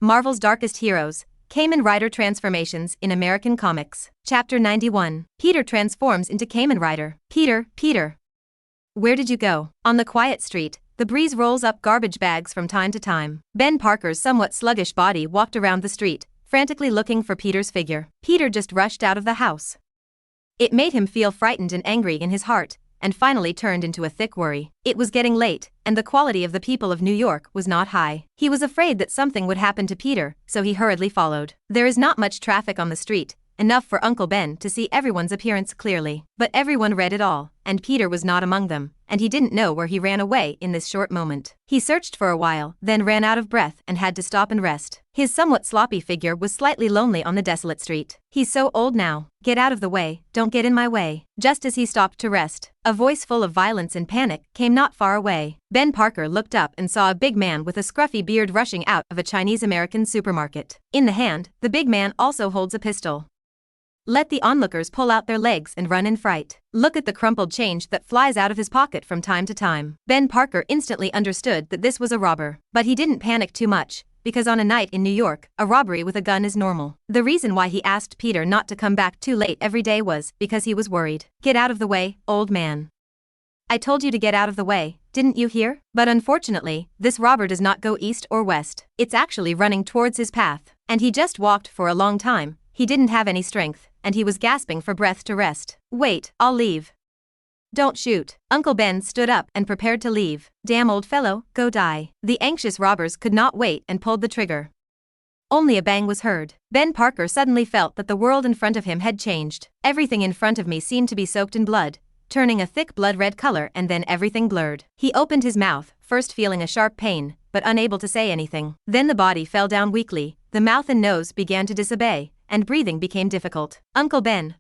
Marvel's Darkest Heroes, Kamen Rider Transformations in American Comics. Chapter 91. Peter transforms into Kamen Rider. Peter. Where did you go? On the quiet street, the breeze rolls up garbage bags from time to time. Ben Parker's somewhat sluggish body walked around the street, frantically looking for Peter's figure. Peter just rushed out of the house. It made him feel frightened and angry in his heart, and finally turned into a thick worry. It was getting late, and the quality of the people of New York was not high. He was afraid that something would happen to Peter, so he hurriedly followed. There is not much traffic on the street, enough for Uncle Ben to see everyone's appearance clearly. But everyone read it all, and Peter was not among them, and he didn't know where he ran away in this short moment. He searched for a while, then ran out of breath and had to stop and rest. His somewhat sloppy figure was slightly lonely on the desolate street. He's so old now. Get out of the way, don't get in my way. Just as he stopped to rest, a voice full of violence and panic came not far away. Ben Parker looked up and saw a big man with a scruffy beard rushing out of a Chinese-American supermarket. In the hand, the big man also holds a pistol. Let the onlookers pull out their legs and run in fright. Look at the crumpled change that flies out of his pocket from time to time. Ben Parker instantly understood that this was a robber. But he didn't panic too much, because on a night in New York, a robbery with a gun is normal. The reason why he asked Peter not to come back too late every day was because he was worried. Get out of the way, old man. I told you to get out of the way, didn't you hear? But unfortunately, this robber does not go east or west. It's actually running towards his path. And he just walked for a long time. He didn't have any strength, and he was gasping for breath to rest. Wait, I'll leave. Don't shoot. Uncle Ben stood up and prepared to leave. Damn old fellow, go die. The anxious robbers could not wait and pulled the trigger. Only a bang was heard. Ben Parker suddenly felt that the world in front of him had changed. Everything in front of me seemed to be soaked in blood, turning a thick blood-red color, and then everything blurred. He opened his mouth, first feeling a sharp pain, but unable to say anything. Then the body fell down weakly, the mouth and nose began to disobey, and breathing became difficult. Uncle Ben.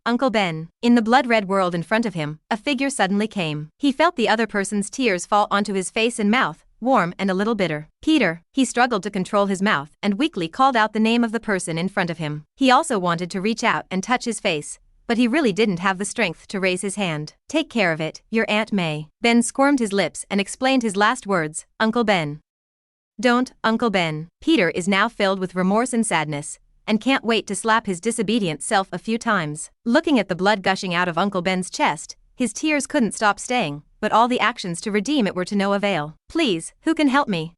In the blood-red world in front of him, a figure suddenly came. He felt the other person's tears fall onto his face and mouth, warm and a little bitter. Peter. He struggled to control his mouth and weakly called out the name of the person in front of him. He also wanted to reach out and touch his face, but he really didn't have the strength to raise his hand. Take care of it, your Aunt May. Ben squirmed his lips and explained his last words, Uncle Ben. Don't, Uncle Ben. Peter is now filled with remorse and sadness, and can't wait to slap his disobedient self a few times. Looking at the blood gushing out of Uncle Ben's chest, his tears couldn't stop staying, but all the actions to redeem it were to no avail. Please, who can help me?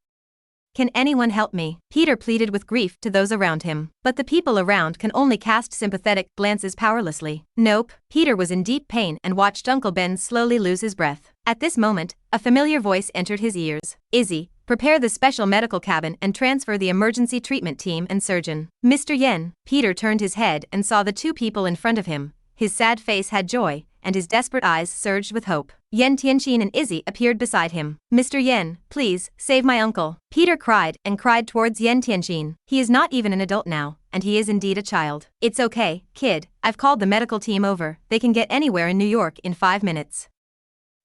Can anyone help me? Peter pleaded with grief to those around him, but the people around can only cast sympathetic glances powerlessly. Nope. Peter was in deep pain and watched Uncle Ben slowly lose his breath. At this moment, a familiar voice entered his ears. Izzy, prepare the special medical cabin and transfer the emergency treatment team and surgeon. Mr. Yen. Peter turned his head and saw the two people in front of him. His sad face had joy, and his desperate eyes surged with hope. Yen Tianqin and Izzy appeared beside him. Mr. Yen, please, save my uncle. Peter cried and cried towards Yen Tianqin. He is not even an adult now, and he is indeed a child. It's okay, kid, I've called the medical team over. They can get anywhere in New York in 5 minutes.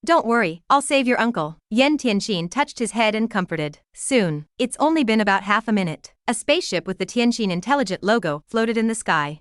Don't worry, I'll save your uncle. Yen Tianqin touched his head and comforted. Soon. It's only been about half a minute. A spaceship with the Tianqin Intelligent logo floated in the sky.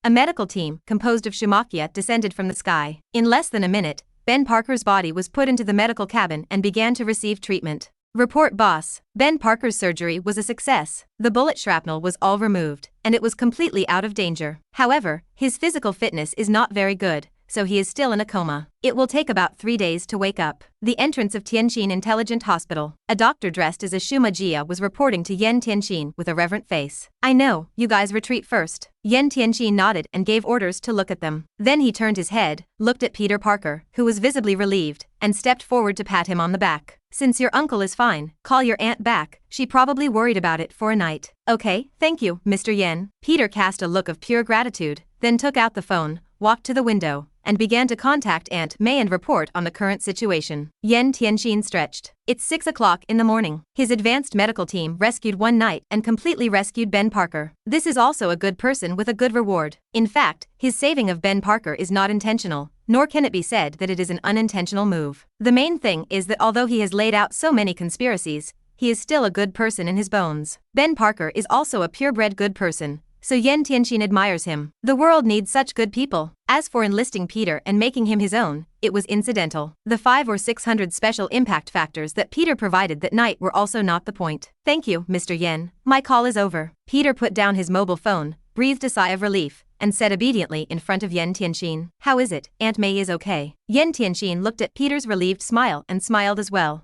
A medical team, composed of Shumakia, descended from the sky. In less than a minute, Ben Parker's body was put into the medical cabin and began to receive treatment. Report, boss. Ben Parker's surgery was a success. The bullet shrapnel was all removed, and it was completely out of danger. However, his physical fitness is not very good, so he is still in a coma. It will take about 3 days to wake up. The entrance of Tianqin Intelligent Hospital. A doctor dressed as a Shuma Jia was reporting to Yen Tianqin with a reverent face. I know, you guys retreat first. Yen Tianqin nodded and gave orders to look at them. Then he turned his head, looked at Peter Parker, who was visibly relieved, and stepped forward to pat him on the back. Since your uncle is fine, call your aunt back. She probably worried about it for a night. Okay, thank you, Mr. Yen. Peter cast a look of pure gratitude, then took out the phone, walked to the window, and began to contact Aunt May and report on the current situation. Yen Tianqin stretched. It's 6 o'clock in the morning. His advanced medical team rescued one night and completely rescued Ben Parker. This is also a good person with a good reward. In fact, his saving of Ben Parker is not intentional, nor can it be said that it is an unintentional move. The main thing is that although he has laid out so many conspiracies, he is still a good person in his bones. Ben Parker is also a purebred good person, so Yen Tianxin admires him. The world needs such good people. As for enlisting Peter and making him his own, it was incidental. The 500 or 600 special impact factors that Peter provided that night were also not the point. Thank you, Mr. Yen. My call is over. Peter put down his mobile phone, breathed a sigh of relief, and said obediently in front of Yen Tianxin, "How is it? Aunt May is okay." Yen Tianxin looked at Peter's relieved smile and smiled as well.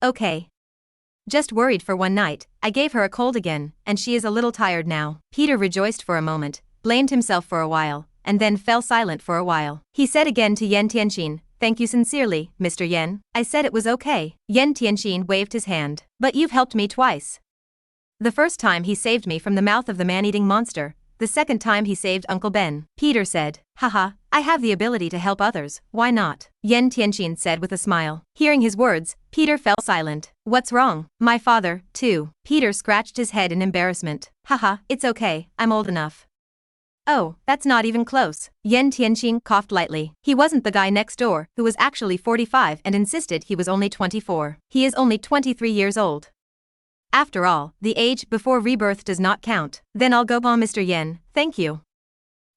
Okay. Just worried for one night, I gave her a cold again, and she is a little tired now. Peter rejoiced for a moment, blamed himself for a while, and then fell silent for a while. He said again to Yen Tianxin, "Thank you sincerely, Mr. Yen. I said it was okay." Yen Tianxin waved his hand. "But you've helped me twice. The first time he saved me from the mouth of the man-eating monster. The second time he saved Uncle Ben." Peter said, "Haha, I have the ability to help others, why not?" Yen Tianxin said with a smile. Hearing his words, Peter fell silent. "What's wrong? My father, too." Peter scratched his head in embarrassment. "Haha, it's okay, I'm old enough." "Oh, that's not even close." Yen Tianxin coughed lightly. He wasn't the guy next door, who was actually 45 and insisted he was only 24. He is only 23 years old. After all, the age before rebirth does not count. "Then I'll go on, Mr. Yen, thank you.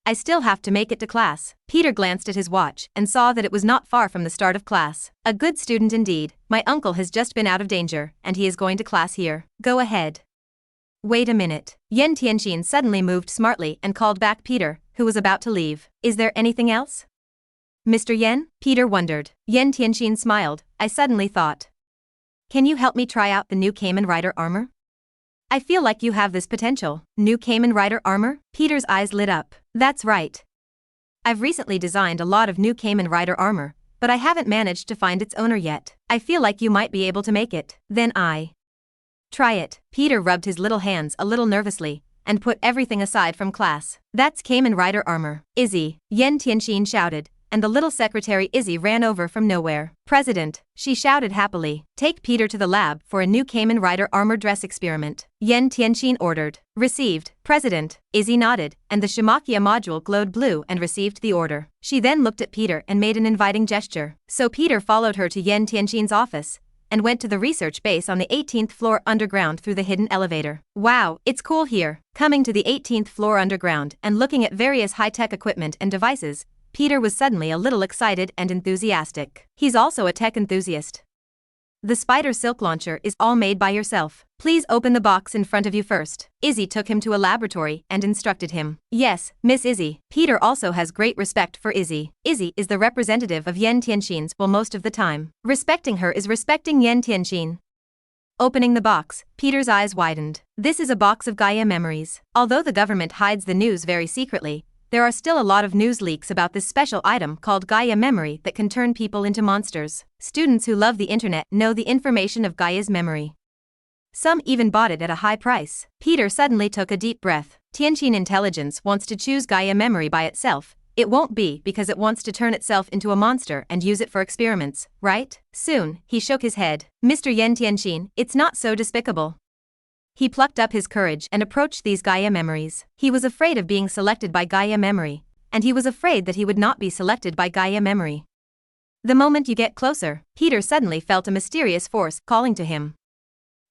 I still have to make it to class." Peter glanced at his watch and saw that it was not far from the start of class. "A good student indeed. My uncle has just been out of danger, and he is going to class here. Go ahead." "Wait a minute." Yen Tianxin suddenly moved smartly and called back Peter, who was about to leave. "Is there anything else, Mr. Yen?" Peter wondered. Yen Tianxin smiled. "I suddenly thought. Can you help me try out the new Kamen Rider armor? I feel like you have this potential." "New Kamen Rider armor?" Peter's eyes lit up. "That's right. I've recently designed a lot of new Kamen Rider armor, but I haven't managed to find its owner yet. I feel like you might be able to make it." "Then try it." Peter rubbed his little hands a little nervously and put everything aside from class. "That's Kamen Rider armor. Izzy," Yen Tianxin shouted, and the little secretary Izzy ran over from nowhere. "President," she shouted happily, "take Peter to the lab for a new Kamen Rider armor dress experiment." Yen Tianxin ordered. "Received, President." Izzy nodded, and the Shimakia module glowed blue and received the order. She then looked at Peter and made an inviting gesture. So Peter followed her to Yen Tianxin's office and went to the research base on the 18th floor underground through the hidden elevator. "Wow, it's cool here." Coming to the 18th floor underground and looking at various high-tech equipment and devices, Peter was suddenly a little excited and enthusiastic. He's also a tech enthusiast. "The spider silk launcher is all made by yourself. Please open the box in front of you first." Izzy took him to a laboratory and instructed him. "Yes, Miss Izzy." Peter also has great respect for Izzy. Izzy is the representative of Yen Tianxin's well most of the time. Respecting her is respecting Yen Tianxin. Opening the box, Peter's eyes widened. This is a box of Gaia memories. Although the government hides the news very secretly, there are still a lot of news leaks about this special item called Gaia memory that can turn people into monsters. Students who love the internet know the information of Gaia's memory. Some even bought it at a high price. Peter suddenly took a deep breath. Tianxin Intelligence wants to choose Gaia memory by itself. It won't be because it wants to turn itself into a monster and use it for experiments, right? Soon, he shook his head. "Mr. Yen Tianxin, it's not so despicable." He plucked up his courage and approached these Gaia memories. He was afraid of being selected by Gaia memory, and he was afraid that he would not be selected by Gaia memory. The moment you get closer, Peter suddenly felt a mysterious force calling to him.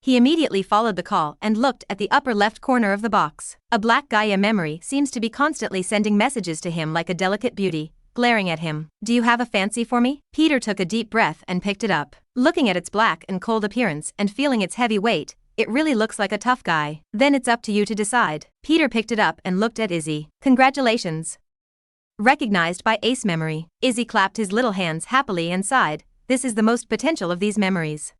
He immediately followed the call and looked at the upper left corner of the box. A black Gaia memory seems to be constantly sending messages to him like a delicate beauty, glaring at him. "Do you have a fancy for me?" Peter took a deep breath and picked it up. Looking at its black and cold appearance and feeling its heavy weight, it really looks like a tough guy. "Then it's up to you to decide." Peter picked it up and looked at Izzy. "Congratulations. Recognized by Ace Memory." Izzy clapped his little hands happily and sighed. "This is the most potential of these memories.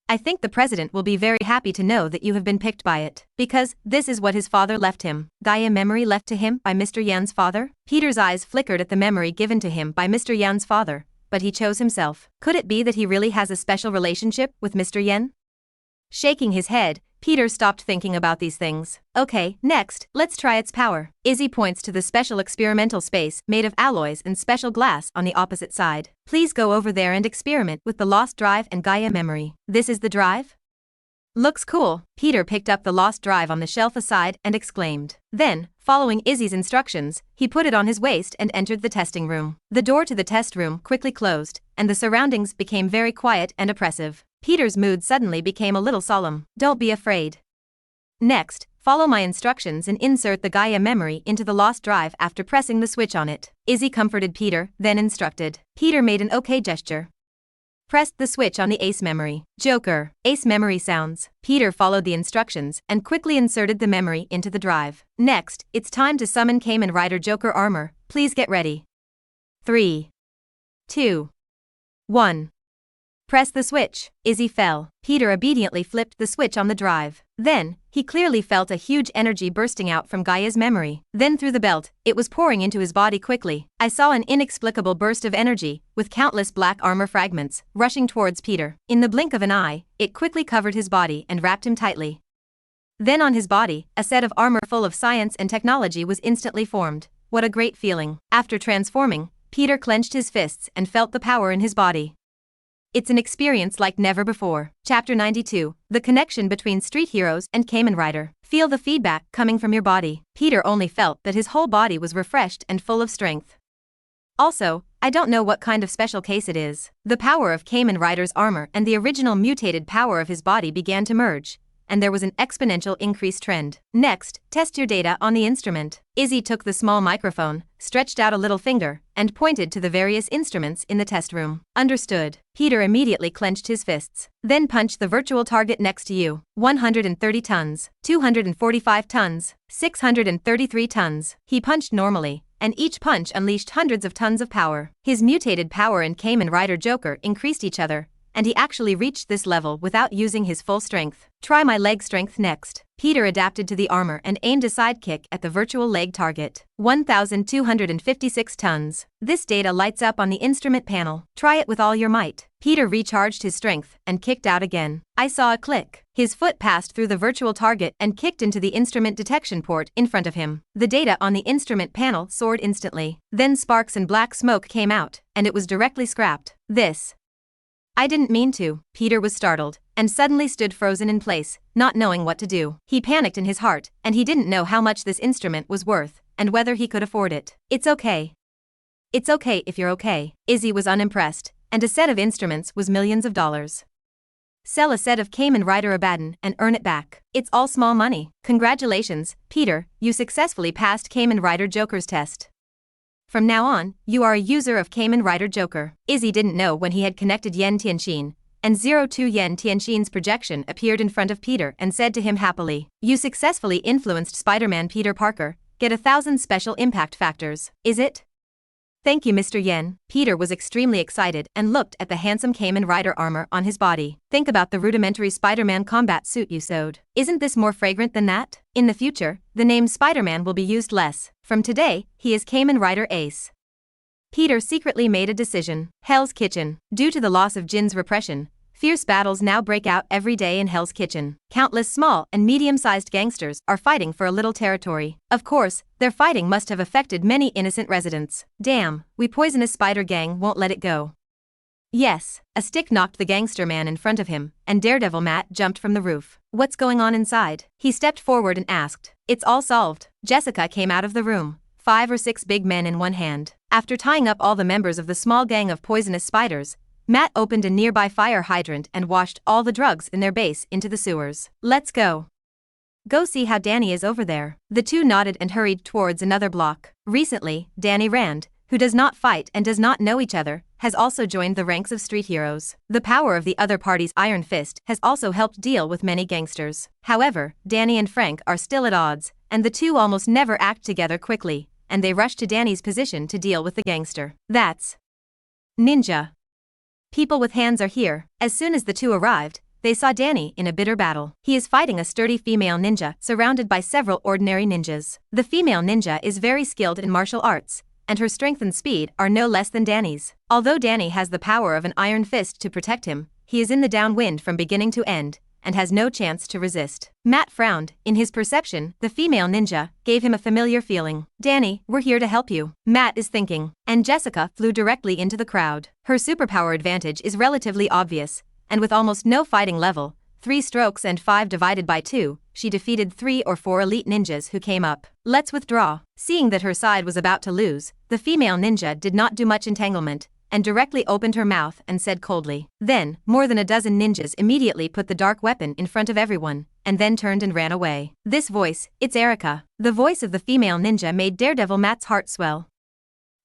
I think the president will be very happy to know that you have been picked by it, because this is what his father left him." Gaia memory left to him by Mr. Yan's father? Peter's eyes flickered at the memory given to him by Mr. Yan's father, but he chose himself. Could it be that he really has a special relationship with Mr. Yan? Shaking his head, Peter stopped thinking about these things. "Okay, next, let's try its power." Izzy points to the special experimental space made of alloys and special glass on the opposite side. "Please go over there and experiment with the lost drive and Gaia memory." "This is the drive? Looks cool." Peter picked up the lost drive on the shelf aside and exclaimed. Then, following Izzy's instructions, he put it on his waist and entered the testing room. The door to the test room quickly closed, and the surroundings became very quiet and oppressive. Peter's mood suddenly became a little solemn. "Don't be afraid." Next, Follow my instructions and insert the Gaia memory into the lost drive after pressing the switch on it. Izzy comforted Peter, then instructed. Peter made an okay gesture. Pressed the switch on the Ace memory. Joker, Ace memory sounds. Peter followed the instructions and quickly inserted the memory into the drive. Next, it's time to summon Kamen Rider Joker armor. Please get ready. 3, 2, 1. Press the switch. Izzy fell. Peter obediently flipped the switch on the drive. Then, he clearly felt a huge energy bursting out from Gaia's memory. Then through the belt, it was pouring into his body quickly. I saw an inexplicable burst of energy, with countless black armor fragments, rushing towards Peter. In the blink of an eye, it quickly covered his body and wrapped him tightly. Then on his body, a set of armor full of science and technology was instantly formed. What a great feeling. After transforming, Peter clenched his fists and felt the power in his body. It's an experience like never before. Chapter 92, The Connection Between Street Heroes and Kamen Rider. Feel the feedback coming from your body. Peter only felt that his whole body was refreshed and full of strength. Also, I don't know what kind of special case it is. The power of Kamen Rider's armor and the original mutated power of his body began to merge, and there was an exponential increase trend. Next, test your data on the instrument. Izzy took the small microphone, stretched out a little finger, and pointed to the various instruments in the test room. Understood. Peter immediately clenched his fists. Then punched the virtual target next to you. 130 tons, 245 tons, 633 tons. He punched normally, and each punch unleashed hundreds of tons of power. His mutated power and Kamen Rider Joker increased each other, and he actually reached this level without using his full strength. Try my leg strength next. Peter adapted to the armor and aimed a sidekick at the virtual leg target. 1,256 tons. This data lights up on the instrument panel. Try it with all your might. Peter recharged his strength and kicked out again. I saw a click. His foot passed through the virtual target and kicked into the instrument detection port in front of him. The data on the instrument panel soared instantly. Then sparks and black smoke came out, and it was directly scrapped. I didn't mean to. Peter was startled, and suddenly stood frozen in place, not knowing what to do. He panicked in his heart, and he didn't know how much this instrument was worth, and whether he could afford it. It's okay. It's okay if you're okay. Izzy was unimpressed, and a set of instruments was millions of dollars. Sell a set of Kamen Rider Abaddon and earn it back. It's all small money. Congratulations, Peter, you successfully passed Kamen Rider Joker's test. From now on, you are a user of Kamen Rider Joker. Izzy didn't know when he had connected Yen Tianxin, and 02 Yen Tianxin's projection appeared in front of Peter and said to him happily, "You successfully influenced Spider-Man Peter Parker. Get 1,000 special impact factors. Is it?" "Thank you, Mr. Yen." Peter was extremely excited and looked at the handsome Kamen Rider armor on his body. "Think about the rudimentary Spider-Man combat suit you sewed. Isn't this more fragrant than that? In the future, the name Spider-Man will be used less. From today, he is Kamen Rider Ace." Peter secretly made a decision. Hell's Kitchen. Due to the loss of Jin's repression, fierce battles now break out every day in Hell's Kitchen. Countless small and medium-sized gangsters are fighting for a little territory. Of course, their fighting must have affected many innocent residents. Damn, we poisonous spider gang won't let it go. Yes, a stick knocked the gangster man in front of him, and Daredevil Matt jumped from the roof. What's going on inside? He stepped forward and asked. It's all solved. Jessica came out of the room, 5 or 6 big men in one hand. After tying up all the members of the small gang of poisonous spiders, Matt opened a nearby fire hydrant and washed all the drugs in their base into the sewers. Let's go. Go see how Danny is over there. The two nodded and hurried towards another block. Recently, Danny Rand, who does not fight and does not know each other, has also joined the ranks of street heroes. The power of the other party's Iron Fist has also helped deal with many gangsters. However, Danny and Frank are still at odds, and the two almost never act together quickly, and they rush to Danny's position to deal with the gangster. That's Ninja. People with hands are here. As soon as the two arrived, they saw Danny in a bitter battle. He is fighting a sturdy female ninja surrounded by several ordinary ninjas. The female ninja is very skilled in martial arts, and her strength and speed are no less than Danny's. Although Danny has the power of an iron fist to protect him, he is in the downwind from beginning to end, and has no chance to resist. Matt frowned. In his perception, the female ninja gave him a familiar feeling. Danny, we're here to help you, Matt is thinking. And Jessica flew directly into the crowd. Her superpower advantage is relatively obvious, and with almost no fighting level, 3 strokes and 5 divided by 2, she defeated 3 or 4 elite ninjas who came up. Let's withdraw. Seeing that her side was about to lose, the female ninja did not do much entanglement, and directly opened her mouth and said coldly. Then, more than a dozen ninjas immediately put the dark weapon in front of everyone, and then turned and ran away. This voice, it's Erica. The voice of the female ninja made Daredevil Matt's heart swell.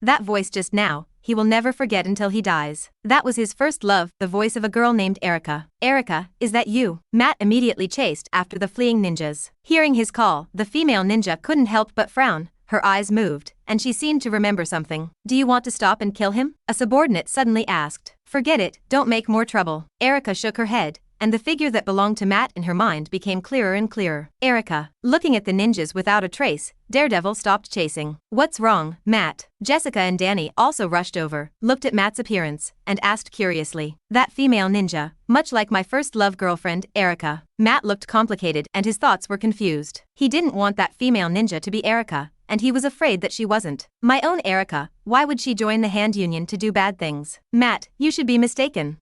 That voice just now, he will never forget until he dies. That was his first love, the voice of a girl named Erica. Erica, is that you? Matt immediately chased after the fleeing ninjas. Hearing his call, the female ninja couldn't help but frown. Her eyes moved, and she seemed to remember something. Do you want to stop and kill him? A subordinate suddenly asked. Forget it, don't make more trouble. Erica shook her head, and the figure that belonged to Matt in her mind became clearer and clearer. Erica. Looking at the ninjas without a trace, Daredevil stopped chasing. What's wrong, Matt? Jessica and Danny also rushed over, looked at Matt's appearance, and asked curiously. That female ninja, much like my first love girlfriend, Erica. Matt looked complicated and his thoughts were confused. He didn't want that female ninja to be Erica, and he was afraid that she wasn't. My own Erica, why would she join the Hand Union to do bad things? Matt, you should be mistaken.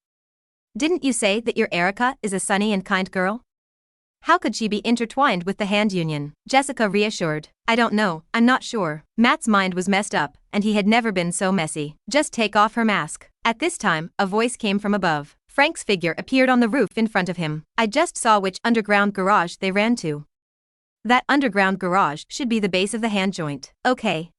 Didn't you say that your Erica is a sunny and kind girl? How could she be intertwined with the Hand Union? Jessica reassured. I don't know, I'm not sure. Matt's mind was messed up, and he had never been so messy. Just take off her mask. At this time, a voice came from above. Frank's figure appeared on the roof in front of him. I just saw which underground garage they ran to. That underground garage should be the base of the hand joint. Okay.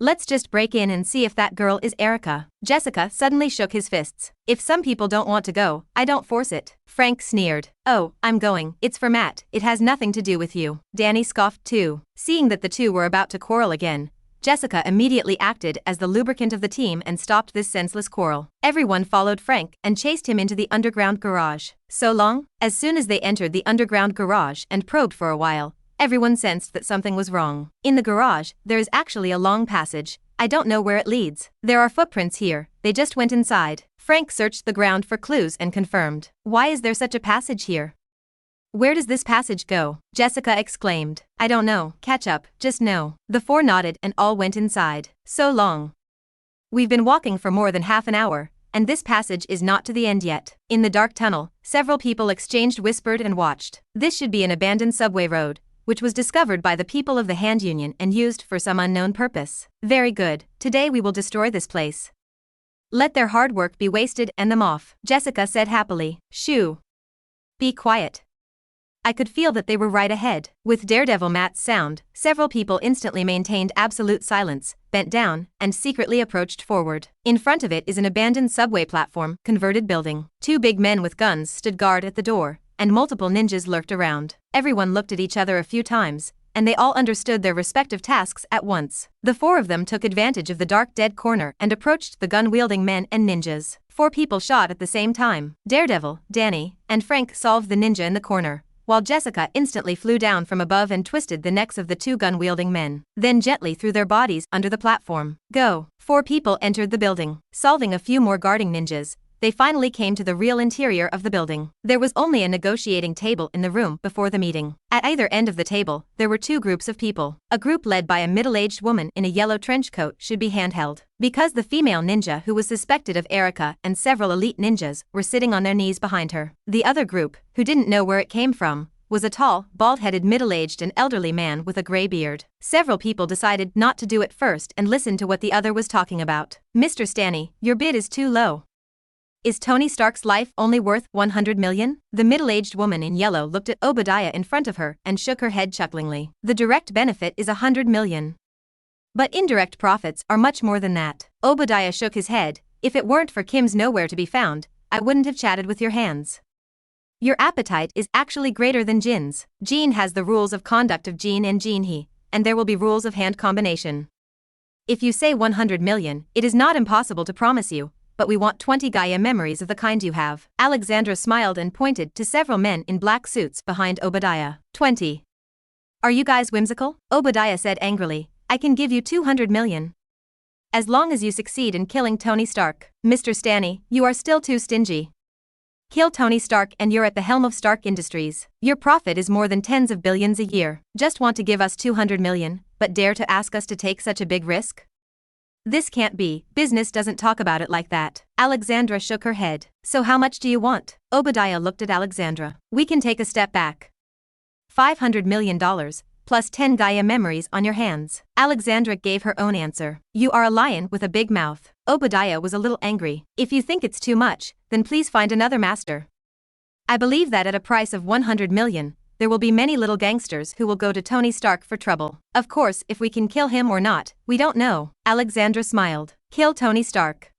Let's just break in and see if that girl is Erica. Jessica suddenly shook his fists. If some people don't want to go, I don't force it. Frank sneered. Oh, I'm going. It's for Matt. It has nothing to do with you. Danny scoffed too. Seeing that the two were about to quarrel again, Jessica immediately acted as the lubricant of the team and stopped this senseless quarrel. Everyone followed Frank and chased him into the underground garage. So long? As soon as they entered the underground garage and probed for a while, everyone sensed that something was wrong. In the garage, there is actually a long passage. I don't know where it leads. There are footprints here. They just went inside. Frank searched the ground for clues and confirmed. Why is there such a passage here? Where does this passage go? Jessica exclaimed. I don't know. Catch up. Just know. The four nodded and all went inside. So long. We've been walking for more than half an hour, and this passage is not to the end yet. In the dark tunnel, several people exchanged whispered and watched. This should be an abandoned subway road, which was discovered by the people of the Hand Union and used for some unknown purpose. Very good. Today we will destroy this place. Let their hard work be wasted and them off, Jessica said happily. Shoo. Be quiet. I could feel that they were right ahead. With Daredevil Matt's sound, several people instantly maintained absolute silence, bent down, and secretly approached forward. In front of it is an abandoned subway platform, converted building. Two big men with guns stood guard at the door, and multiple ninjas lurked around. Everyone looked at each other a few times, and they all understood their respective tasks at once. The four of them took advantage of the dark dead corner and approached the gun-wielding men and ninjas. Four people shot at the same time. Daredevil, Danny, and Frank solved the ninja in the corner, while Jessica instantly flew down from above and twisted the necks of the two gun-wielding men, then gently threw their bodies under the platform. Go! Four people entered the building, solving a few more guarding ninjas. They finally came to the real interior of the building. There was only a negotiating table in the room before the meeting. At either end of the table, there were two groups of people. A group led by a middle-aged woman in a yellow trench coat should be handheld, because the female ninja who was suspected of Erica and several elite ninjas were sitting on their knees behind her. The other group, who didn't know where it came from, was a tall, bald-headed middle-aged and elderly man with a gray beard. Several people decided not to do it first and listen to what the other was talking about. Mr. Stanny, your bid is too low. Is Tony Stark's life only worth 100 million? The middle-aged woman in yellow looked at Obadiah in front of her and shook her head chucklingly. The direct benefit is 100 million. But indirect profits are much more than that. Obadiah shook his head. If it weren't for Kim's nowhere to be found, I wouldn't have chatted with your hands. Your appetite is actually greater than Jin's. Jin has the rules of conduct of Jin and Jin he, and there will be rules of hand combination. If you say 100 million, it is not impossible to promise you, but we want 20 Gaia memories of the kind you have. Alexandra smiled and pointed to several men in black suits behind Obadiah. 20. Are you guys whimsical? Obadiah said angrily. I can give you 200 million. As long as you succeed in killing Tony Stark. Mr. Stanny, you are still too stingy. Kill Tony Stark and you're at the helm of Stark Industries. Your profit is more than tens of billions a year. Just want to give us 200 million, but dare to ask us to take such a big risk? This can't be. Business doesn't talk about it like that. Alexandra shook her head. So how much do you want? Obadiah looked at Alexandra. We can take a step back. $500 million, plus 10 Gaia memories on your hands. Alexandra gave her own answer. You are a lion with a big mouth. Obadiah was a little angry. If you think it's too much, then please find another master. I believe that at a price of 100 million, there will be many little gangsters who will go to Tony Stark for trouble. Of course, if we can kill him or not, we don't know. Alexandra smiled. Kill Tony Stark.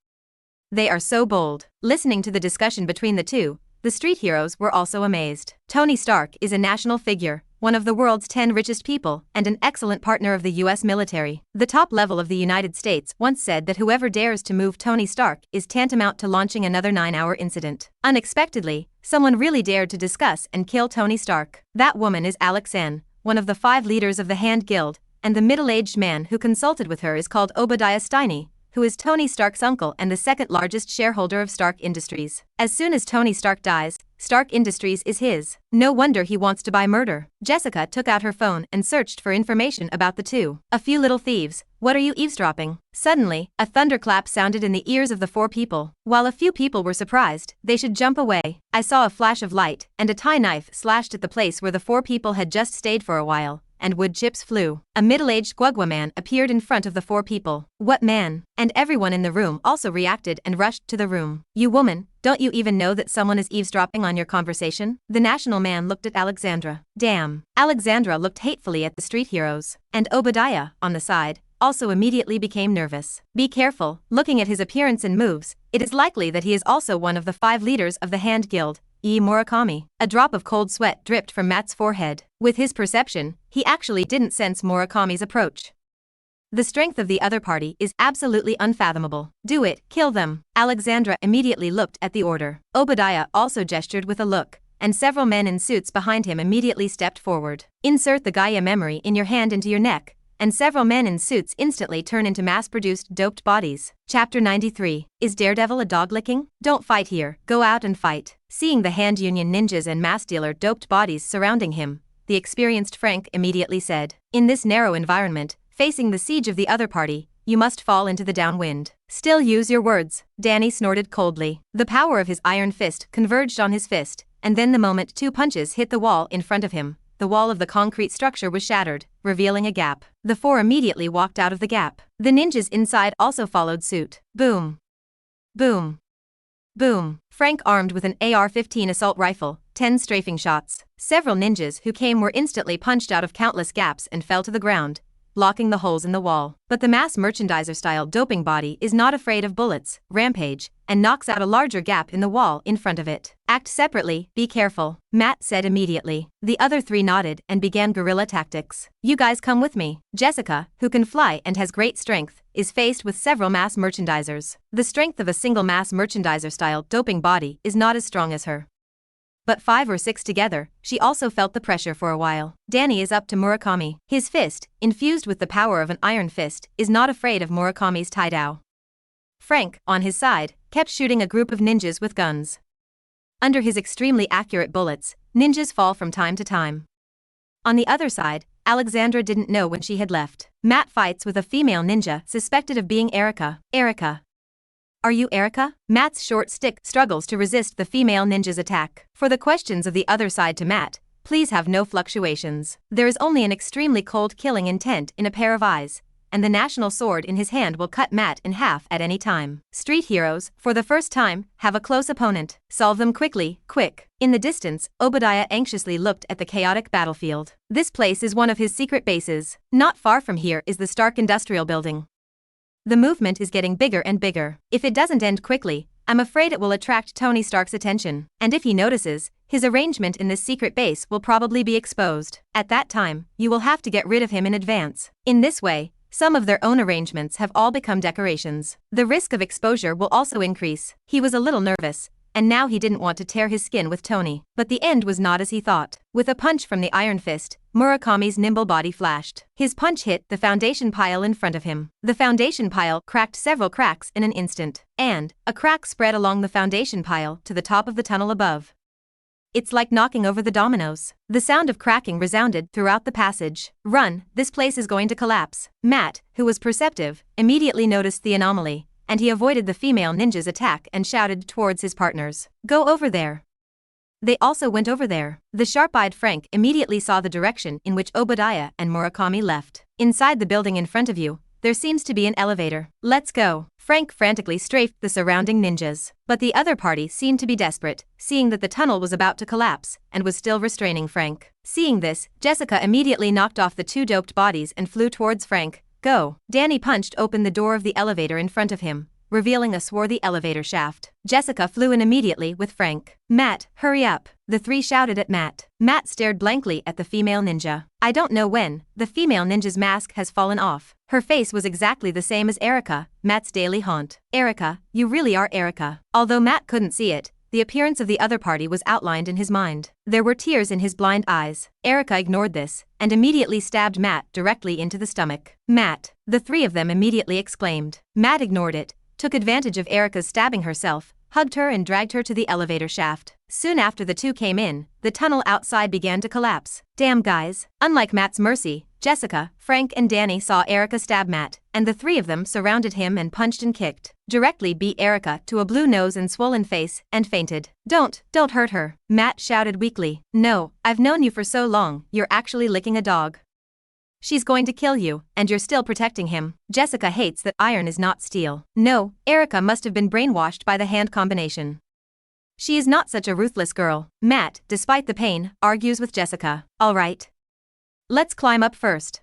They are so bold. Listening to the discussion between the two, the street heroes were also amazed. Tony Stark is a national figure, one of the world's 10 richest people, and an excellent partner of the US military. The top level of the United States once said that whoever dares to move Tony Stark is tantamount to launching another 9-hour incident. Unexpectedly, someone really dared to discuss and kill Tony Stark. That woman is Alexandra, one of the 5 leaders of the Hand Guild, and the middle-aged man who consulted with her is called Obadiah Steiney, who is Tony Stark's uncle and the second largest shareholder of Stark Industries. As soon as Tony Stark dies, Stark Industries is his. No wonder he wants to buy murder. Jessica took out her phone and searched for information about the two. A few little thieves, what are you eavesdropping? Suddenly, a thunderclap sounded in the ears of the 4 people. While a few people were surprised, they should jump away. I saw a flash of light, and a tie knife slashed at the place where the 4 people had just stayed for a while, and wood chips flew. A middle-aged Guagua man appeared in front of the 4 people. What man? And everyone in the room also reacted and rushed to the room. You woman, don't you even know that someone is eavesdropping on your conversation? The national man looked at Alexandra. Damn. Alexandra looked hatefully at the street heroes. And Obadiah, on the side, also immediately became nervous. Be careful, looking at his appearance and moves, it is likely that he is also one of the 5 leaders of the Hand Guild. Murakami. A drop of cold sweat dripped from Matt's forehead. With his perception, he actually didn't sense Murakami's approach. The strength of the other party is absolutely unfathomable. Do it, kill them. Alexandra immediately looked at the order. Obadiah also gestured with a look, and several men in suits behind him immediately stepped forward. Insert the Gaia memory in your hand into your neck, and several men in suits instantly turn into mass-produced doped bodies. Chapter 93. Is Daredevil a dog licking? Don't fight here, go out and fight. Seeing the Hand Union ninjas and mass dealer doped bodies surrounding him, the experienced Frank immediately said, in this narrow environment, facing the siege of the other party, you must fall into the downwind. Still use your words, Danny snorted coldly. The power of his iron fist converged on his fist, and then the moment 2 punches hit the wall in front of him, the wall of the concrete structure was shattered, revealing a gap. The 4 immediately walked out of the gap. The ninjas inside also followed suit. Boom. Boom. Boom. Frank armed with an AR-15 assault rifle, 10 strafing shots. Several ninjas who came were instantly punched out of countless gaps and fell to the ground, blocking the holes in the wall. But the mass merchandiser-style doping body is not afraid of bullets, rampage, and knocks out a larger gap in the wall in front of it. Act separately, be careful, Matt said immediately. The other 3 nodded and began guerrilla tactics. You guys come with me. Jessica, who can fly and has great strength, is faced with several mass merchandisers. The strength of a single mass merchandiser-style doping body is not as strong as her. But 5 or 6 together, she also felt the pressure for a while. Danny is up to Murakami. His fist, infused with the power of an iron fist, is not afraid of Murakami's Taidao. Frank, on his side, kept shooting a group of ninjas with guns. Under his extremely accurate bullets, ninjas fall from time to time. On the other side, Alexandra didn't know when she had left. Matt fights with a female ninja suspected of being Erica. Erica. Are you Erica? Matt's short stick struggles to resist the female ninja's attack. For the questions of the other side to Matt, please have no fluctuations. There is only an extremely cold killing intent in a pair of eyes, and the national sword in his hand will cut Matt in half at any time. Street heroes, for the first time, have a close opponent. Solve them quickly, quick. In the distance, Obadiah anxiously looked at the chaotic battlefield. This place is one of his secret bases. Not far from here is the Stark Industrial Building. The movement is getting bigger and bigger. If it doesn't end quickly, I'm afraid it will attract Tony Stark's attention. And if he notices, his arrangement in this secret base will probably be exposed. At that time, you will have to get rid of him in advance. In this way, some of their own arrangements have all become decorations. The risk of exposure will also increase. He was a little nervous, and now he didn't want to tear his skin with Tony. But the end was not as he thought. With a punch from the iron fist, Murakami's nimble body flashed. His punch hit the foundation pile in front of him. The foundation pile cracked several cracks in an instant, and a crack spread along the foundation pile to the top of the tunnel above. It's like knocking over the dominoes. The sound of cracking resounded throughout the passage. Run, this place is going to collapse. Matt, who was perceptive, immediately noticed the anomaly, and he avoided the female ninja's attack and shouted towards his partners. Go over there. They also went over there. The sharp-eyed Frank immediately saw the direction in which Obadiah and Murakami left. Inside the building in front of you, there seems to be an elevator. Let's go. Frank frantically strafed the surrounding ninjas. But the other party seemed to be desperate, seeing that the tunnel was about to collapse, and was still restraining Frank. Seeing this, Jessica immediately knocked off the two doped bodies and flew towards Frank. Go. Danny punched open the door of the elevator in front of him, revealing a swarthy elevator shaft. Jessica flew in immediately with Frank. Matt, hurry up. The three shouted at Matt. Matt stared blankly at the female ninja. I don't know when, the female ninja's mask has fallen off. Her face was exactly the same as Erica, Matt's daily haunt. Erica, you really are Erica. Although Matt couldn't see it, the appearance of the other party was outlined in his mind. There were tears in his blind eyes. Erica ignored this, and immediately stabbed Matt directly into the stomach. Matt, the three of them immediately exclaimed. Matt ignored it, took advantage of Erica's stabbing herself, hugged her and dragged her to the elevator shaft. Soon after the two came in, the tunnel outside began to collapse. Damn guys. Unlike Matt's mercy, Jessica, Frank and Danny saw Erica stab Matt, and the three of them surrounded him and punched and kicked. Directly beat Erica to a blue nose and swollen face, and fainted. Don't hurt her. Matt shouted weakly. No, I've known you for so long, you're actually licking a dog. She's going to kill you, and you're still protecting him. Jessica hates that iron is not steel. No, Erica must have been brainwashed by the hand combination. She is not such a ruthless girl. Matt, despite the pain, argues with Jessica. All right. Let's climb up first.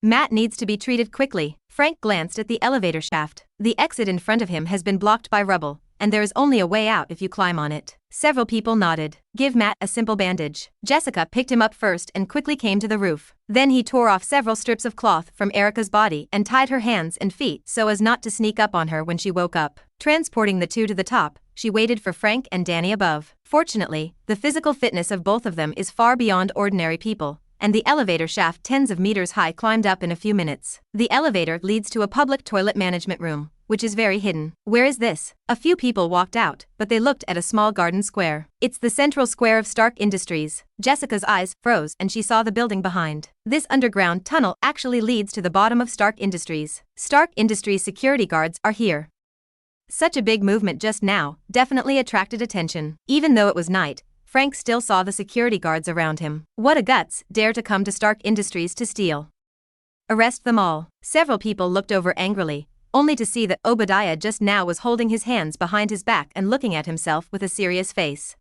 Matt needs to be treated quickly. Frank glanced at the elevator shaft. The exit in front of him has been blocked by rubble, and there is only a way out if you climb on it. Several people nodded. Give Matt a simple bandage. Jessica picked him up first and quickly came to the roof. Then he tore off several strips of cloth from Erica's body and tied her hands and feet so as not to sneak up on her when she woke up. Transporting the two to the top, she waited for Frank and Danny above. Fortunately, the physical fitness of both of them is far beyond ordinary people, and the elevator shaft tens of meters high climbed up in a few minutes. The elevator leads to a public toilet management room, which is very hidden. Where is this? A few people walked out, but they looked at a small garden square. It's the central square of Stark Industries. Jessica's eyes froze and she saw the building behind. This underground tunnel actually leads to the bottom of Stark Industries. Stark Industries security guards are here. Such a big movement just now definitely attracted attention. Even though it was night, Frank still saw the security guards around him. What a guts, dare to come to Stark Industries to steal. Arrest them all. Several people looked over angrily, only to see that Obadiah just now was holding his hands behind his back and looking at himself with a serious face.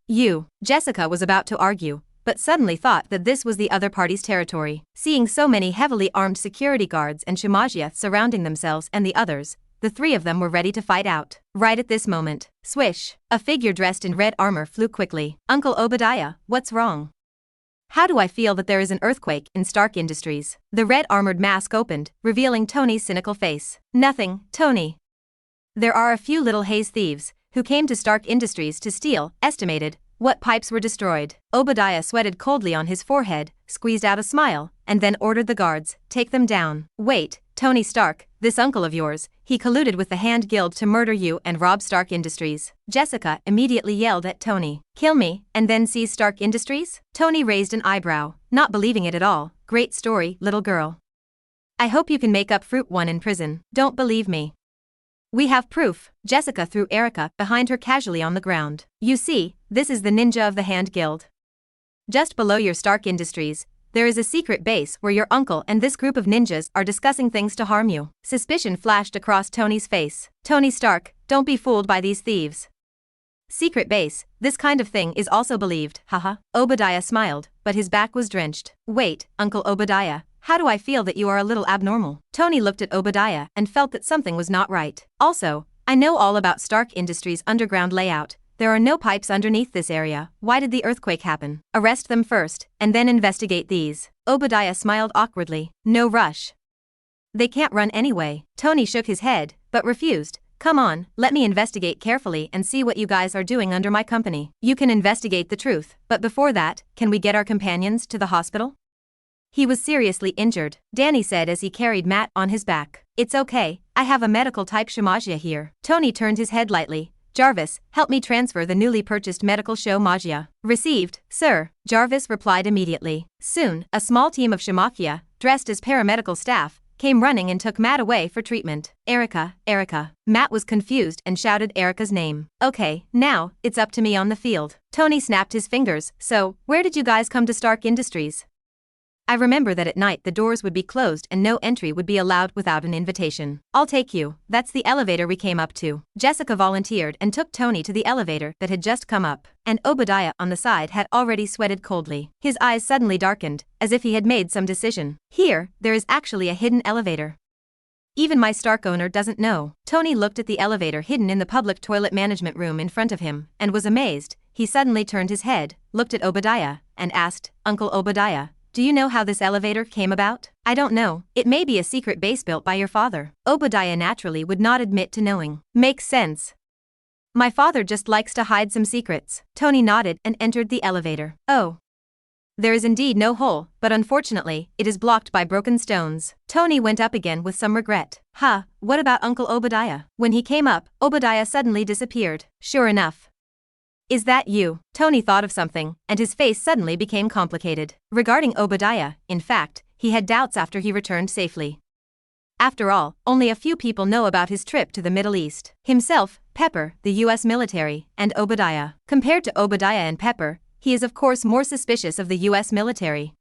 Jessica was about to argue, but suddenly thought that this was the other party's territory. Seeing so many heavily armed security guards and Shemajia surrounding themselves and the others, the three of them were ready to fight out. Right at this moment, swish, a figure dressed in red armor flew quickly. Uncle Obadiah, what's wrong? How do I feel that there is an earthquake in Stark Industries? The red armored mask opened, revealing Tony's cynical face. Nothing, Tony. There are a few little haze thieves who came to Stark Industries to steal, estimated, what pipes were destroyed. Obadiah sweated coldly on his forehead, squeezed out a smile, and then ordered the guards, take them down. Wait, Tony Stark, this uncle of yours, he colluded with the Hand Guild to murder you and rob Stark Industries. Jessica immediately yelled at Tony. Kill me, and then seize Stark Industries? Tony raised an eyebrow, not believing it at all. Great story, little girl. I hope you can make up Fruit One in prison. Don't believe me. We have proof. Jessica threw Erica behind her casually on the ground. You see, this is the ninja of the Hand Guild. Just below your Stark Industries, there is a secret base where your uncle and this group of ninjas are discussing things to harm you. Suspicion flashed across Tony's face. Tony Stark, don't be fooled by these thieves. Secret base, this kind of thing is also believed, haha. Obadiah smiled, but his back was drenched. Wait, Uncle Obadiah, how do I feel that you are a little abnormal? Tony looked at Obadiah and felt that something was not right. Also, I know all about Stark Industries' underground layout. There are no pipes underneath this area. Why did the earthquake happen? Arrest them first, and then investigate these. Obadiah smiled awkwardly. No rush. They can't run anyway. Tony shook his head, but refused. Come on, let me investigate carefully and see what you guys are doing under my company. You can investigate the truth, but before that, can we get our companions to the hospital? He was seriously injured, Danny said as he carried Matt on his back. It's okay, I have a medical type Shemajia here. Tony turned his head lightly. Jarvis, help me transfer the newly purchased medical show Magia. Received, sir, Jarvis replied immediately. Soon, a small team of Shemajia, dressed as paramedical staff, came running and took Matt away for treatment. Erica. Matt was confused and shouted Erica's name. Okay, now, it's up to me on the field. Tony snapped his fingers. So, where did you guys come to Stark Industries? I remember that at night the doors would be closed and no entry would be allowed without an invitation. I'll take you, that's the elevator we came up to. Jessica volunteered and took Tony to the elevator that had just come up, and Obadiah on the side had already sweated coldly. His eyes suddenly darkened, as if he had made some decision. Here, there is actually a hidden elevator. Even my Stark owner doesn't know. Tony looked at the elevator hidden in the public toilet management room in front of him, and was amazed. He suddenly turned his head, looked at Obadiah, and asked, "Uncle Obadiah, do you know how this elevator came about?" "I don't know, it may be a secret base built by your father." Obadiah naturally would not admit to knowing. "Makes sense. My father just likes to hide some secrets." Tony nodded and entered the elevator. Oh. There is indeed no hole, but unfortunately, it is blocked by broken stones. Tony went up again with some regret. What about Uncle Obadiah? When he came up, Obadiah suddenly disappeared. Sure enough. Is that you? Tony thought of something, and his face suddenly became complicated. Regarding Obadiah, in fact, he had doubts after he returned safely. After all, only a few people know about his trip to the Middle East. Himself, Pepper, the US military, and Obadiah. Compared to Obadiah and Pepper, he is of course more suspicious of the US military.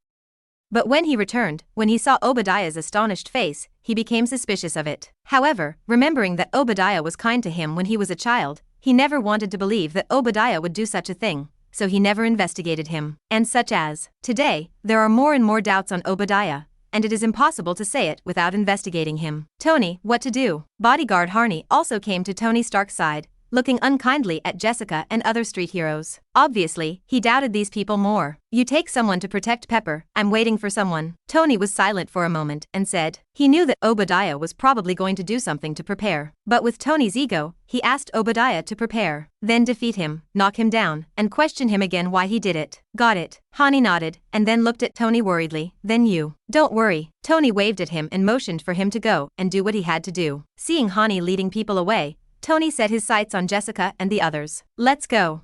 But when he returned, when he saw Obadiah's astonished face, he became suspicious of it. However, remembering that Obadiah was kind to him when he was a child, he never wanted to believe that Obadiah would do such a thing, so he never investigated him. And such as, today, there are more and more doubts on Obadiah, and it is impossible to say it without investigating him. Tony, what to do? Bodyguard Harney also came to Tony Stark's side, looking unkindly at Jessica and other street heroes. Obviously, he doubted these people more. "You take someone to protect Pepper, I'm waiting for someone." Tony was silent for a moment and said, he knew that Obadiah was probably going to do something to prepare. But with Tony's ego, he asked Obadiah to prepare, then defeat him, knock him down, and question him again why he did it. "Got it." Hani nodded, and then looked at Tony worriedly. "Then you." "Don't worry." Tony waved at him and motioned for him to go and do what he had to do. Seeing Hani leading people away, Tony set his sights on Jessica and the others. "Let's go.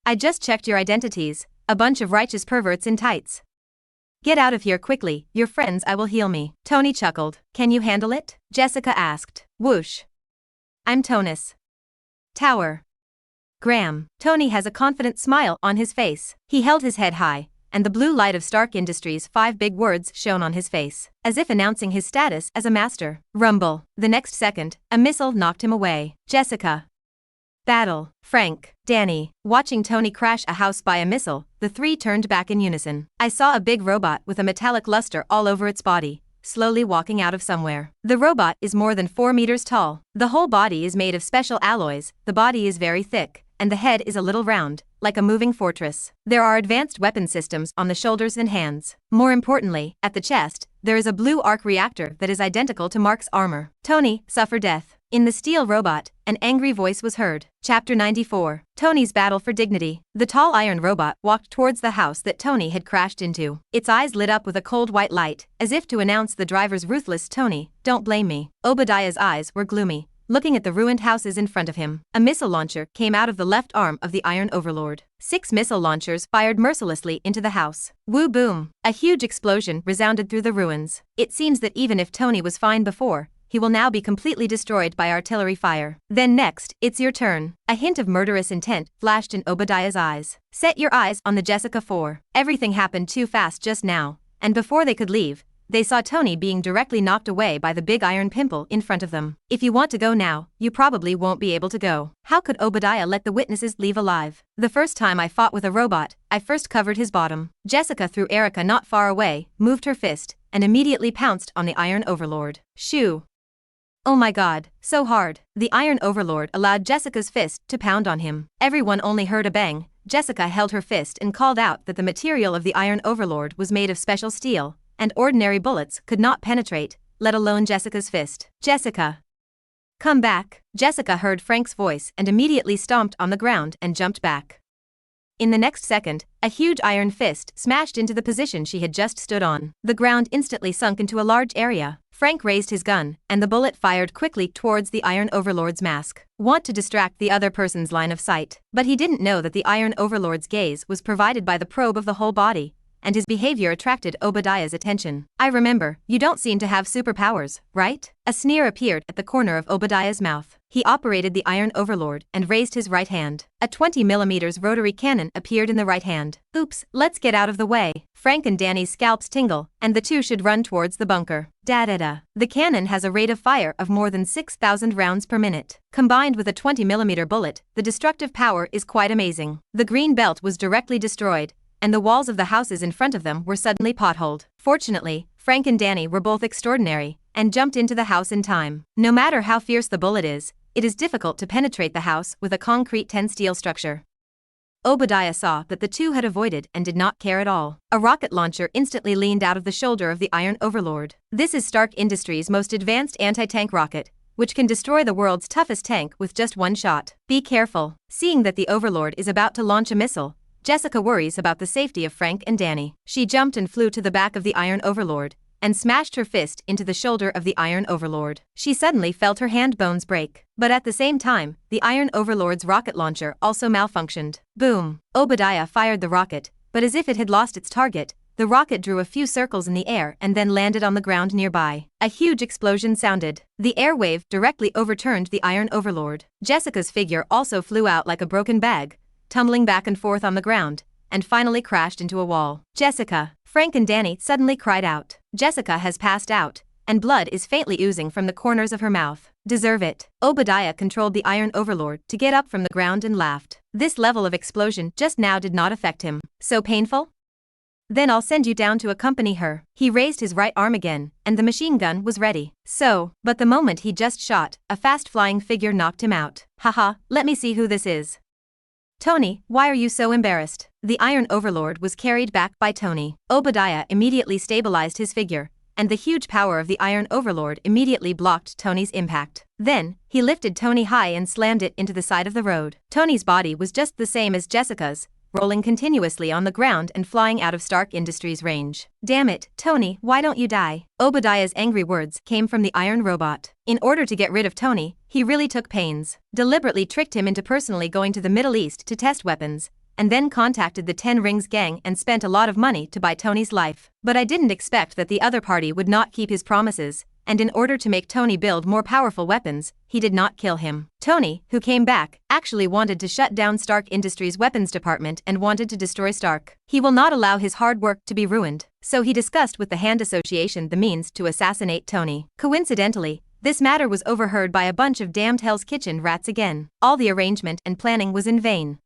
I just checked your identities, a bunch of righteous perverts in tights. Get out of here quickly, your friends I will heal me." Tony chuckled. "Can you handle it?" Jessica asked. Whoosh. "I'm Tonus. Tower. Graham." Tony has a confident smile on his face. He held his head high, and the blue light of Stark Industries' 5 big words shone on his face, as if announcing his status as a master. Rumble. The next second, a missile knocked him away. Jessica. Battle. Frank. Danny. Watching Tony crash a house by a missile, the 3 turned back in unison. "I saw a big robot with a metallic luster all over its body, slowly walking out of somewhere. The robot is more than 4 meters tall. The whole body is made of special alloys, the body is very thick, and the head is a little round, like a moving fortress. There are advanced weapon systems on the shoulders and hands. More importantly, at the chest, there is a blue arc reactor that is identical to Mark's armor. Tony, suffer death." In the steel robot, an angry voice was heard. Chapter 94. Tony's Battle for Dignity. The tall iron robot walked towards the house that Tony had crashed into. Its eyes lit up with a cold white light, as if to announce the driver's ruthless "Tony, don't blame me." Obadiah's eyes were gloomy, looking at the ruined houses in front of him. A missile launcher came out of the left arm of the Iron Overlord. 6 missile launchers fired mercilessly into the house. Woo boom! A huge explosion resounded through the ruins. It seems that even if Tony was fine before, he will now be completely destroyed by artillery fire. Then next, it's your turn. A hint of murderous intent flashed in Obadiah's eyes. "Set your eyes on the Jessica 4. Everything happened too fast just now, and before they could leave, they saw Tony being directly knocked away by the big iron pimple in front of them. If you want to go now, you probably won't be able to go." How could Obadiah let the witnesses leave alive? "The first time I fought with a robot, I first covered his bottom." Jessica threw Erica not far away, moved her fist, and immediately pounced on the Iron Overlord. Shoo! Oh my god, so hard. The Iron Overlord allowed Jessica's fist to pound on him. Everyone only heard a bang. Jessica held her fist and called out that the material of the Iron Overlord was made of special steel, and ordinary bullets could not penetrate, let alone Jessica's fist. "Jessica! Come back." Jessica heard Frank's voice and immediately stomped on the ground and jumped back. In the next second, a huge iron fist smashed into the position she had just stood on. The ground instantly sunk into a large area. Frank raised his gun, and the bullet fired quickly towards the Iron Overlord's mask. Want to distract the other person's line of sight. But he didn't know that the Iron Overlord's gaze was provided by the probe of the whole body, and his behavior attracted Obadiah's attention. "I remember, you don't seem to have superpowers, right?" A sneer appeared at the corner of Obadiah's mouth. He operated the Iron Overlord and raised his right hand. A 20mm rotary cannon appeared in the right hand. "Oops, let's get out of the way." Frank and Danny's scalps tingle, and the two should run towards the bunker. Da-da-da. The cannon has a rate of fire of more than 6,000 rounds per minute. Combined with a 20mm bullet, the destructive power is quite amazing. The green belt was directly destroyed, and the walls of the houses in front of them were suddenly potholed. Fortunately, Frank and Danny were both extraordinary, and jumped into the house in time. No matter how fierce the bullet is, it is difficult to penetrate the house with a concrete 10 steel structure. Obadiah saw that the two had avoided and did not care at all. A rocket launcher instantly leaned out of the shoulder of the Iron Overlord. This is Stark Industries' most advanced anti-tank rocket, which can destroy the world's toughest tank with just one shot. Be careful. Seeing that the Overlord is about to launch a missile, Jessica worries about the safety of Frank and Danny. She jumped and flew to the back of the Iron Overlord, and smashed her fist into the shoulder of the Iron Overlord. She suddenly felt her hand bones break. But at the same time, the Iron Overlord's rocket launcher also malfunctioned. Boom! Obadiah fired the rocket, but as if it had lost its target, the rocket drew a few circles in the air and then landed on the ground nearby. A huge explosion sounded. The air wave directly overturned the Iron Overlord. Jessica's figure also flew out like a broken bag, tumbling back and forth on the ground, and finally crashed into a wall. "Jessica!" Frank and Danny suddenly cried out. Jessica has passed out, and blood is faintly oozing from the corners of her mouth. "Deserve it." Obadiah controlled the Iron Overlord to get up from the ground and laughed. This level of explosion just now did not affect him. "So painful? Then I'll send you down to accompany her." He raised his right arm again, and the machine gun was ready. But the moment he just shot, a fast-flying figure knocked him out. "Haha, let me see who this is." "Tony, why are you so embarrassed?" The Iron Overlord was carried back by Tony. Obadiah immediately stabilized his figure, and the huge power of the Iron Overlord immediately blocked Tony's impact. Then, he lifted Tony high and slammed it into the side of the road. Tony's body was just the same as Jessica's, rolling continuously on the ground and flying out of Stark Industries' range. "Damn it, Tony, why don't you die?" Obadiah's angry words came from the Iron Robot. In order to get rid of Tony, he really took pains. Deliberately tricked him into personally going to the Middle East to test weapons, and then contacted the 10 Rings gang and spent a lot of money to buy Tony's life. But I didn't expect that the other party would not keep his promises, and in order to make Tony build more powerful weapons, he did not kill him. Tony, who came back, actually wanted to shut down Stark Industries' weapons department and wanted to destroy Stark. He will not allow his hard work to be ruined, so he discussed with the Hand Association the means to assassinate Tony. Coincidentally, this matter was overheard by a bunch of damned Hell's Kitchen rats again. All the arrangement and planning was in vain.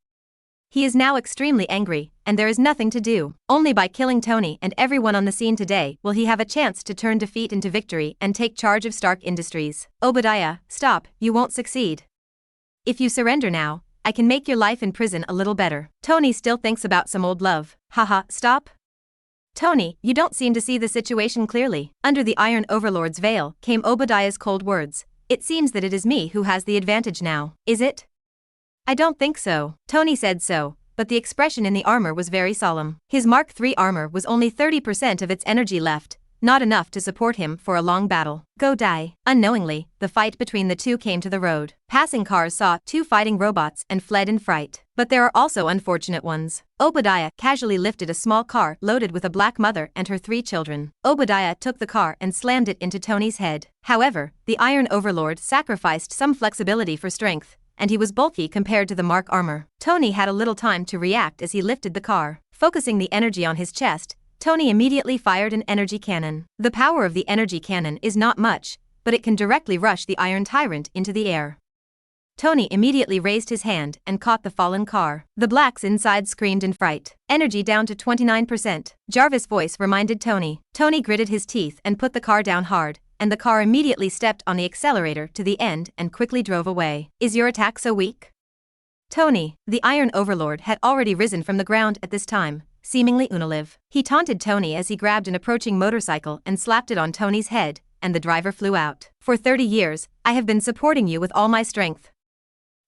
He is now extremely angry, and there is nothing to do. Only by killing Tony and everyone on the scene today will he have a chance to turn defeat into victory and take charge of Stark Industries. "Obadiah, stop, you won't succeed. If you surrender now, I can make your life in prison a little better." Tony still thinks about some old love. "Haha, stop. Tony, you don't seem to see the situation clearly." Under the Iron Overlord's veil came Obadiah's cold words. "It seems that it is me who has the advantage now, is it?" "I don't think so." Tony said so, but the expression in the armor was very solemn. His Mark III armor was only 30% of its energy left, not enough to support him for a long battle. "Go die." Unknowingly, the fight between the two came to the road. Passing cars saw two fighting robots and fled in fright. But there are also unfortunate ones. Obadiah casually lifted a small car loaded with a black mother and her 3 children. Obadiah took the car and slammed it into Tony's head. However, the Iron Overlord sacrificed some flexibility for strength, and he was bulky compared to the Mark armor. Tony had a little time to react as he lifted the car. Focusing the energy on his chest, Tony immediately fired an energy cannon. The power of the energy cannon is not much, but it can directly rush the Iron Tyrant into the air. Tony immediately raised his hand and caught the fallen car. The blacks inside screamed in fright. "Energy down to 29%. Jarvis' voice reminded Tony. Tony gritted his teeth and put the car down hard, and the car immediately stepped on the accelerator to the end and quickly drove away. "Is your attack so weak?" Tony, the Iron Overlord, had already risen from the ground at this time, seemingly unalive. He taunted Tony as he grabbed an approaching motorcycle and slapped it on Tony's head, and the driver flew out. "For 30 years, I have been supporting you with all my strength.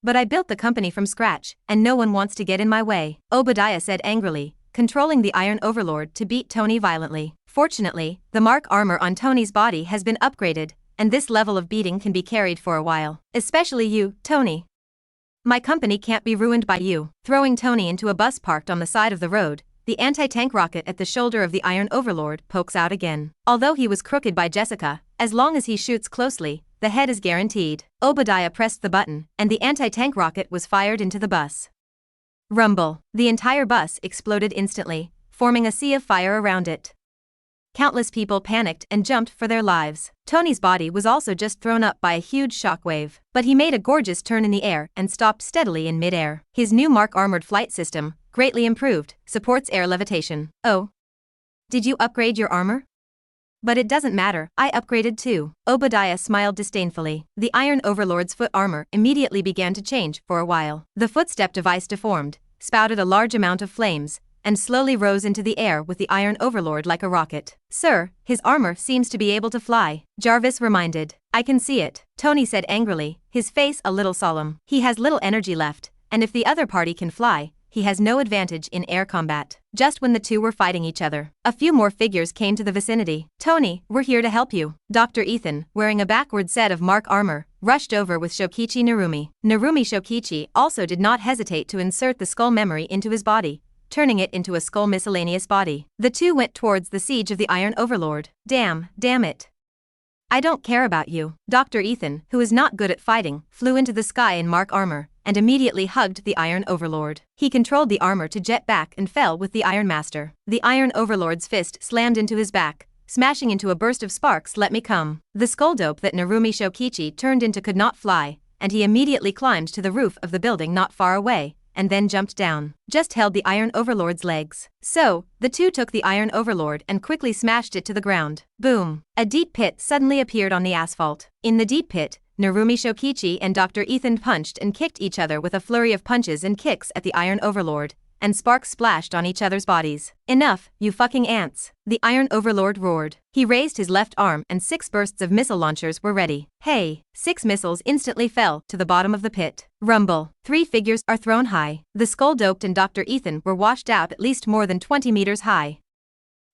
But I built the company from scratch, and no one wants to get in my way," Obadiah said angrily, controlling the Iron Overlord to beat Tony violently. Fortunately, the Mark armor on Tony's body has been upgraded, and this level of beating can be carried for a while. "Especially you, Tony. My company can't be ruined by you." Throwing Tony into a bus parked on the side of the road, the anti-tank rocket at the shoulder of the Iron Overlord pokes out again. Although he was crooked by Jessica, as long as he shoots closely, the head is guaranteed. Obadiah pressed the button, and the anti-tank rocket was fired into the bus. Rumble. The entire bus exploded instantly, forming a sea of fire around it. Countless people panicked and jumped for their lives. Tony's body was also just thrown up by a huge shockwave, but he made a gorgeous turn in the air and stopped steadily in mid-air. His new Mark armored flight system, greatly improved, supports air levitation. Oh. Did you upgrade your armor? But it doesn't matter, I upgraded too. Obadiah smiled disdainfully. The Iron Overlord's foot armor immediately began to change for a while. The footstep device deformed, spouted a large amount of flames, and slowly rose into the air with the Iron Overlord like a rocket. Sir, his armor seems to be able to fly, Jarvis reminded. I can see it, Tony said angrily, his face a little solemn. He has little energy left, and if the other party can fly, he has no advantage in air combat. Just when the two were fighting each other, a few more figures came to the vicinity. Tony, we're here to help you. Dr. Ethan, wearing a backward set of Mark armor, rushed over with Shokichi Narumi. Narumi Shokichi also did not hesitate to insert the skull memory into his body, turning it into a skull miscellaneous body. The two went towards the siege of the Iron Overlord. Damn it. I don't care about you. Dr. Ethan, who is not good at fighting, flew into the sky in Mark armor, and immediately hugged the Iron Overlord. He controlled the armor to jet back and fell with the Iron Master. The Iron Overlord's fist slammed into his back, smashing into a burst of sparks. Let me come. The skull dope that Narumi Shokichi turned into could not fly, and he immediately climbed to the roof of the building not far away, and then jumped down. Just held the Iron Overlord's legs. So, the two took the Iron Overlord and quickly smashed it to the ground. Boom. A deep pit suddenly appeared on the asphalt. In the deep pit, Narumi Shokichi and Dr. Ethan punched and kicked each other with a flurry of punches and kicks at the Iron Overlord, and sparks splashed on each other's bodies. Enough, you fucking ants, the Iron Overlord roared. He raised his left arm and 6 bursts of missile launchers were ready. Hey! 6 missiles instantly fell to the bottom of the pit. Rumble. 3 figures are thrown high. The skull-doped and Dr. Ethan were washed out at least more than 20 meters high.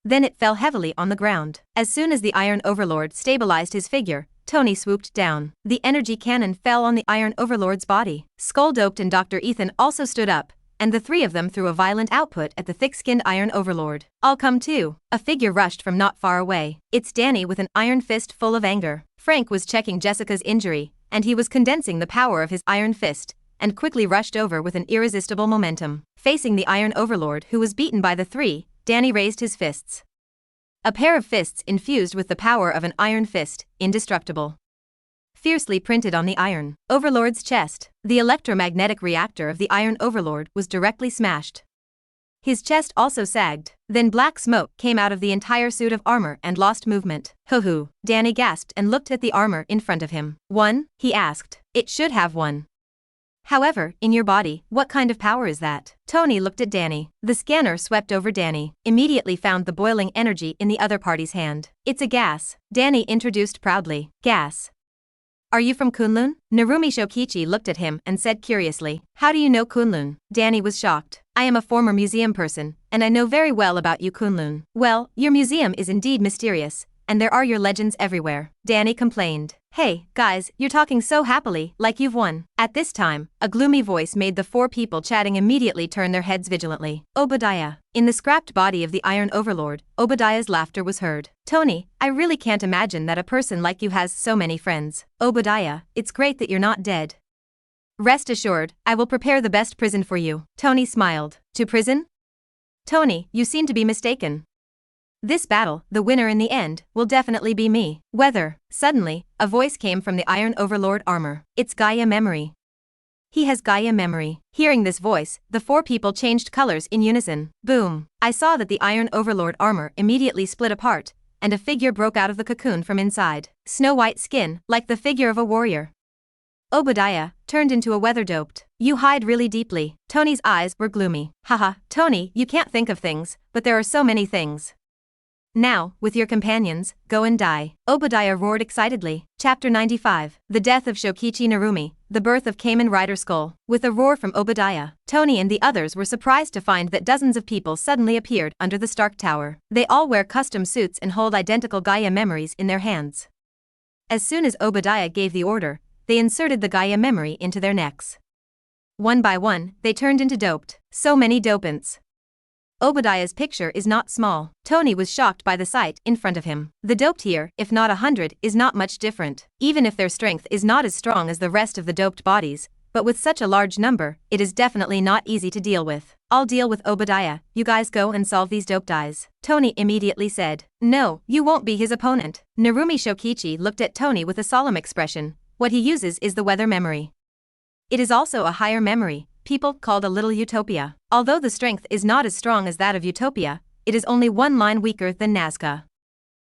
Then it fell heavily on the ground. As soon as the Iron Overlord stabilized his figure, Tony swooped down. The energy cannon fell on the Iron Overlord's body. Skull-doped and Dr. Ethan also stood up, and the 3 of them threw a violent output at the thick-skinned Iron Overlord. I'll come too. A figure rushed from not far away. It's Danny with an iron fist full of anger. Frank was checking Jessica's injury, and he was condensing the power of his iron fist, and quickly rushed over with an irresistible momentum. Facing the Iron Overlord who was beaten by the 3, Danny raised his fists. A pair of fists infused with the power of an iron fist, indestructible. Fiercely printed on the Iron Overlord's chest, the electromagnetic reactor of the Iron Overlord was directly smashed. His chest also sagged. Then black smoke came out of the entire suit of armor and lost movement. Hoo-hoo. Danny gasped and looked at the armor in front of him. One? He asked. It should have one. However, in your body, what kind of power is that? Tony looked at Danny. The scanner swept over Danny, immediately found the boiling energy in the other party's hand. It's a gas, Danny introduced proudly. Gas. Are you from Kunlun? Narumi Shokichi looked at him and said curiously. How do you know Kunlun? Danny was shocked. I am a former museum person, and I know very well about you, Kunlun. Well, your museum is indeed mysterious, and there are your legends everywhere, Danny complained. Hey, guys, you're talking so happily, like you've won. At this time, a gloomy voice made the 4 people chatting immediately turn their heads vigilantly. Obadiah. In the scrapped body of the Iron Overlord, Obadiah's laughter was heard. Tony, I really can't imagine that a person like you has so many friends. Obadiah, it's great that you're not dead. Rest assured, I will prepare the best prison for you. Tony smiled. To prison? Tony, you seem to be mistaken. This battle, the winner in the end, will definitely be me. Weather. Suddenly, a voice came from the Iron Overlord armor. It's Gaia Memory. He has Gaia Memory. Hearing this voice, the 4 people changed colors in unison. Boom. I saw that the Iron Overlord armor immediately split apart, and a figure broke out of the cocoon from inside. Snow-white skin, like the figure of a warrior. Obadiah turned into a weather-doped. You hide really deeply. Tony's eyes were gloomy. Haha, Tony, you can't think of things, but there are so many things. Now, with your companions, go and die. Obadiah roared excitedly. Chapter 95. The Death of Shokichi Narumi, the Birth of Kamen Rider Skull. With a roar from Obadiah, Tony and the others were surprised to find that dozens of people suddenly appeared under the Stark Tower. They all wear custom suits and hold identical Gaia memories in their hands. As soon as Obadiah gave the order, they inserted the Gaia memory into their necks. One by one, they turned into doped. So many dopants. Obadiah's picture is not small. Tony was shocked by the sight in front of him. The doped here, if not 100, is not much different. Even if their strength is not as strong as the rest of the doped bodies, but with such a large number, it is definitely not easy to deal with. I'll deal with Obadiah, you guys go and solve these doped eyes. Tony immediately said. No, you won't be his opponent. Narumi Shokichi looked at Tony with a solemn expression. What he uses is the weather memory. It is also a higher memory, people called a little Utopia. Although the strength is not as strong as that of Utopia, it is only one line weaker than Nazca.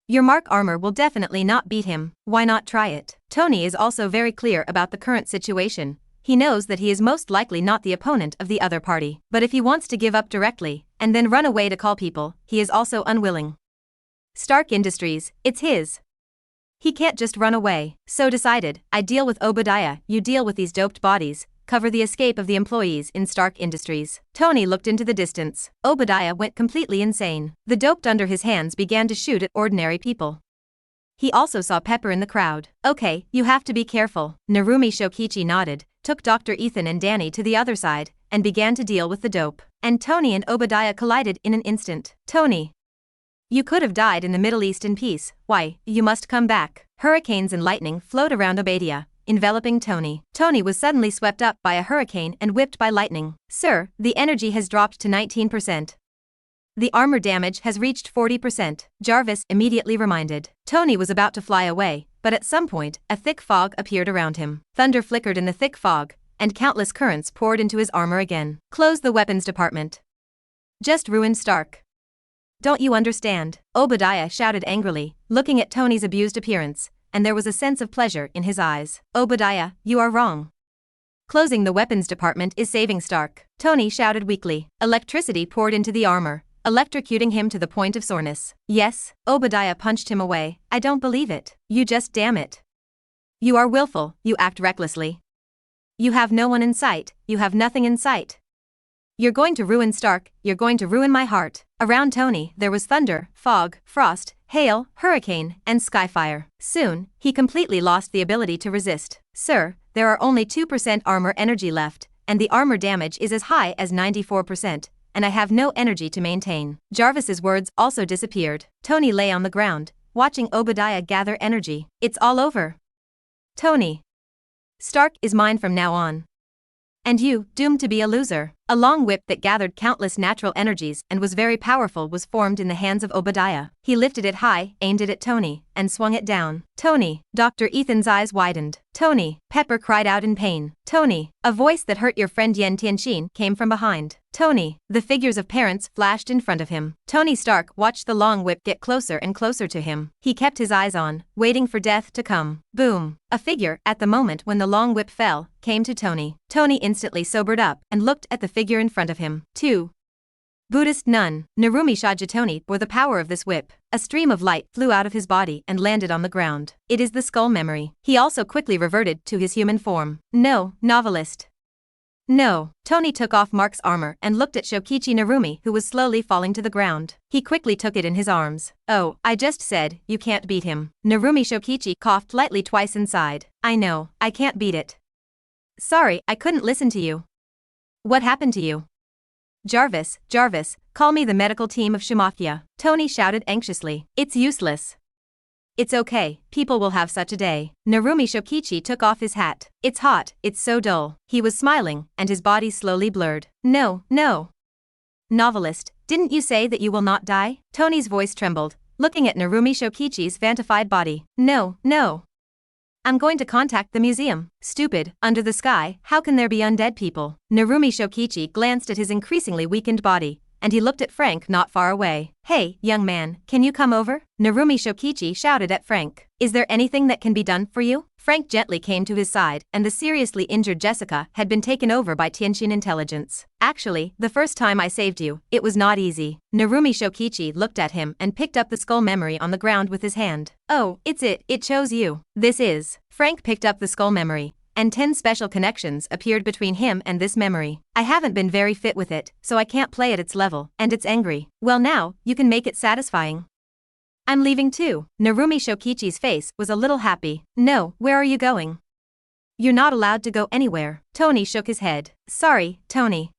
Your mark armor will definitely not beat him, why not try it? Tony is also very clear about the current situation. He knows that he is most likely not the opponent of the other party. But if he wants to give up directly, and then run away to call people, he is also unwilling. Stark Industries, it's his. He can't just run away. So decided, I deal with Obadiah, you deal with these doped bodies, cover the escape of the employees in Stark Industries. Tony looked into the distance. Obadiah went completely insane. The doped under his hands began to shoot at ordinary people. He also saw Pepper in the crowd. Okay, you have to be careful. Narumi Shokichi nodded, took Dr. Ethan and Danny to the other side, and began to deal with the dope. And Tony and Obadiah collided in an instant. Tony. You could have died in the Middle East in peace, why, you must come back. Hurricanes and lightning flowed around Obadiah, enveloping Tony. Tony was suddenly swept up by a hurricane and whipped by lightning. Sir, the energy has dropped to 19%. The armor damage has reached 40%, Jarvis immediately reminded. Tony was about to fly away, but at some point, a thick fog appeared around him. Thunder flickered in the thick fog, and countless currents poured into his armor again. Close the weapons department. Just ruined Stark. Don't you understand? Obadiah shouted angrily, looking at Tony's abused appearance, and there was a sense of pleasure in his eyes. Obadiah, you are wrong. Closing the weapons department is saving Stark. Tony shouted weakly. Electricity poured into the armor, electrocuting him to the point of soreness. Yes, Obadiah punched him away. I don't believe it. You just damn it. You are willful, you act recklessly. You have no one in sight, you have nothing in sight. You're going to ruin Stark, you're going to ruin my heart. Around Tony, there was thunder, fog, frost, hail, hurricane, and skyfire. Soon, he completely lost the ability to resist. Sir, there are only 2% armor energy left, and the armor damage is as high as 94%. And I have no energy to maintain. Jarvis's words also disappeared. Tony lay on the ground, watching Obadiah gather energy. It's all over. Tony. Stark is mine from now on. And you, doomed to be a loser. A long whip that gathered countless natural energies and was very powerful was formed in the hands of Obadiah. He lifted it high, aimed it at Tony, and swung it down. Tony. Dr. Ethan's eyes widened. Tony. Pepper cried out in pain. Tony. A voice that hurt your friend Yen Tianxin came from behind. Tony. The figures of parents flashed in front of him. Tony Stark watched the long whip get closer and closer to him. He kept his eyes on, waiting for death to come. Boom. A figure, at the moment when the long whip fell, came to Tony. Tony instantly sobered up and looked at the figure in front of him. 2. Buddhist nun. Narumi Shajitoni bore the power of this whip. A stream of light flew out of his body and landed on the ground. It is the skull memory. He also quickly reverted to his human form. No, novelist. No. Tony took off Mark's armor and looked at Shokichi Narumi, who was slowly falling to the ground. He quickly took it in his arms. Oh, I just said, you can't beat him. Narumi Shokichi coughed lightly twice and sighed. I know, I can't beat it. Sorry, I couldn't listen to you. What happened to you? Jarvis, call me the medical team of Shimakia. Tony shouted anxiously. It's useless. It's okay, people will have such a day. Narumi Shokichi took off his hat. It's hot, it's so dull. He was smiling, and his body slowly blurred. No. Novelist, didn't you say that you will not die? Tony's voice trembled, looking at Narumi Shokichi's vantified body. No. I'm going to contact the museum. Stupid, under the sky, how can there be undead people? Narumi Shokichi glanced at his increasingly weakened body, and he looked at Frank not far away. Hey, young man, can you come over? Narumi Shokichi shouted at Frank. Is there anything that can be done for you? Frank gently came to his side, and the seriously injured Jessica had been taken over by Tianxin intelligence. Actually, the first time I saved you, it was not easy. Narumi Shokichi looked at him and picked up the skull memory on the ground with his hand. Oh, it chose you. This is. Frank picked up the skull memory, and 10 special connections appeared between him and this memory. I haven't been very fit with it, so I can't play at its level, and it's angry. Well now, you can make it satisfying. I'm leaving too. Narumi Shokichi's face was a little happy. No, where are you going? You're not allowed to go anywhere. Tony shook his head. Sorry, Tony.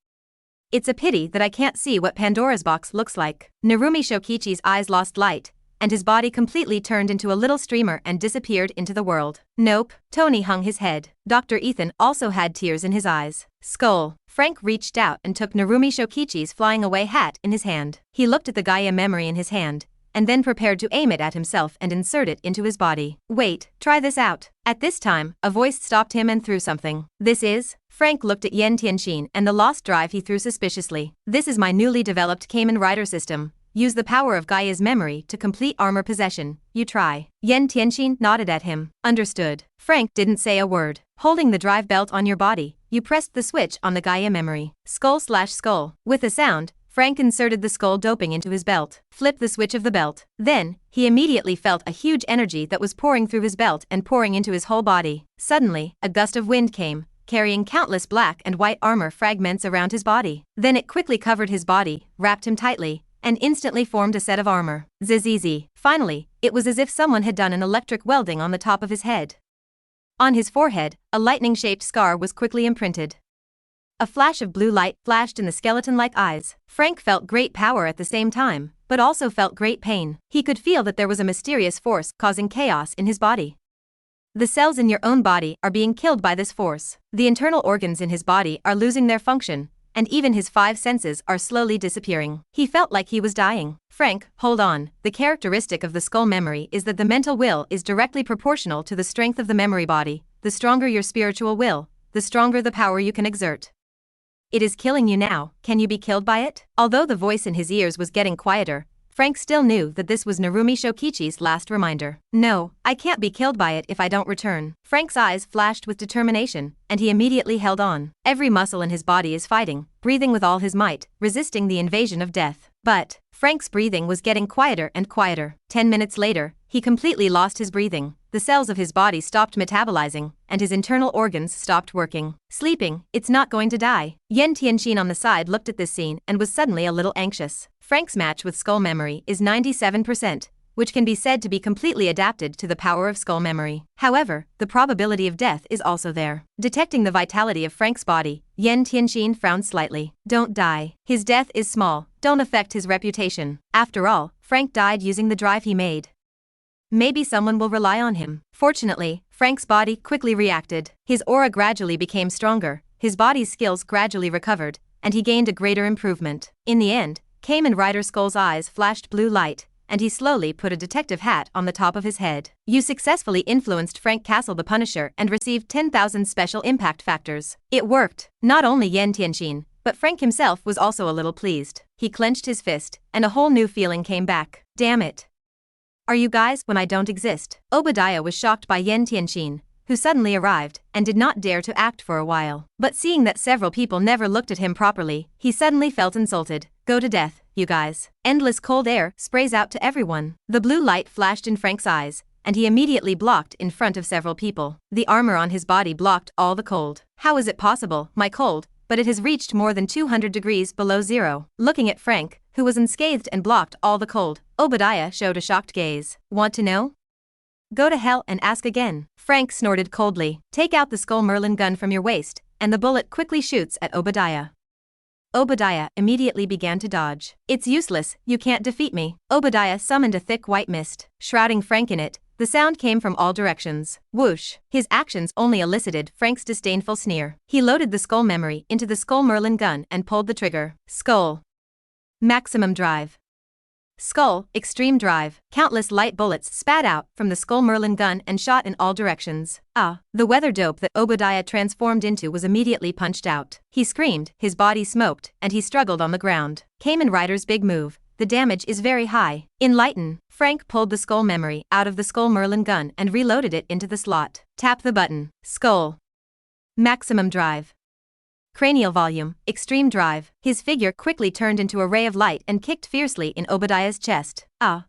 It's a pity that I can't see what Pandora's box looks like. Narumi Shokichi's eyes lost light, and his body completely turned into a little streamer and disappeared into the world. Nope, Tony hung his head. Dr. Ethan also had tears in his eyes. Skull. Frank reached out and took Narumi Shokichi's flying away hat in his hand. He looked at the Gaia memory in his hand, and then prepared to aim it at himself and insert it into his body. Wait, try this out. At this time, a voice stopped him and threw something. This is? Frank looked at Yen Tianxin and the lost drive he threw suspiciously. This is my newly developed Kamen Rider system. Use the power of Gaia's memory to complete armor possession. You try. Yen Tianxin nodded at him. Understood. Frank didn't say a word. Holding the drive belt on your body, you pressed the switch on the Gaia memory. Skull/skull. With a sound, Frank inserted the skull doping into his belt. Flipped the switch of the belt. Then, he immediately felt a huge energy that was pouring through his belt and pouring into his whole body. Suddenly, a gust of wind came, carrying countless black and white armor fragments around his body. Then it quickly covered his body, wrapped him tightly, and instantly formed a set of armor. Zizizi. Finally, it was as if someone had done an electric welding on the top of his head. On his forehead, a lightning-shaped scar was quickly imprinted. A flash of blue light flashed in the skeleton-like eyes. Frank felt great power at the same time, but also felt great pain. He could feel that there was a mysterious force causing chaos in his body. The cells in your own body are being killed by this force. The internal organs in his body are losing their function, and even his 5 senses are slowly disappearing. He felt like he was dying. Frank, hold on. The characteristic of the skull memory is that the mental will is directly proportional to the strength of the memory body. The stronger your spiritual will, the stronger the power you can exert. It is killing you now. Can you be killed by it? Although the voice in his ears was getting quieter, Frank still knew that this was Narumi Shokichi's last reminder. No, I can't be killed by it if I don't return. Frank's eyes flashed with determination, and he immediately held on. Every muscle in his body is fighting, breathing with all his might, resisting the invasion of death. But Frank's breathing was getting quieter and quieter. 10 minutes later, he completely lost his breathing. The cells of his body stopped metabolizing, and his internal organs stopped working. Sleeping, it's not going to die. Yen Tianxin on the side looked at this scene and was suddenly a little anxious. Frank's match with skull memory is 97%, which can be said to be completely adapted to the power of skull memory. However, the probability of death is also there. Detecting the vitality of Frank's body, Yen Tianxin frowned slightly. Don't die. His death is small. Don't affect his reputation. After all, Frank died using the drive he made. Maybe someone will rely on him. Fortunately, Frank's body quickly reacted. His aura gradually became stronger, his body's skills gradually recovered, and he gained a greater improvement. In the end, Kamen Rider Skull's eyes flashed blue light, and he slowly put a detective hat on the top of his head. You successfully influenced Frank Castle the Punisher and received 10,000 special impact factors. It worked. Not only Yen Tianxin, but Frank himself was also a little pleased. He clenched his fist, and a whole new feeling came back. Damn it. Are you guys when I don't exist? Obadiah was shocked by Yen Tianxin, who suddenly arrived and did not dare to act for a while. But seeing that several people never looked at him properly, he suddenly felt insulted. Go to death, you guys. Endless cold air sprays out to everyone. The blue light flashed in Frank's eyes, and he immediately blocked in front of several people. The armor on his body blocked all the cold. How is it possible, my cold? But it has reached more than 200 degrees below zero. Looking at Frank, who was unscathed and blocked all the cold, Obadiah showed a shocked gaze. Want to know? Go to hell and ask again. Frank snorted coldly. Take out the Skull Merlin gun from your waist, and the bullet quickly shoots at Obadiah. Obadiah immediately began to dodge. It's useless, you can't defeat me. Obadiah summoned a thick white mist, shrouding Frank in it. The sound came from all directions. Whoosh! His actions only elicited Frank's disdainful sneer. He loaded the skull memory into the Skull Merlin gun and pulled the trigger. Skull. Maximum drive. Skull, extreme drive. Countless light bullets spat out from the Skull Merlin gun and shot in all directions. The weather dope that Obadiah transformed into was immediately punched out. He screamed, his body smoked, and he struggled on the ground. Kamen Rider's big move. The damage is very high. Enlighten. Frank pulled the skull memory out of the Skull Merlin gun and reloaded it into the slot. Tap the button. Skull. Maximum drive. Cranial volume, extreme drive. His figure quickly turned into a ray of light and kicked fiercely in Obadiah's chest.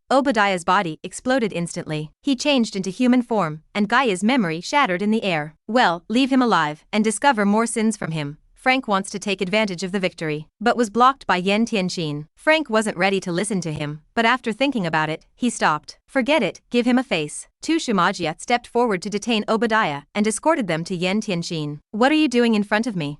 Obadiah's body exploded instantly. He changed into human form, and Gaia's memory shattered in the air. Well, leave him alive and discover more sins from him. Frank wants to take advantage of the victory, but was blocked by Yen Tianxin. Frank wasn't ready to listen to him, but after thinking about it, he stopped. Forget it, give him a face. 2 Shumagia stepped forward to detain Obadiah and escorted them to Yen Tianxin. What are you doing in front of me?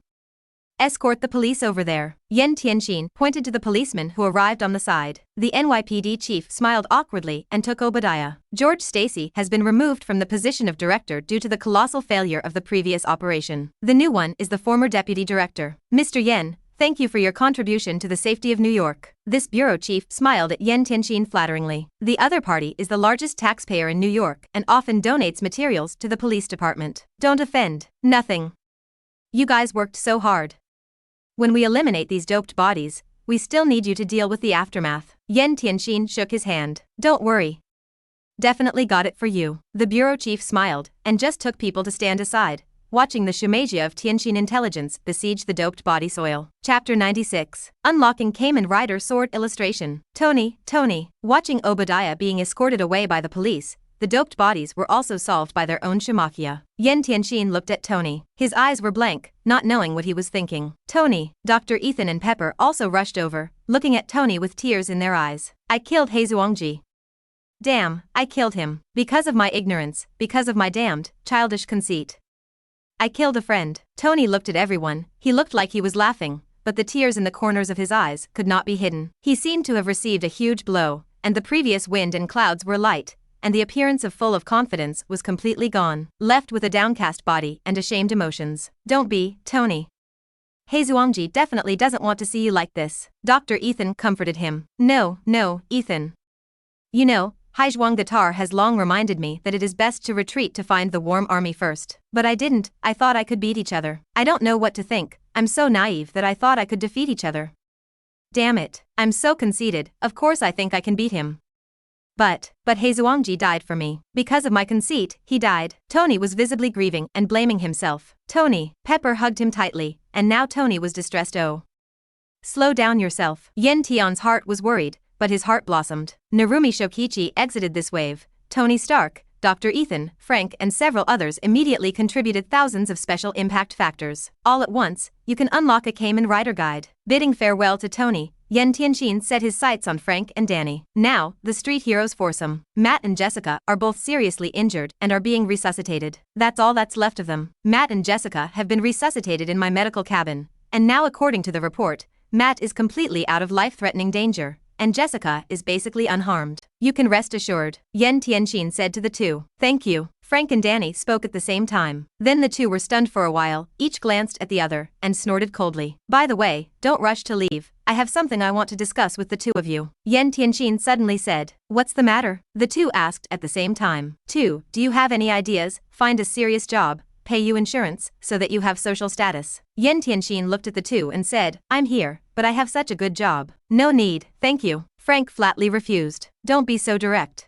Escort the police over there. Yen Tianxin pointed to the policeman who arrived on the side. The NYPD chief smiled awkwardly and took Obadiah. George Stacy has been removed from the position of director due to the colossal failure of the previous operation. The new one is the former deputy director. Mr. Yen, thank you for your contribution to the safety of New York. This bureau chief smiled at Yen Tianxin flatteringly. The other party is the largest taxpayer in New York and often donates materials to the police department. Don't offend. Nothing. You guys worked so hard. When we eliminate these doped bodies, we still need you to deal with the aftermath. Yen Tianxin shook his hand. Don't worry. Definitely got it for you. The bureau chief smiled and just took people to stand aside, watching the Shimeji of Tianxin intelligence besiege the doped body soil. Chapter 96. Unlocking Kamen Rider Sword Illustration. Tony. Watching Obadiah being escorted away by the police, the doped bodies were also solved by their own Shimakia. Yen Tianxin looked at Tony. His eyes were blank, not knowing what he was thinking. Tony, Dr. Ethan and Pepper also rushed over, looking at Tony with tears in their eyes. I killed Heizhuangji. Damn, I killed him. Because of my ignorance, because of my damned, childish conceit. I killed a friend. Tony looked at everyone. He looked like he was laughing, but the tears in the corners of his eyes could not be hidden. He seemed to have received a huge blow, and the previous wind and clouds were light, and the appearance of full of confidence was completely gone, left with a downcast body and ashamed emotions. Don't be, Tony. Heizhuangji definitely doesn't want to see you like this. Dr. Ethan comforted him. No, Ethan. You know, Heizhuang has long reminded me that it is best to retreat to find the warm army first. But I didn't, I thought I could beat each other. I don't know what to think, I'm so naive that I thought I could defeat each other. Damn it, I'm so conceited, of course I think I can beat him. But Heizhuangji died for me. Because of my conceit, he died. Tony was visibly grieving and blaming himself. Tony, Pepper hugged him tightly, and now Tony was distressed. Oh. Slow down yourself. Yen Tian's heart was worried, but his heart blossomed. Narumi Shokichi exited this wave. Tony Stark, Dr. Ethan, Frank and several others immediately contributed thousands of special impact factors. All at once, you can unlock a Kamen Rider guide. Bidding farewell to Tony, Yen Tianxin set his sights on Frank and Danny. Now, the street heroes foursome. Matt and Jessica are both seriously injured and are being resuscitated. That's all that's left of them. Matt and Jessica have been resuscitated in my medical cabin, and now according to the report, Matt is completely out of life-threatening danger, and Jessica is basically unharmed. You can rest assured, Yen Tianxin said to the two. Thank you. Frank and Danny spoke at the same time. Then the two were stunned for a while, each glanced at the other, and snorted coldly. By the way, don't rush to leave. I have something I want to discuss with the two of you. Yen Tianxin suddenly said. What's the matter? The two asked at the same time. Do you have any ideas? Find a serious job, pay you insurance, so that you have social status. Yen Tianxin looked at the two and said, I'm here, but I have such a good job. No need, thank you. Frank flatly refused. Don't be so direct.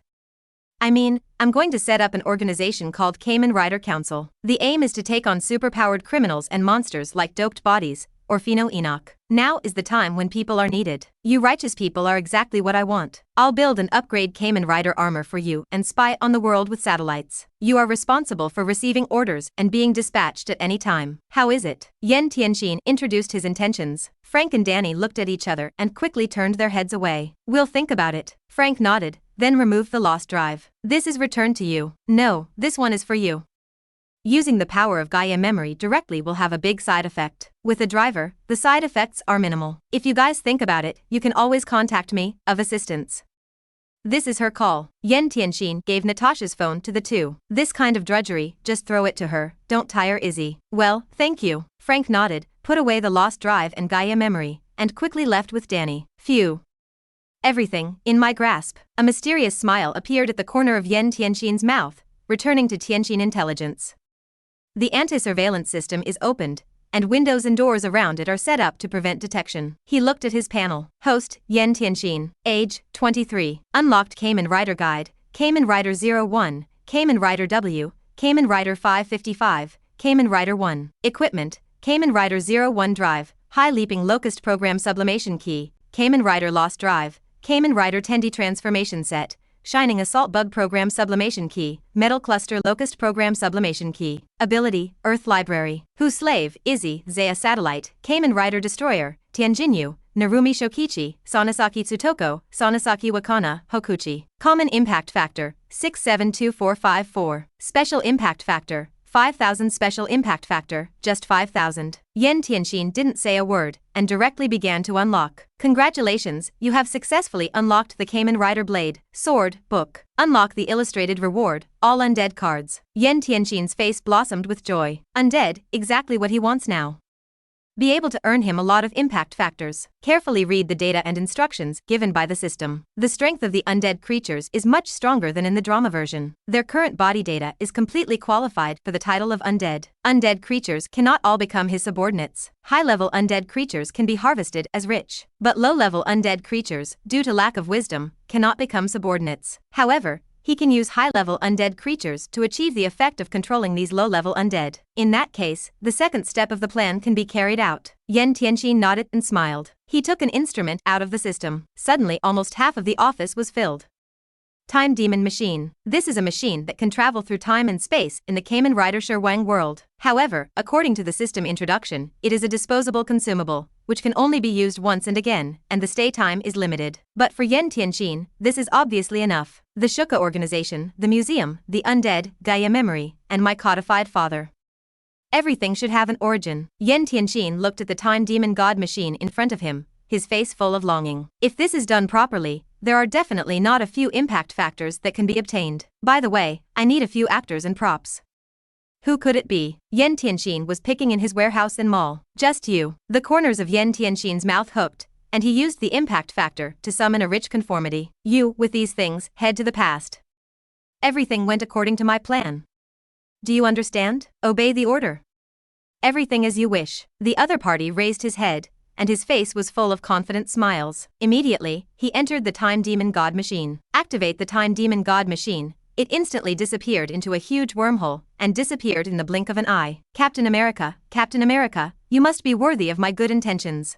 I mean, I'm going to set up an organization called Kamen Rider Council. The aim is to take on superpowered criminals and monsters like doped bodies, or Pheno Enoch. Now is the time when people are needed. You righteous people are exactly what I want. I'll build and upgrade Kamen Rider armor for you and spy on the world with satellites. You are responsible for receiving orders and being dispatched at any time. How is it? Yen Tianxin introduced his intentions. Frank and Danny looked at each other and quickly turned their heads away. We'll think about it. Frank nodded, then removed the lost drive. This is returned to you. No, this one is for you. Using the power of Gaia memory directly will have a big side effect. With a driver, the side effects are minimal. If you guys think about it, you can always contact me, of assistance. This is her call. Yen Tianxin gave Natasha's phone to the two. This kind of drudgery, just throw it to her, don't tire Izzy. Well, thank you. Frank nodded, put away the lost drive and Gaia memory, and quickly left with Danny. Phew. Everything, in my grasp. A mysterious smile appeared at the corner of Yen Tianxin's mouth, returning to Tianxin intelligence. The anti-surveillance system is opened, and windows and doors around it are set up to prevent detection. He looked at his panel. Host, Yen Tianxin. Age, 23. Unlocked Kamen Rider Guide, Kamen Rider 01, Kamen Rider W, Kamen Rider 555, Kamen Rider 1. Equipment, Kamen Rider 01 Drive, High Leaping Locust Program Sublimation Key, Kamen Rider Lost Drive, Kamen Rider Tendi Transformation Set, Shining Assault Bug Program Sublimation Key, Metal Cluster Locust Program Sublimation Key. Ability, Earth Library. Whose Slave, Izzy, Zaya Satellite, Kamen Rider Destroyer, Tianjinyu, Narumi Shokichi, Sonasaki Tsutoko, Sonasaki Wakana, Hokuchi. Common Impact Factor, 672454. Special Impact Factor, 5,000 special impact factor, just 5,000. Yan Tianxin didn't say a word, and directly began to unlock. Congratulations, you have successfully unlocked the Kamen Rider Blade, Sword, Book. Unlock the illustrated reward, all undead cards. Yan Tianxin's face blossomed with joy. Undead, exactly what he wants now. Be able to earn him a lot of impact factors. Carefully read the data and instructions given by the system. The strength of the undead creatures is much stronger than in the drama version. Their current body data is completely qualified for the title of undead. Undead creatures cannot all become his subordinates. High-level undead creatures can be harvested as rich, but low-level undead creatures, due to lack of wisdom, cannot become subordinates. However, he can use high-level undead creatures to achieve the effect of controlling these low-level undead. In that case, the second step of the plan can be carried out. Yan Tianxin nodded and smiled. He took an instrument out of the system. Suddenly, almost half of the office was filled. Time Demon Machine. This is a machine that can travel through time and space in the Kamen Rider Sherwang world. However, according to the system introduction, it is a disposable consumable, which can only be used once and again, and the stay time is limited. But for Yan Tianxin, this is obviously enough. The Shuka organization, the museum, the undead, Gaia memory, and my codified father. Everything should have an origin. Yan Tianxin looked at the Time Demon God machine in front of him, his face full of longing. If this is done properly, there are definitely not a few impact factors that can be obtained. By the way, I need a few actors and props. Who could it be? Yan Tianxin was picking in his warehouse and mall. Just you. The corners of Yan Tianxin's mouth hooked, and he used the impact factor to summon a rich conformity. You, with these things, head to the past. Everything went according to my plan. Do you understand? Obey the order. Everything as you wish. The other party raised his head, and his face was full of confident smiles. Immediately, he entered the Time Demon God machine. Activate the Time Demon God machine. It instantly disappeared into a huge wormhole, and disappeared in the blink of an eye. Captain America, you must be worthy of my good intentions.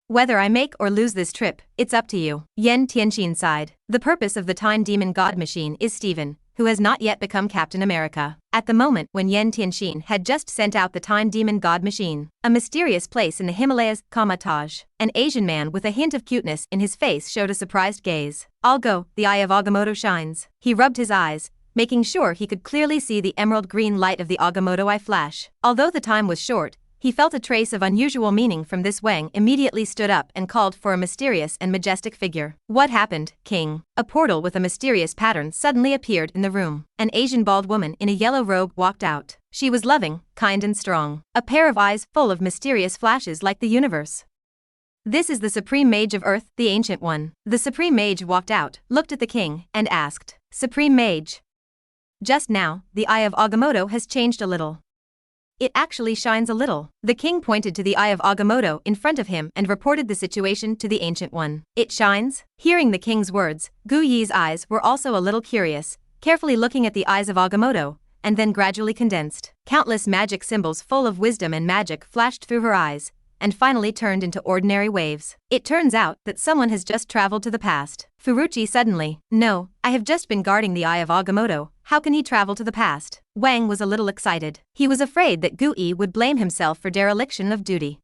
Whether I make or lose this trip, it's up to you. Yan Tianxin sighed. The purpose of the Time Demon God machine is Steven, who has not yet become Captain America. At the moment when Yan Tianxin had just sent out the Time Demon God machine, a mysterious place in the Himalayas, Taj, an Asian man with a hint of cuteness in his face showed a surprised gaze. I'll go, the eye of Agamotto shines. He rubbed his eyes, making sure he could clearly see the emerald green light of the Agamotto eye flash. Although the time was short, he felt a trace of unusual meaning from this. Wang immediately stood up and called for a mysterious and majestic figure. What happened, King? A portal with a mysterious pattern suddenly appeared in the room. An Asian bald woman in a yellow robe walked out. She was loving, kind and strong. A pair of eyes full of mysterious flashes like the universe. This is the Supreme Mage of Earth, the Ancient One. The Supreme Mage walked out, looked at the king, and asked, Supreme Mage. Just now, the eye of Agamotto has changed a little. It actually shines a little. The king pointed to the eye of Agamotto in front of him and reported the situation to the Ancient One. It shines? Hearing the king's words, Gu Yi's eyes were also a little curious, carefully looking at the eyes of Agamotto, and then gradually condensed. Countless magic symbols full of wisdom and magic flashed through her eyes, and finally turned into ordinary waves. It turns out that someone has just traveled to the past. Furuchi suddenly, no, I have just been guarding the eye of Agamotto, how can he travel to the past? Wang was a little excited. He was afraid that Gu Yi would blame himself for dereliction of duty.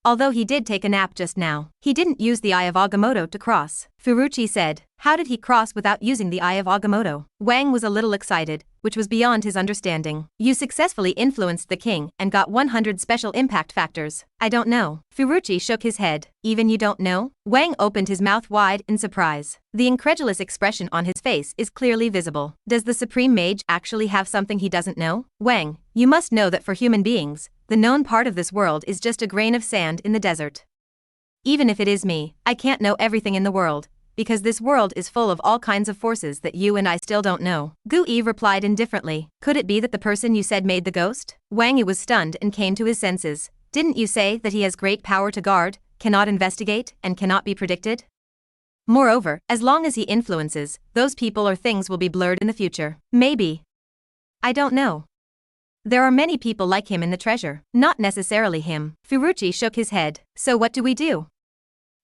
Although he did take a nap just now, he didn't use the eye of Agamotto to cross. Furuchi said, how did he cross without using the eye of Agamotto? Wang was a little excited, which was beyond his understanding. You successfully influenced the king and got 100 special impact factors. I don't know. Furuchi shook his head. Even you don't know? Wang opened his mouth wide in surprise. The incredulous expression on his face is clearly visible. Does the Supreme Mage actually have something he doesn't know? Wang, you must know that for human beings, the known part of this world is just a grain of sand in the desert. Even if it is me, I can't know everything in the world, because this world is full of all kinds of forces that you and I still don't know. Gu Yi replied indifferently. Could it be that the person you said made the ghost? Wang Yi was stunned and came to his senses. Didn't you say that he has great power to guard, cannot investigate, and cannot be predicted? Moreover, as long as he influences, those people or things will be blurred in the future. Maybe. I don't know. There are many people like him in the treasure. Not necessarily him. Furuchi shook his head. So what do we do?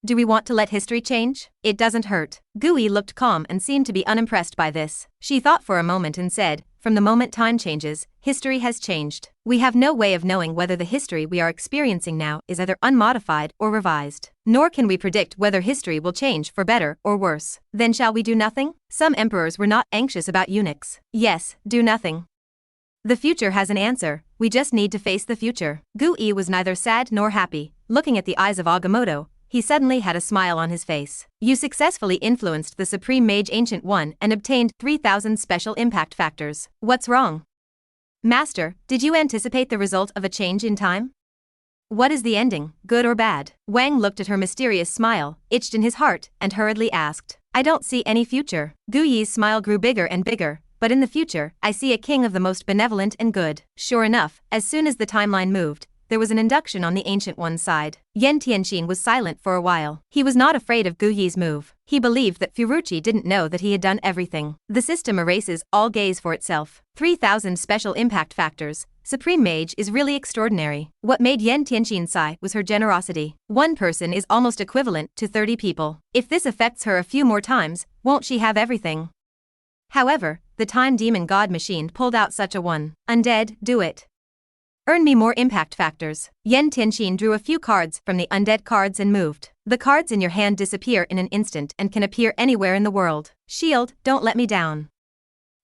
Do we want to let history change? It doesn't hurt. Gu Yi looked calm and seemed to be unimpressed by this. She thought for a moment and said, from the moment time changes, history has changed. We have no way of knowing whether the history we are experiencing now is either unmodified or revised. Nor can we predict whether history will change for better or worse. Then shall we do nothing? Some emperors were not anxious about eunuchs. Yes, do nothing. The future has an answer, we just need to face the future. Gu-yi was neither sad nor happy. Looking at the eyes of Agamotto, he suddenly had a smile on his face. You successfully influenced the Supreme Mage Ancient One and obtained 3,000 special impact factors. What's wrong? Master, did you anticipate the result of a change in time? What is the ending, good or bad? Wang looked at her mysterious smile, itched in his heart, and hurriedly asked. I don't see any future. Gu-yi's smile grew bigger and bigger, but in the future, I see a king of the most benevolent and good. Sure enough, as soon as the timeline moved, there was an induction on the Ancient One's side. Yen Tianxin was silent for a while. He was not afraid of Gu-yi's move. He believed that Furuchi didn't know that he had done everything. The system erases all gaze for itself. 3,000 special impact factors. Supreme Mage is really extraordinary. What made Yen Tianxin sigh was her generosity. One person is almost equivalent to 30 people. If this affects her a few more times, won't she have everything? However, the Time Demon God machine pulled out such a one. Undead, do it. Earn me more impact factors. Yen Tianxin drew a few cards from the undead cards and moved. The cards in your hand disappear in an instant and can appear anywhere in the world. Shield, don't let me down.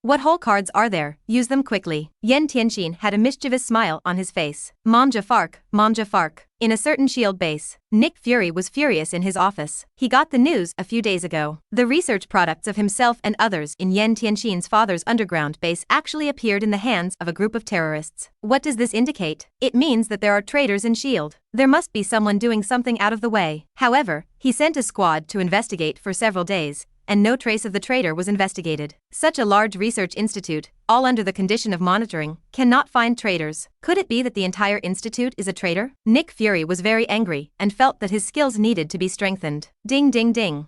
What whole cards are there? Use them quickly. Yen Tianxin had a mischievous smile on his face. Mom Jafark, Mom Jafark. In a certain shield base, Nick Fury was furious in his office. He got the news a few days ago. The research products of himself and others in Yen Tianxin's father's underground base actually appeared in the hands of a group of terrorists. What does this indicate? It means that there are traitors in S.H.I.E.L.D. There must be someone doing something out of the way. However, he sent a squad to investigate for several days, and no trace of the traitor was investigated. Such a large research institute, all under the condition of monitoring, cannot find traitors. Could it be that the entire institute is a traitor? Nick Fury was very angry and felt that his skills needed to be strengthened. Ding ding ding.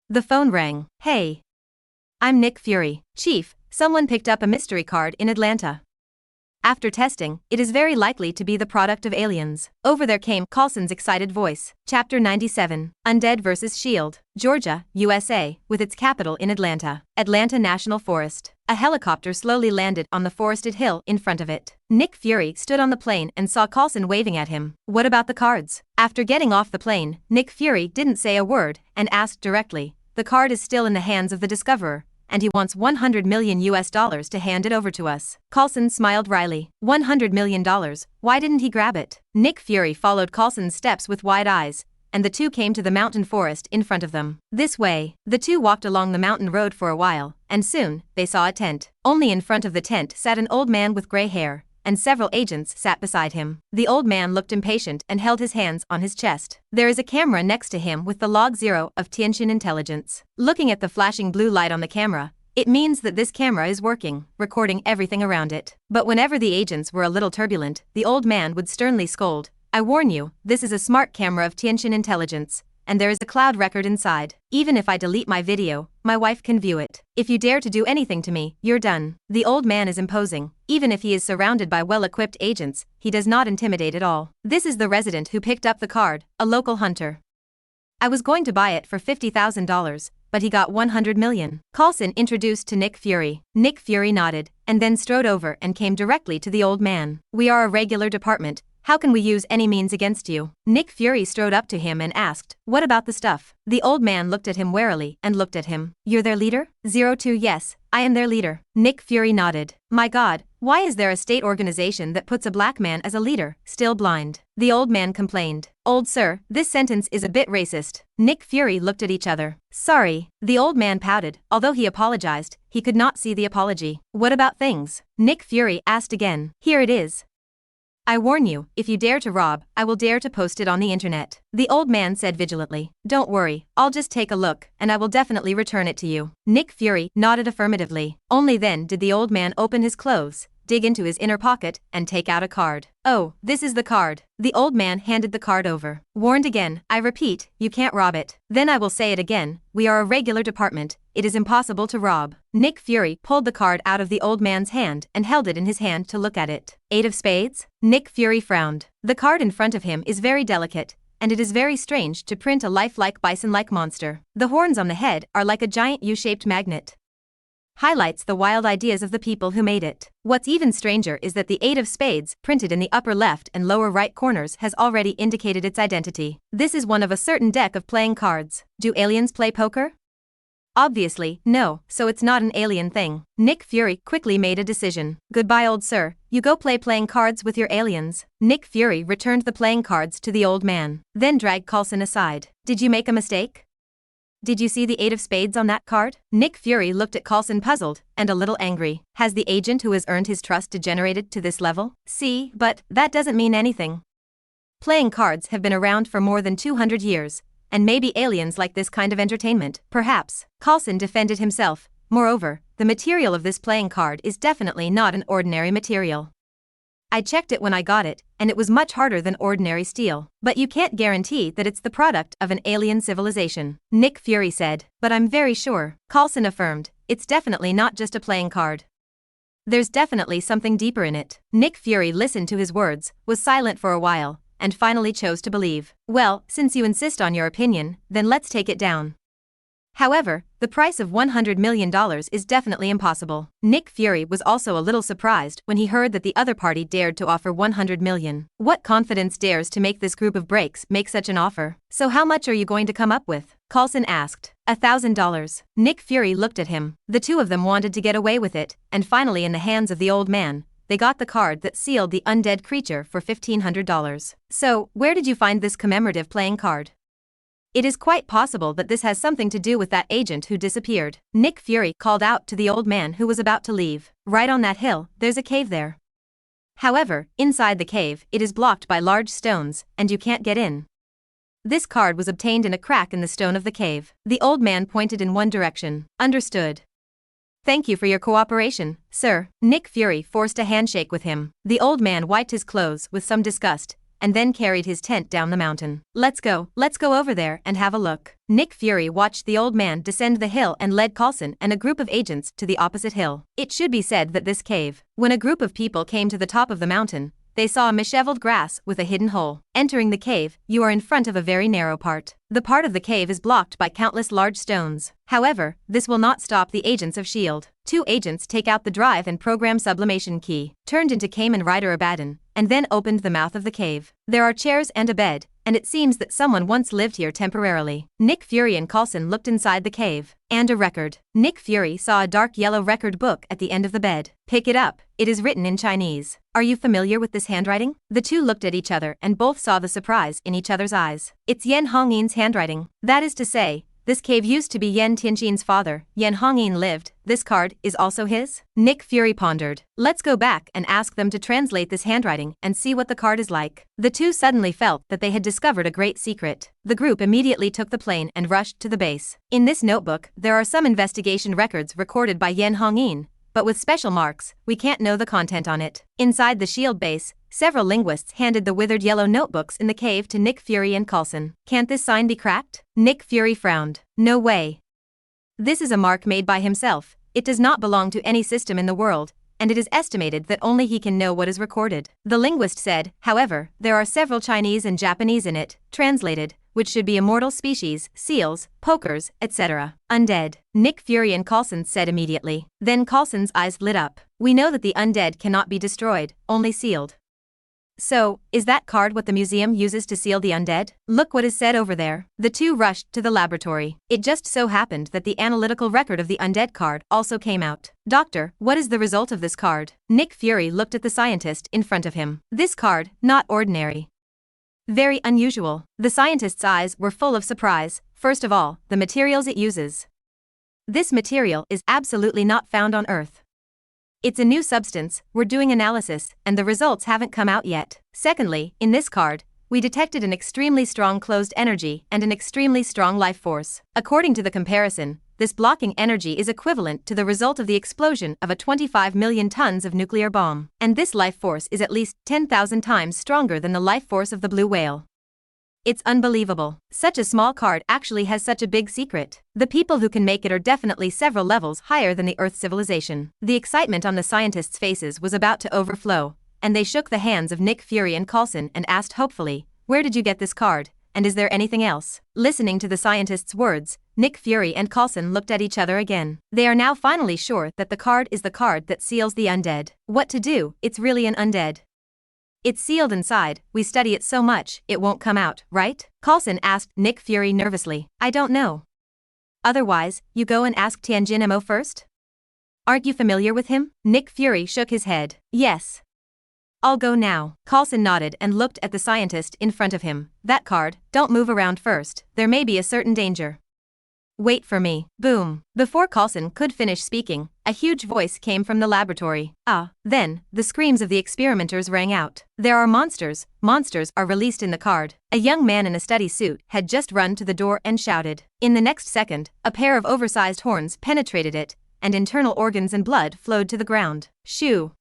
The phone rang. Hey. I'm Nick Fury. Chief, someone picked up a mystery card in Atlanta. After testing, it is very likely to be the product of aliens. Over there came Coulson's excited voice. Chapter 97. Undead vs. S.H.I.E.L.D. Georgia, USA, with its capital in Atlanta. Atlanta National Forest. A helicopter slowly landed on the forested hill in front of it. Nick Fury stood on the plane and saw Coulson waving at him. What about the cards? After getting off the plane, Nick Fury didn't say a word and asked directly. The card is still in the hands of the discoverer, and he wants $100 million to hand it over to us. Coulson smiled wryly. $100 million, why didn't he grab it? Nick Fury followed Coulson's steps with wide eyes, and the two came to the mountain forest in front of them. This way, the two walked along the mountain road for a while, and soon, they saw a tent. Only in front of the tent sat an old man with gray hair, and several agents sat beside him. The old man looked impatient and held his hands on his chest. There is a camera next to him with the log 0 of Tianxin Intelligence. Looking at the flashing blue light on the camera, it means that this camera is working, recording everything around it. But whenever the agents were a little turbulent, the old man would sternly scold. I warn you, this is a smart camera of Tianxin Intelligence, and there is a cloud record inside. Even if I delete my video, my wife can view it. If you dare to do anything to me, you're done. The old man is imposing. Even if he is surrounded by well-equipped agents, he does not intimidate at all. This is the resident who picked up the card, a local hunter. I was going to buy it for $50,000, but he got $100 million. Coulson introduced to Nick Fury. Nick Fury nodded, and then strode over and came directly to the old man. We are a regular department. How can we use any means against you? Nick Fury strode up to him and asked, what about the stuff? The old man looked at him warily and looked at him. You're their leader? 02 Yes, I am their leader. Nick Fury nodded. My God, why is there a state organization that puts a black man as a leader, still blind? The old man complained. Old sir, this sentence is a bit racist. Nick Fury looked at each other. Sorry. The old man pouted. Although he apologized, he could not see the apology. What about things? Nick Fury asked again. Here it is. I warn you, if you dare to rob, I will dare to post it on the internet. The old man said vigilantly. Don't worry, I'll just take a look, and I will definitely return it to you. Nick Fury nodded affirmatively. Only then did the old man open his clothes, dig into his inner pocket, and take out a card. Oh, this is the card. The old man handed the card over. Warned again, I repeat, you can't rob it. Then I will say it again, we are a regular department, it is impossible to rob. Nick Fury pulled the card out of the old man's hand and held it in his hand to look at it. 8 of spades? Nick Fury frowned. The card in front of him is very delicate, and it is very strange to print a lifelike bison-like monster. The horns on the head are like a giant U-shaped magnet. Highlights the wild ideas of the people who made it. What's even stranger is that the 8 of spades, printed in the upper left and lower right corners, has already indicated its identity. This is one of a certain deck of playing cards. Do aliens play poker? Obviously, no, so it's not an alien thing. Nick Fury quickly made a decision. Goodbye, old sir, you go play playing cards with your aliens. Nick Fury returned the playing cards to the old man, then dragged Coulson aside. Did you make a mistake? Did you see the 8 of spades on that card? Nick Fury looked at Coulson puzzled and a little angry. Has the agent who has earned his trust degenerated to this level? See, but that doesn't mean anything. Playing cards have been around for more than 200 years. And maybe aliens like this kind of entertainment, perhaps. Coulson defended himself. Moreover, the material of this playing card is definitely not an ordinary material. I checked it when I got it, and it was much harder than ordinary steel. But you can't guarantee that it's the product of an alien civilization, Nick Fury said. But I'm very sure, Coulson affirmed, it's definitely not just a playing card. There's definitely something deeper in it. Nick Fury listened to his words, was silent for a while, and finally chose to believe. Well, since you insist on your opinion, then let's take it down. However, the price of $100 million is definitely impossible. Nick Fury was also a little surprised when he heard that the other party dared to offer $100 million. What confidence dares to make this group of breaks make such an offer? So how much are you going to come up with? Coulson asked. $1,000. Nick Fury looked at him. The two of them wanted to get away with it, and finally in the hands of the old man, they got the card that sealed the undead creature for $1,500. So, where did you find this commemorative playing card? It is quite possible that this has something to do with that agent who disappeared. Nick Fury called out to the old man who was about to leave. Right on that hill, there's a cave there. However, inside the cave, it is blocked by large stones, and you can't get in. This card was obtained in a crack in the stone of the cave. The old man pointed in one direction. Understood. Thank you for your cooperation, sir. Nick Fury forced a handshake with him. The old man wiped his clothes with some disgust, and then carried his tent down the mountain. Let's go over there and have a look. Nick Fury watched the old man descend the hill and led Coulson and a group of agents to the opposite hill. It should be said that this cave, when a group of people came to the top of the mountain, they saw a misheveled grass with a hidden hole. Entering the cave, you are in front of a very narrow part. The part of the cave is blocked by countless large stones. However, this will not stop the agents of S.H.I.E.L.D. 2 agents take out the drive and program sublimation key, turned into Kamen Rider Abaddon, and then opened the mouth of the cave. There are chairs and a bed, and it seems that someone once lived here temporarily. Nick Fury and Coulson looked inside the cave. And a record. Nick Fury saw a dark yellow record book at the end of the bed. Pick it up, it is written in Chinese. Are you familiar with this handwriting? The two looked at each other and both saw the surprise in each other's eyes. It's Yan Hongyin's handwriting. That is to say, this cave used to be Yan Tianxin's father. Yan Hongyin lived. This card is also his? Nick Fury pondered. Let's go back and ask them to translate this handwriting and see what the card is like. The two suddenly felt that they had discovered a great secret. The group immediately took the plane and rushed to the base. In this notebook, there are some investigation records recorded by Yan Hongyin, but with special marks, we can't know the content on it. Inside the S.H.I.E.L.D. base, several linguists handed the withered yellow notebooks in the cave to Nick Fury and Coulson. Can't this sign be cracked? Nick Fury frowned. No way. This is a mark made by himself. It does not belong to any system in the world, and it is estimated that only he can know what is recorded. The linguist said, however, there are several Chinese and Japanese in it, translated, which should be immortal species, seals, pokers, etc. Undead. Nick Fury and Coulson said immediately. Then Coulson's eyes lit up. We know that the undead cannot be destroyed, only sealed. So, is that card what the museum uses to seal the undead? Look what is said over there. The two rushed to the laboratory. It just so happened that the analytical record of the undead card also came out. Doctor, what is the result of this card? Nick Fury looked at the scientist in front of him. This card, not ordinary. Very unusual. The scientist's eyes were full of surprise. First of all, the materials it uses. This material is absolutely not found on Earth. It's a new substance, we're doing analysis, and the results haven't come out yet. Secondly, in this card, we detected an extremely strong closed energy and an extremely strong life force. According to the comparison, this blocking energy is equivalent to the result of the explosion of a 25 million tons of nuclear bomb. And this life force is at least 10,000 times stronger than the life force of the blue whale. It's unbelievable. Such a small card actually has such a big secret. The people who can make it are definitely several levels higher than the Earth civilization. The excitement on the scientists' faces was about to overflow, and they shook the hands of Nick Fury and Coulson and asked hopefully, where did you get this card, and is there anything else? Listening to the scientists' words, Nick Fury and Coulson looked at each other again. They are now finally sure that the card is the card that seals the undead. What to do? It's really an undead. It's sealed inside, we study it so much, it won't come out, right? Coulson asked Nick Fury nervously. I don't know. Otherwise, you go and ask Tianjin Mo first? Aren't you familiar with him? Nick Fury shook his head. Yes. I'll go now. Coulson nodded and looked at the scientist in front of him. That card, don't move around first, there may be a certain danger. Wait for me. Boom. Before Coulson could finish speaking, a huge voice came from the laboratory. Then, the screams of the experimenters rang out. There are monsters. Monsters are released in the card. A young man in a study suit had just run to the door and shouted. In the next second, a pair of oversized horns penetrated it, and internal organs and blood flowed to the ground. Shoo!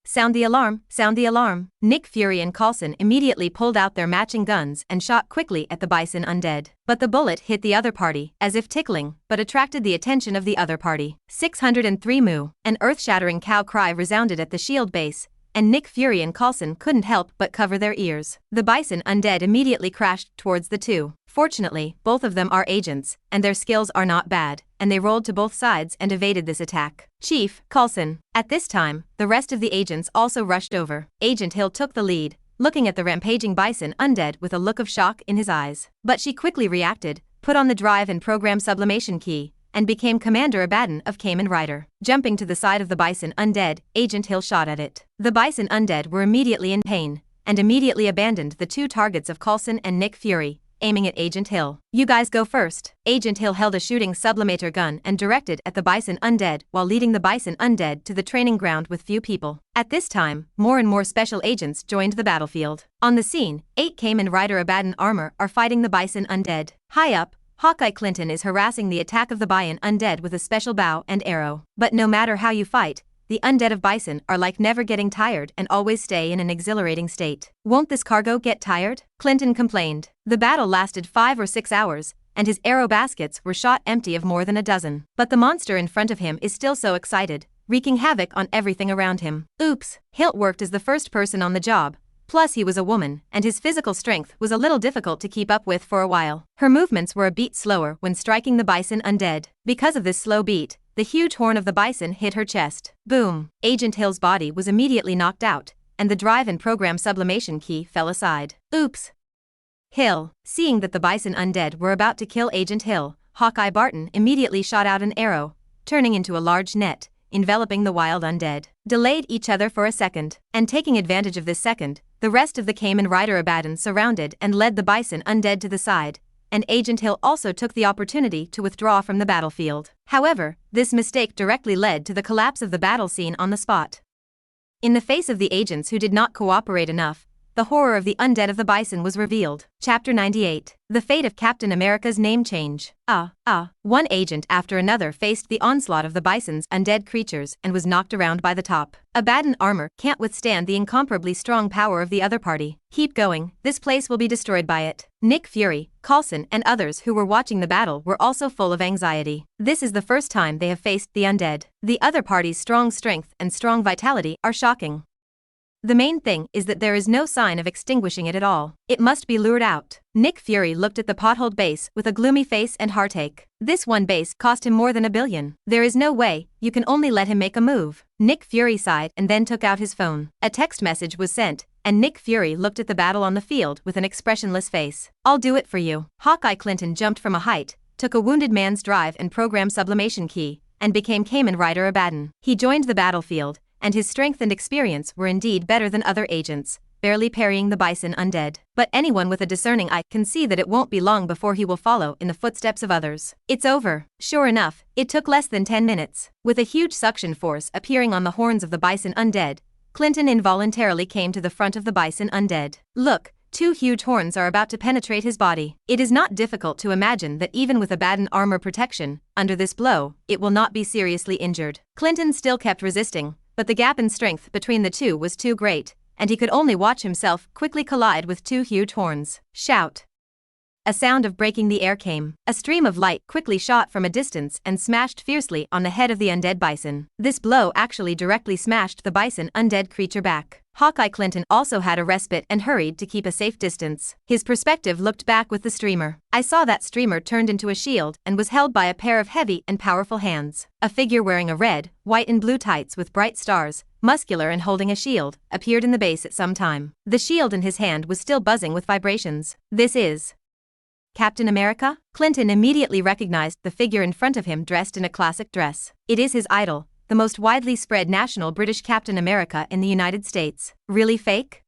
Sound the alarm, sound the alarm. Nick Fury and Coulson immediately pulled out their matching guns and shot quickly at the bison undead. But the bullet hit the other party, as if tickling, but attracted the attention of the other party. 603 moo. An earth-shattering cow cry resounded at the shield base, and Nick Fury and Coulson couldn't help but cover their ears. The bison undead immediately crashed towards the two. Fortunately, both of them are agents, and their skills are not bad, and they rolled to both sides and evaded this attack. Chief, Coulson. At this time, the rest of the agents also rushed over. Agent Hill took the lead, looking at the rampaging bison undead with a look of shock in his eyes. But she quickly reacted, put on the drive and program sublimation key, and became Commander Abaddon of Kamen Rider. Jumping to the side of the bison undead, Agent Hill shot at it. The bison undead were immediately in pain, and immediately abandoned the two targets of Coulson and Nick Fury, aiming at Agent Hill. You guys go first. Agent Hill held a shooting sublimator gun and directed at the bison undead while leading the bison undead to the training ground with few people. At this time, more and more special agents joined the battlefield. On the scene, 8 Kamen Rider Abaddon armor are fighting the bison undead. High up, Hawkeye Clinton is harassing the attack of the bison undead with a special bow and arrow. But no matter how you fight, the undead of bison are like never getting tired and always stay in an exhilarating state. Won't this cargo get tired? Clinton complained. The battle lasted 5 or 6 hours, and his arrow baskets were shot empty of more than a dozen. But the monster in front of him is still so excited, wreaking havoc on everything around him. Oops, Hilt worked as the first person on the job. Plus he was a woman, and his physical strength was a little difficult to keep up with for a while. Her movements were a beat slower when striking the bison undead. Because of this slow beat, the huge horn of the bison hit her chest. Boom! Agent Hill's body was immediately knocked out, and the drive and program sublimation key fell aside. Oops! Hill, seeing that the bison undead were about to kill Agent Hill, Hawkeye Barton immediately shot out an arrow, turning into a large net, enveloping the wild undead. Delayed each other for a second, and taking advantage of this second, the rest of the Kamen Rider Abaddon surrounded and led the bison undead to the side, and Agent Hill also took the opportunity to withdraw from the battlefield. However, this mistake directly led to the collapse of the battle scene on the spot. In the face of the agents who did not cooperate enough, the horror of the undead of the bison was revealed. Chapter 98. The fate of Captain America's name change. One agent after another faced the onslaught of the bison's undead creatures and was knocked around by the top. Abaddon armor can't withstand the incomparably strong power of the other party. Keep going, this place will be destroyed by it. Nick Fury, Coulson and others who were watching the battle were also full of anxiety. This is the first time they have faced the undead. The other party's strong strength and strong vitality are shocking. The main thing is that there is no sign of extinguishing it at all. It must be lured out. Nick Fury looked at the potholed base with a gloomy face and heartache. This one base cost him more than $1 billion. There is no way, you can only let him make a move. Nick Fury sighed and then took out his phone. A text message was sent, and Nick Fury looked at the battle on the field with an expressionless face. I'll do it for you. Hawkeye Clinton jumped from a height, took a wounded man's drive and program sublimation key, and became Kamen Rider Abaddon. He joined the battlefield, and his strength and experience were indeed better than other agents, barely parrying the bison undead. But anyone with a discerning eye can see that it won't be long before he will follow in the footsteps of others. It's over. Sure enough, it took less than 10 minutes. With a huge suction force appearing on the horns of the bison undead, Clinton involuntarily came to the front of the bison undead. Look, 2 huge horns are about to penetrate his body. It is not difficult to imagine that even with Abaddon armor protection, under this blow, it will not be seriously injured. Clinton still kept resisting, but the gap in strength between the two was too great, and he could only watch himself quickly collide with 2 huge horns. Shout! A sound of breaking the air came. A stream of light quickly shot from a distance and smashed fiercely on the head of the undead bison. This blow actually directly smashed the bison undead creature back. Hawkeye Clinton also had a respite and hurried to keep a safe distance. His perspective looked back with the streamer. I saw that streamer turned into a shield and was held by a pair of heavy and powerful hands. A figure wearing a red, white and blue tights with bright stars, muscular and holding a shield, appeared in the base at some time. The shield in his hand was still buzzing with vibrations. This is Captain America? Clinton immediately recognized the figure in front of him dressed in a classic dress. It is his idol, the most widely spread national British Captain America in the United States. Really fake?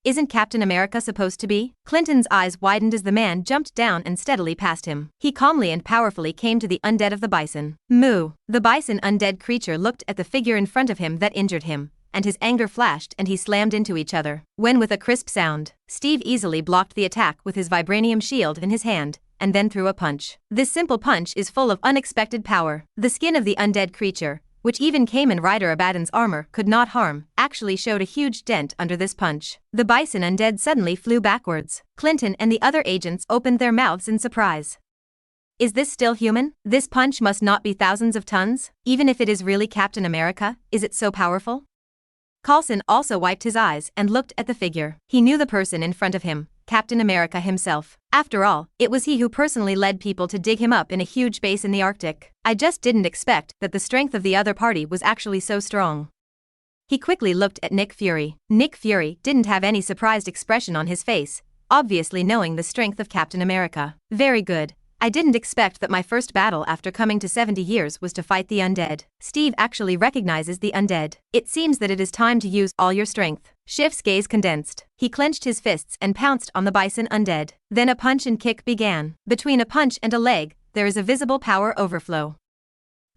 Isn't Captain America supposed to be? Clinton's eyes widened as the man jumped down and steadily past him. He calmly and powerfully came to the undead of the bison. Moo! The bison undead creature looked at the figure in front of him that injured him, and his anger flashed and he slammed into each other. When with a crisp sound, Steve easily blocked the attack with his vibranium shield in his hand, and then threw a punch. This simple punch is full of unexpected power. The skin of the undead creature, which even Kamen Rider Abaddon's armor could not harm, actually showed a huge dent under this punch. The bison undead suddenly flew backwards. Clinton and the other agents opened their mouths in surprise. Is this still human? This punch must not be thousands of tons? Even if it is really Captain America, is it so powerful? Coulson also wiped his eyes and looked at the figure. He knew the person in front of him, Captain America himself. After all, it was he who personally led people to dig him up in a huge base in the Arctic. I just didn't expect that the strength of the other party was actually so strong. He quickly looked at Nick Fury. Nick Fury didn't have any surprised expression on his face, obviously knowing the strength of Captain America. Very good. I didn't expect that my first battle after coming to 70 years was to fight the undead. Steve actually recognizes the undead. It seems that it is time to use all your strength. Schiff's gaze condensed. He clenched his fists and pounced on the bison undead. Then a punch and kick began. Between a punch and a leg, there is a visible power overflow.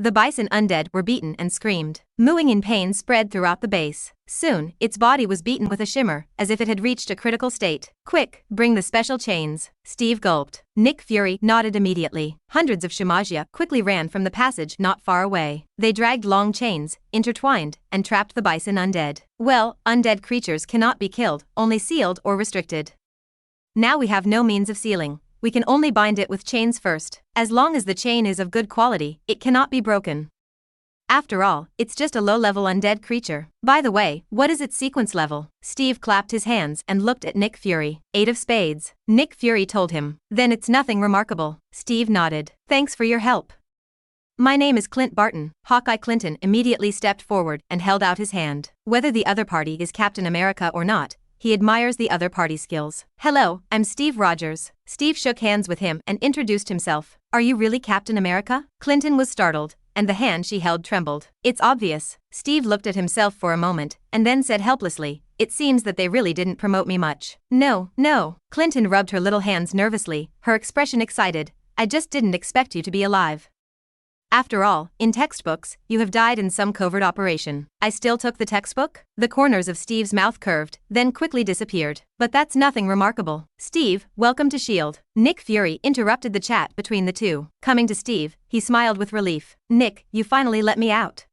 The bison undead were beaten and screamed. Mooing in pain spread throughout the base. Soon, its body was beaten with a shimmer, as if it had reached a critical state. Quick, bring the special chains. Steve gulped. Nick Fury nodded immediately. Hundreds of Shimajia quickly ran from the passage not far away. They dragged long chains, intertwined, and trapped the bison undead. Well, undead creatures cannot be killed, only sealed or restricted. Now we have no means of sealing. We can only bind it with chains first. As long as the chain is of good quality, it cannot be broken. After all, it's just a low-level undead creature. By the way, what is its sequence level? Steve clapped his hands and looked at Nick Fury. 8 of spades. Nick Fury told him. Then it's nothing remarkable. Steve nodded. Thanks for your help. My name is Clint Barton. Hawkeye Clinton immediately stepped forward and held out his hand. Whether the other party is Captain America or not, he admires the other party's skills. Hello, I'm Steve Rogers. Steve shook hands with him and introduced himself. Are you really Captain America? Clinton was startled, and the hand she held trembled. It's obvious. Steve looked at himself for a moment, and then said helplessly, it seems that they really didn't promote me much. No. Clinton rubbed her little hands nervously, her expression excited. I just didn't expect you to be alive. After all, in textbooks, you have died in some covert operation. I still took the textbook? The corners of Steve's mouth curved, then quickly disappeared. But that's nothing remarkable. Steve, welcome to S.H.I.E.L.D. Nick Fury interrupted the chat between the two. Coming to Steve, he smiled with relief. Nick, you finally let me out.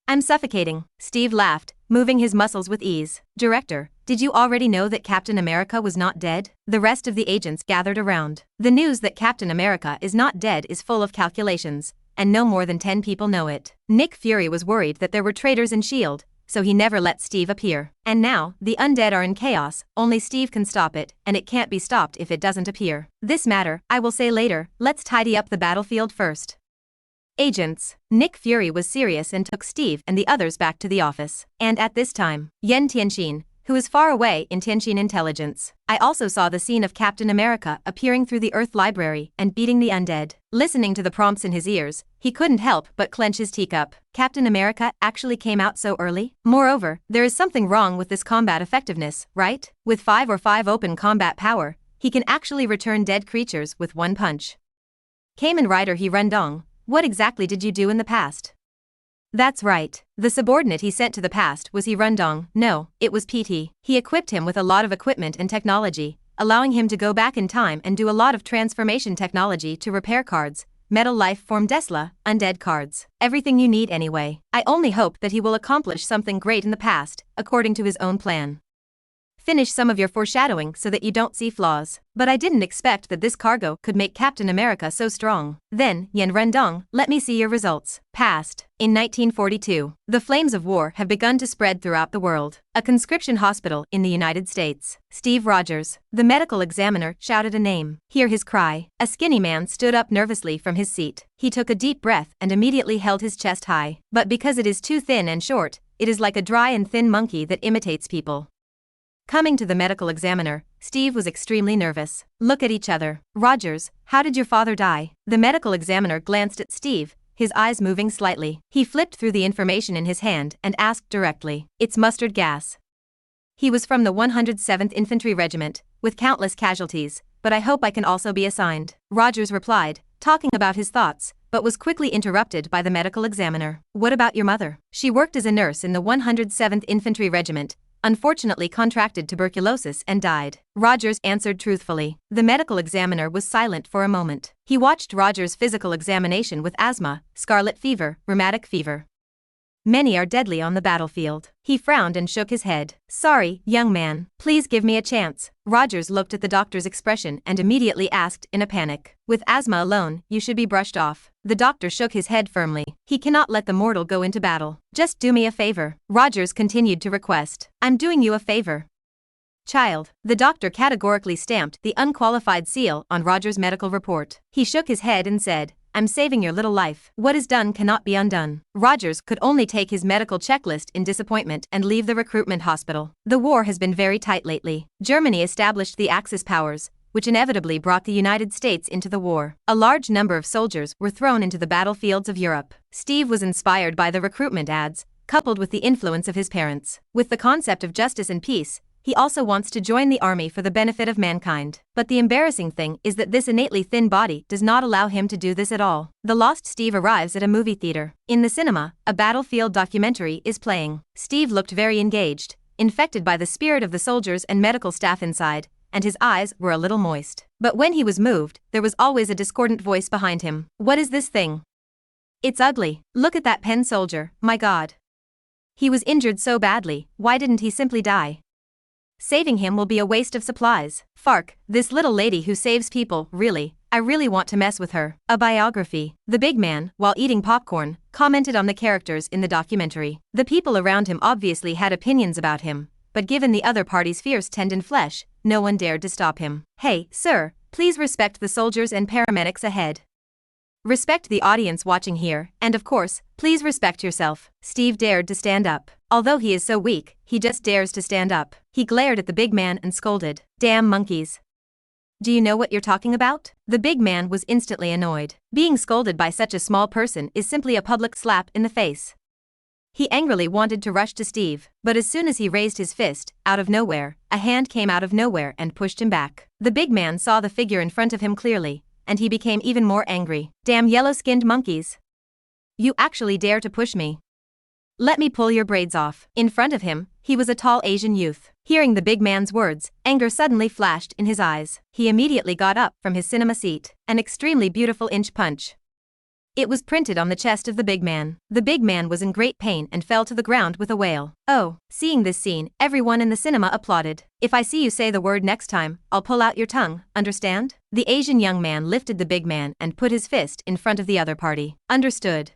I'm suffocating. Steve laughed, moving his muscles with ease. Director, did you already know that Captain America was not dead? The rest of the agents gathered around. The news that Captain America is not dead is full of calculations, and no more than 10 people know it. Nick Fury was worried that there were traitors in S.H.I.E.L.D., so he never let Steve appear. And now, the undead are in chaos, only Steve can stop it, and it can't be stopped if it doesn't appear. This matter, I will say later, let's tidy up the battlefield first. Agents. Nick Fury was serious and took Steve and the others back to the office. And at this time, Yen Tianxin, who is far away in Tianxin intelligence. I also saw the scene of Captain America appearing through the Earth Library and beating the undead. Listening to the prompts in his ears, he couldn't help but clench his teacup. Captain America actually came out so early? Moreover, there is something wrong with this combat effectiveness, right? With 5 or 5 open combat power, he can actually return dead creatures with one punch. Kamen Rider He Rundong, what exactly did you do in the past? That's right. The subordinate he sent to the past was He Rundong. No, it was PT. He equipped him with a lot of equipment and technology, allowing him to go back in time and do a lot of transformation technology to repair cards, metal life form Desla, undead cards. Everything you need anyway. I only hope that he will accomplish something great in the past, according to his own plan. Finish some of your foreshadowing so that you don't see flaws. But I didn't expect that this cargo could make Captain America so strong. Then, Yen Rendong, let me see your results. Past. In 1942, the flames of war have begun to spread throughout the world. A conscription hospital in the United States. Steve Rogers, the medical examiner, shouted a name. Hear his cry. A skinny man stood up nervously from his seat. He took a deep breath and immediately held his chest high. But because it is too thin and short, it is like a dry and thin monkey that imitates people. Coming to the medical examiner, Steve was extremely nervous. Look at each other. Rogers, how did your father die? The medical examiner glanced at Steve, his eyes moving slightly. He flipped through the information in his hand and asked directly. It's mustard gas. He was from the 107th Infantry Regiment, with countless casualties, but I hope I can also be assigned. Rogers replied, talking about his thoughts, but was quickly interrupted by the medical examiner. What about your mother? She worked as a nurse in the 107th Infantry Regiment, unfortunately contracted tuberculosis and died. Rogers answered truthfully. The medical examiner was silent for a moment. He watched Rogers' physical examination with asthma, scarlet fever, rheumatic fever. Many are deadly on the battlefield. He frowned and shook his head. Sorry, young man. Please give me a chance. Rogers looked at the doctor's expression and immediately asked in a panic. With asthma alone, you should be brushed off. The doctor shook his head firmly. He cannot let the mortal go into battle. Just do me a favor. Rogers continued to request. I'm doing you a favor. Child. The doctor categorically stamped the unqualified seal on Rogers' medical report. He shook his head and said, I'm saving your little life. What is done cannot be undone. Rogers could only take his medical checklist in disappointment and leave the recruitment hospital. The war has been very tight lately. Germany established the Axis powers, which inevitably brought the United States into the war. A large number of soldiers were thrown into the battlefields of Europe. Steve was inspired by the recruitment ads, coupled with the influence of his parents. With the concept of justice and peace, he also wants to join the army for the benefit of mankind. But the embarrassing thing is that this innately thin body does not allow him to do this at all. The lost Steve arrives at a movie theater. In the cinema, a battlefield documentary is playing. Steve looked very engaged, infected by the spirit of the soldiers and medical staff inside, and his eyes were a little moist. But when he was moved, there was always a discordant voice behind him. What is this thing? It's ugly. Look at that pen soldier, my God. He was injured so badly, why didn't he simply die? Saving him will be a waste of supplies. Fark, this little lady who saves people, really, I really want to mess with her. A biography. The big man, while eating popcorn, commented on the characters in the documentary. The people around him obviously had opinions about him, but given the other party's fierce tendon flesh, no one dared to stop him. Hey, sir, please respect the soldiers and paramedics ahead. Respect the audience watching here, and of course, please respect yourself. Steve dared to stand up. Although he is so weak, he just dares to stand up. He glared at the big man and scolded. Damn monkeys. Do you know what you're talking about? The big man was instantly annoyed. Being scolded by such a small person is simply a public slap in the face. He angrily wanted to rush to Steve, but as soon as he raised his fist, out of nowhere, a hand came out of nowhere and pushed him back. The big man saw the figure in front of him clearly, and he became even more angry. Damn yellow-skinned monkeys. You actually dare to push me? Let me pull your braids off. In front of him, he was a tall Asian youth. Hearing the big man's words, anger suddenly flashed in his eyes. He immediately got up from his cinema seat. An extremely beautiful inch punch. It was printed on the chest of the big man. The big man was in great pain and fell to the ground with a wail. Oh, seeing this scene, everyone in the cinema applauded. If I see you say the word next time, I'll pull out your tongue, understand? The Asian young man lifted the big man and put his fist in front of the other party. Understood.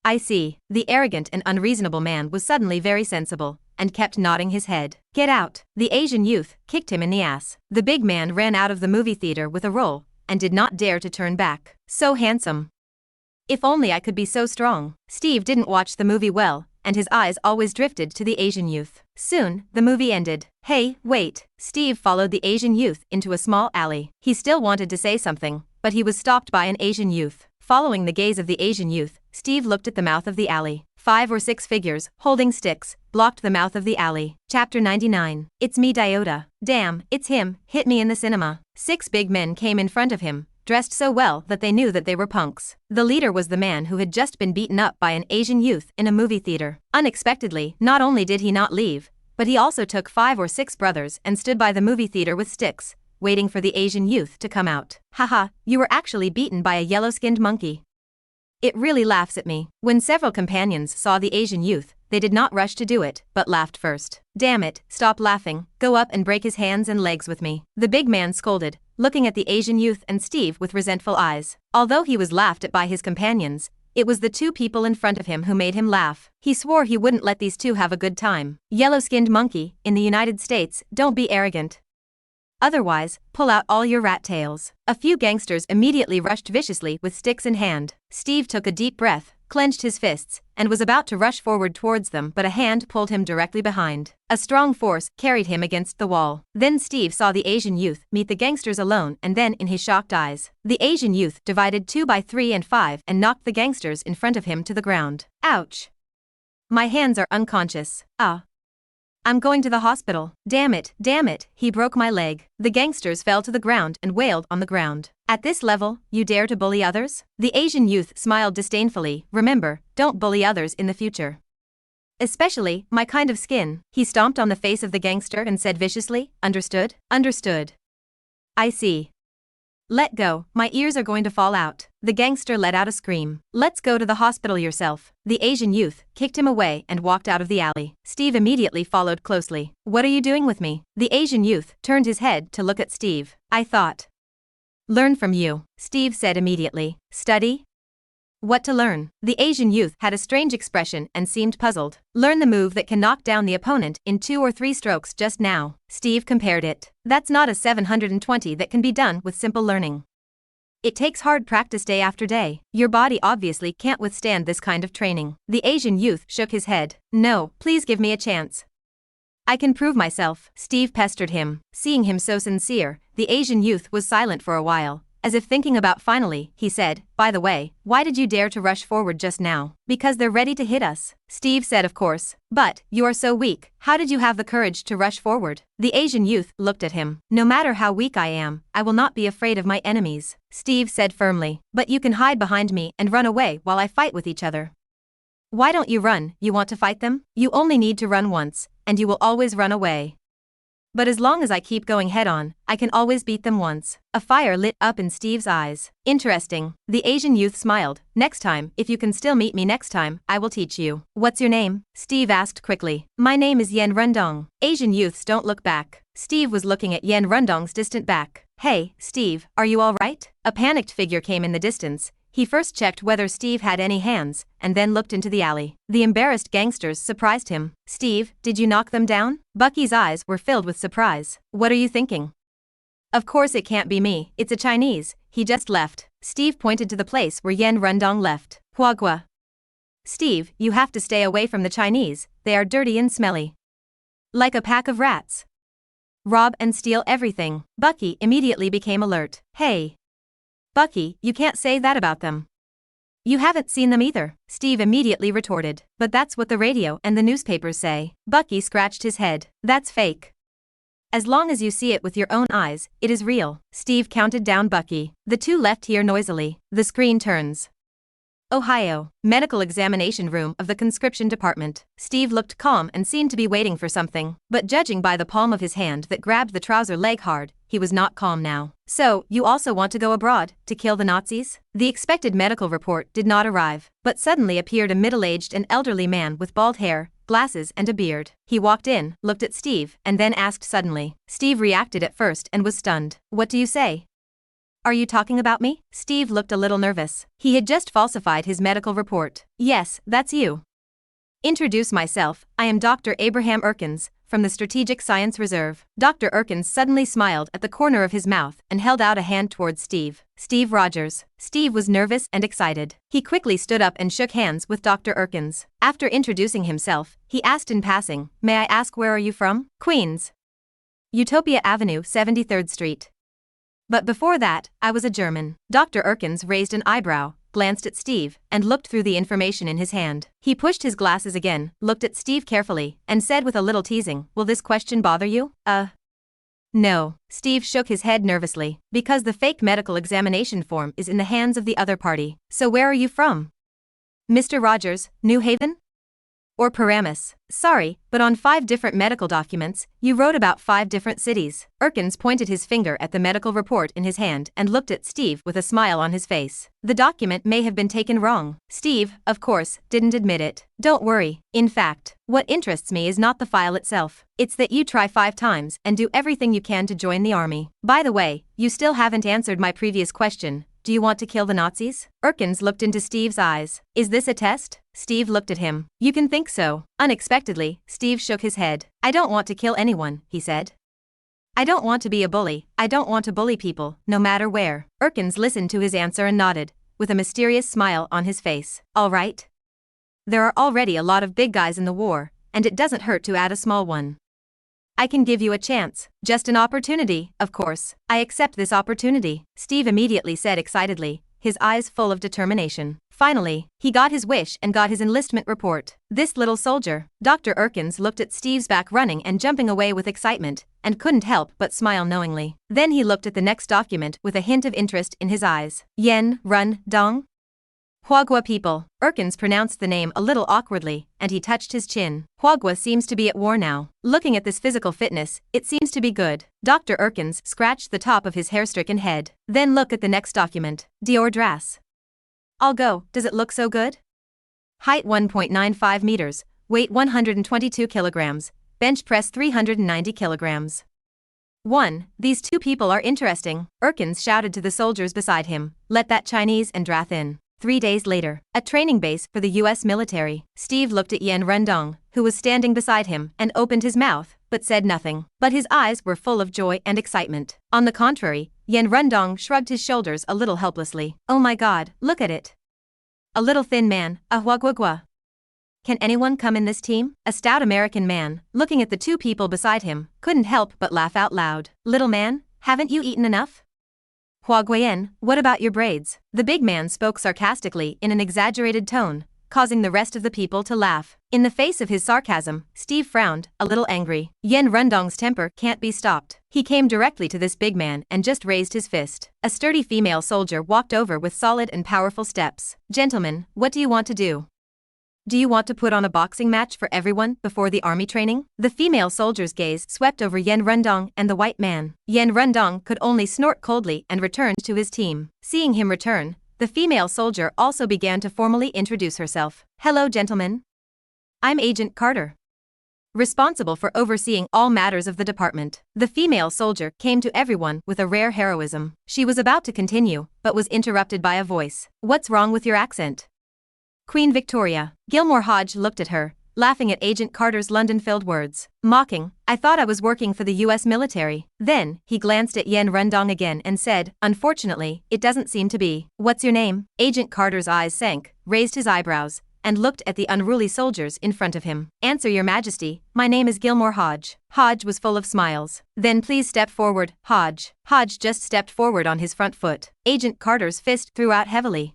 I see. The arrogant and unreasonable man was suddenly very sensible, and kept nodding his head. Get out. The Asian youth kicked him in the ass. The big man ran out of the movie theater with a roll, and did not dare to turn back. So handsome. If only I could be so strong. Steve didn't watch the movie well, and his eyes always drifted to the Asian youth. Soon, the movie ended. Hey, wait. Steve followed the Asian youth into a small alley. He still wanted to say something, but he was stopped by an Asian youth. Following the gaze of the Asian youth, Steve looked at the mouth of the alley. 5 or 6 figures, holding sticks, blocked the mouth of the alley. Chapter 99. It's me, Diota. Damn, it's him, hit me in the cinema. 6 big men came in front of him, dressed so well that they knew that they were punks. The leader was the man who had just been beaten up by an Asian youth in a movie theater. Unexpectedly, not only did he not leave, but he also took 5 or 6 brothers and stood by the movie theater with sticks, waiting for the Asian youth to come out. Haha, you were actually beaten by a yellow-skinned monkey. It really laughs at me. When several companions saw the Asian youth, they did not rush to do it, but laughed first. Damn it, stop laughing, go up and break his hands and legs with me. The big man scolded, looking at the Asian youth and Steve with resentful eyes. Although he was laughed at by his companions, it was the 2 people in front of him who made him laugh. He swore he wouldn't let these 2 have a good time. Yellow-skinned monkey, in the United States, don't be arrogant. Otherwise, pull out all your rat tails. A few gangsters immediately rushed viciously with sticks in hand. Steve took a deep breath, clenched his fists, and was about to rush forward towards them, but a hand pulled him directly behind. A strong force carried him against the wall. Then Steve saw the Asian youth meet the gangsters alone, and then in his shocked eyes, the Asian youth divided 2 by 3 and 5 and knocked the gangsters in front of him to the ground. Ouch! My hands are unconscious. Ah. I'm going to the hospital. Damn it, he broke my leg. The gangsters fell to the ground and wailed on the ground. At this level, you dare to bully others? The Asian youth smiled disdainfully. Remember, don't bully others in the future. Especially, my kind of skin. He stomped on the face of the gangster and said viciously, understood? Understood. I see. Let go, my ears are going to fall out. The gangster let out a scream. Let's go to the hospital yourself. The Asian youth kicked him away and walked out of the alley. Steve immediately followed closely. What are you doing with me? The Asian youth turned his head to look at Steve. I thought. Learn from you, Steve said immediately. Study? What to learn? The Asian youth had a strange expression and seemed puzzled. Learn the move that can knock down the opponent in 2 or 3 strokes just now. Steve compared it. That's not a 720 that can be done with simple learning. It takes hard practice day after day. Your body obviously can't withstand this kind of training. The Asian youth shook his head. No, please give me a chance. I can prove myself, Steve pestered him. Seeing him so sincere, the Asian youth was silent for a while. As if thinking about finally, he said, by the way, why did you dare to rush forward just now? Because they're ready to hit us. Steve said of course. But, you are so weak, how did you have the courage to rush forward? The Asian youth looked at him. No matter how weak I am, I will not be afraid of my enemies, Steve said firmly. But you can hide behind me and run away while I fight with each other. Why don't you run? You want to fight them? You only need to run once, and you will always run away. But as long as I keep going head-on, I can always beat them once. A fire lit up in Steve's eyes. Interesting. The Asian youth smiled. Next time, if you can still meet me next time, I will teach you. What's your name? Steve asked quickly. My name is Yen Rundong. Asian youths don't look back. Steve was looking at Yen Rundong's distant back. Hey, Steve, are you all right? A panicked figure came in the distance. He first checked whether Steve had any hands, and then looked into the alley. The embarrassed gangsters surprised him. Steve, did you knock them down? Bucky's eyes were filled with surprise. What are you thinking? Of course it can't be me, it's a Chinese, he just left. Steve pointed to the place where Yen Rundong left. Huagua. Steve, you have to stay away from the Chinese, they are dirty and smelly. Like a pack of rats. Rob and steal everything. Bucky immediately became alert. Hey. Bucky, you can't say that about them. You haven't seen them either, Steve immediately retorted. But that's what the radio and the newspapers say. Bucky scratched his head. That's fake. As long as you see it with your own eyes, it is real. Steve counted down Bucky. The two left here noisily. The screen turns. Ohio, medical examination room of the conscription department. Steve looked calm and seemed to be waiting for something, but judging by the palm of his hand that grabbed the trouser leg hard, he was not calm now. So, you also want to go abroad, to kill the Nazis? The expected medical report did not arrive, but suddenly appeared a middle-aged and elderly man with bald hair, glasses and a beard. He walked in, looked at Steve, and then asked suddenly. Steve reacted at first and was stunned. What do you say? Are you talking about me? Steve looked a little nervous. He had just falsified his medical report. Yes, that's you. Introduce myself, I am Dr. Abraham Erkins, from the Strategic Science Reserve. Dr. Erkins suddenly smiled at the corner of his mouth and held out a hand towards Steve. Steve Rogers. Steve was nervous and excited. He quickly stood up and shook hands with Dr. Erkins. After introducing himself, he asked in passing, may I ask where are you from? Queens. Utopia Avenue, 73rd Street. But before that, I was a German. Dr. Erkins raised an eyebrow, glanced at Steve, and looked through the information in his hand. He pushed his glasses again, looked at Steve carefully, and said with a little teasing, will this question bother you? No. Steve shook his head nervously, because the fake medical examination form is in the hands of the other party. So where are you from? Mr. Rogers, New Haven? Or Paramus? Sorry, but on 5 different medical documents, you wrote about 5 different cities. Erkins pointed his finger at the medical report in his hand and looked at Steve with a smile on his face. The document may have been taken wrong. Steve, of course, didn't admit it. Don't worry. In fact, what interests me is not the file itself. It's that you try 5 times and do everything you can to join the army. By the way, you still haven't answered my previous question. Do you want to kill the Nazis? Erkins looked into Steve's eyes. Is this a test? Steve looked at him. You can think so. Unexpectedly, Steve shook his head. I don't want to kill anyone, he said. I don't want to be a bully. I don't want to bully people, no matter where. Erkins listened to his answer and nodded. with a mysterious smile on his face. All right. There are already a lot of big guys in the war, and it doesn't hurt to add a small one. I can give you a chance, just an opportunity, of course. I accept this opportunity, Steve immediately said excitedly, his eyes full of determination. Finally, he got his wish and got his enlistment report. This little soldier. Dr. Erkins looked at Steve's back running and jumping away with excitement, and couldn't help but smile knowingly. Then he looked at the next document with a hint of interest in his eyes. Yen Run Dong? Huagua people. Erkins pronounced the name a little awkwardly, and he touched his chin. Huagua seems to be at war now. Looking at this physical fitness, it seems to be good. Dr. Erkins scratched the top of his hair-stricken head. Then look at the next document. Dior Dras. I'll go, does it look so good? Height 1.95 meters, weight 122 kilograms, bench press 390 kilograms. 1. These two people are interesting, Erkins shouted to the soldiers beside him. Let that Chinese and Drath in. 3 days later, a training base for the U.S. military. Steve looked at Yen Rendong, who was standing beside him, and opened his mouth, but said nothing. But his eyes were full of joy and excitement. On the contrary, Yen Rendong shrugged his shoulders a little helplessly. Oh my god, look at it. A little thin man, a huaguagua. Can anyone come in this team? A stout American man, looking at the two people beside him, couldn't help but laugh out loud. Little man, haven't you eaten enough? Hua Guiyan, what about your braids? The big man spoke sarcastically in an exaggerated tone, causing the rest of the people to laugh. In the face of his sarcasm, Steve frowned, a little angry. Yen Rendong's temper can't be stopped. He came directly to this big man and just raised his fist. A sturdy female soldier walked over with solid and powerful steps. Gentlemen, what do you want to do? Do you want to put on a boxing match for everyone before the army training? The female soldier's gaze swept over Yen Rendong and the white man. Yen Rendong could only snort coldly and returned to his team. Seeing him return, the female soldier also began to formally introduce herself. Hello, gentlemen. I'm Agent Carter, responsible for overseeing all matters of the department. The female soldier came to everyone with a rare heroism. She was about to continue, but was interrupted by a voice. What's wrong with your accent? Queen Victoria. Gilmore Hodge looked at her, laughing at Agent Carter's London-filled words. Mocking, I thought I was working for the U.S. military. Then, he glanced at Yen Rendong again and said, unfortunately, it doesn't seem to be. What's your name? Agent Carter's eyes sank, raised his eyebrows, and looked at the unruly soldiers in front of him. Answer, Your Majesty, my name is Gilmore Hodge. Hodge was full of smiles. Then please step forward, Hodge. Hodge just stepped forward on his front foot. Agent Carter's fist threw out heavily.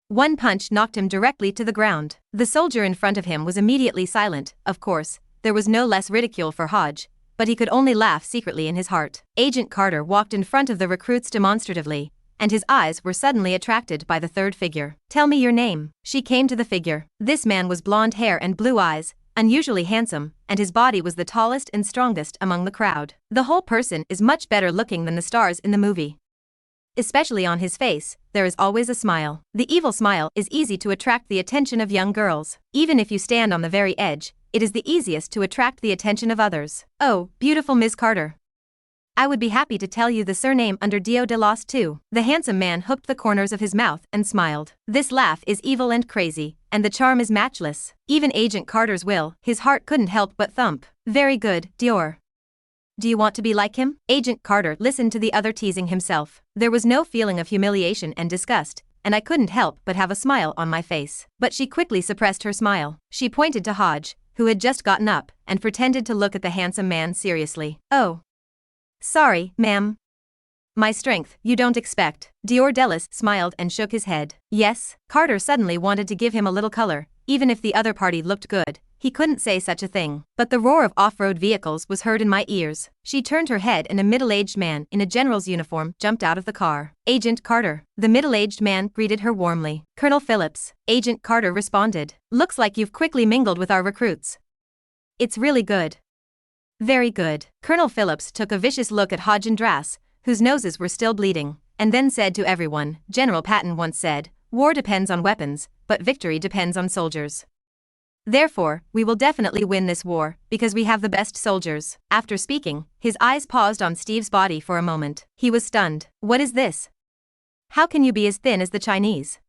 One punch knocked him directly to the ground. The soldier in front of him was immediately silent. Of course, there was no less ridicule for Hodge, but he could only laugh secretly in his heart. Agent Carter walked in front of the recruits demonstratively, and his eyes were suddenly attracted by the third figure. Tell me your name. She came to the figure. This man was blonde hair and blue eyes, unusually handsome, and his body was the tallest and strongest among the crowd. The whole person is much better looking than the stars in the movie. Especially on his face, there is always a smile. The evil smile is easy to attract the attention of young girls. Even if you stand on the very edge, it is the easiest to attract the attention of others. Oh, beautiful Ms. Carter. I would be happy to tell you the surname under Dio de los too. The handsome man hooked the corners of his mouth and smiled. This laugh is evil and crazy, and the charm is matchless. Even Agent Carter's will, his heart couldn't help but thump. Very good, Dior. Do you want to be like him? Agent Carter listened to the other teasing himself. There was no feeling of humiliation and disgust, and I couldn't help but have a smile on my face. But she quickly suppressed her smile. She pointed to Hodge, who had just gotten up, and pretended to look at the handsome man seriously. Oh. Sorry, ma'am. My strength, you don't expect. Dior Delis smiled and shook his head. Yes, Carter suddenly wanted to give him a little color, even if the other party looked good. He couldn't say such a thing. But the roar of off-road vehicles was heard in my ears. She turned her head and a middle-aged man in a general's uniform jumped out of the car. Agent Carter. The middle-aged man greeted her warmly. Colonel Phillips. Agent Carter responded. Looks like you've quickly mingled with our recruits. It's really good. Very good. Colonel Phillips took a vicious look at Hodge and Drass, whose noses were still bleeding, and then said to everyone, General Patton once said, war depends on weapons, but victory depends on soldiers. Therefore, we will definitely win this war, because we have the best soldiers. After speaking, his eyes paused on Steve's body for a moment. He was stunned. What is this? How can you be as thin as the Chinese?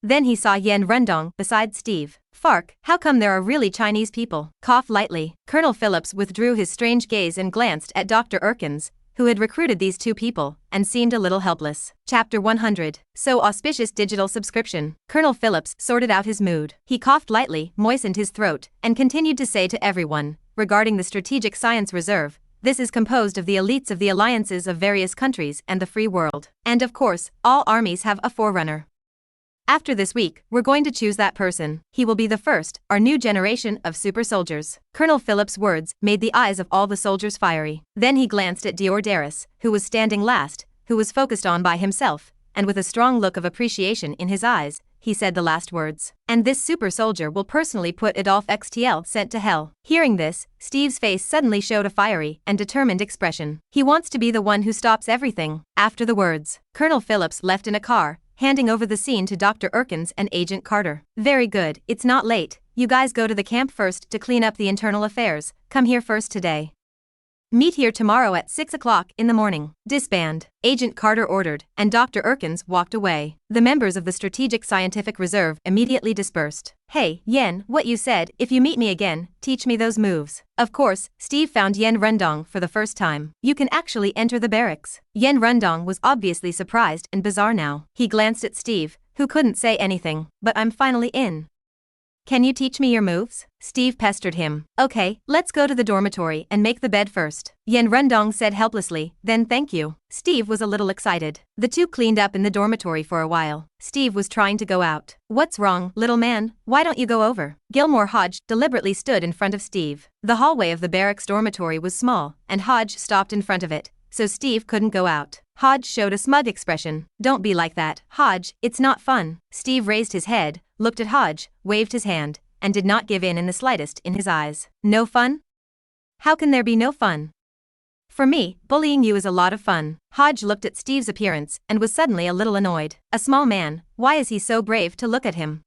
Then he saw Yen Rendong beside Steve. Fark, how come there are really Chinese people? Cough lightly. Colonel Phillips withdrew his strange gaze and glanced at Dr. Erkins, who had recruited these two people, and seemed a little helpless. Chapter 100. So auspicious digital subscription. Colonel Phillips sorted out his mood. He coughed lightly, moistened his throat, and continued to say to everyone, regarding the Strategic Science Reserve, this is composed of the elites of the alliances of various countries and the free world. And of course, all armies have a forerunner. After this week, we're going to choose that person. He will be the first, our new generation of super soldiers. Colonel Phillips' words made the eyes of all the soldiers fiery. Then he glanced at Diordaris, who was standing last, who was focused on by himself, and with a strong look of appreciation in his eyes, he said the last words. And this super soldier will personally put Adolf XTL sent to hell. Hearing this, Steve's face suddenly showed a fiery and determined expression. He wants to be the one who stops everything. After the words, Colonel Phillips left in a car, handing over the scene to Dr. Erkins and Agent Carter. Very good, it's not late. You guys go to the camp first to clean up the internal affairs. Come here first today. Meet here tomorrow at 6 o'clock in the morning. Disband, Agent Carter ordered, and Dr. Erkins walked away. The members of the Strategic Scientific Reserve immediately dispersed. Hey, Yen, what you said, if you meet me again, teach me those moves. Of course, Steve found Yen Rundong for the first time. You can actually enter the barracks. Yen Rundong was obviously surprised and bizarre now. He glanced at Steve, who couldn't say anything, but I'm finally in. Can you teach me your moves? Steve pestered him. Okay, let's go to the dormitory and make the bed first. Yen Rundong said helplessly, then thank you. Steve was a little excited. The two cleaned up in the dormitory for a while. Steve was trying to go out. What's wrong, little man? Why don't you go over? Gilmore Hodge deliberately stood in front of Steve. The hallway of the barracks dormitory was small, and Hodge stopped in front of it, so Steve couldn't go out. Hodge showed a smug expression. Don't be like that, Hodge, it's not fun. Steve raised his head, looked at Hodge, waved his hand, and did not give in the slightest in his eyes. No fun? How can there be no fun? For me, bullying you is a lot of fun. Hodge looked at Steve's appearance and was suddenly a little annoyed. A small man, why is he so brave to look at him?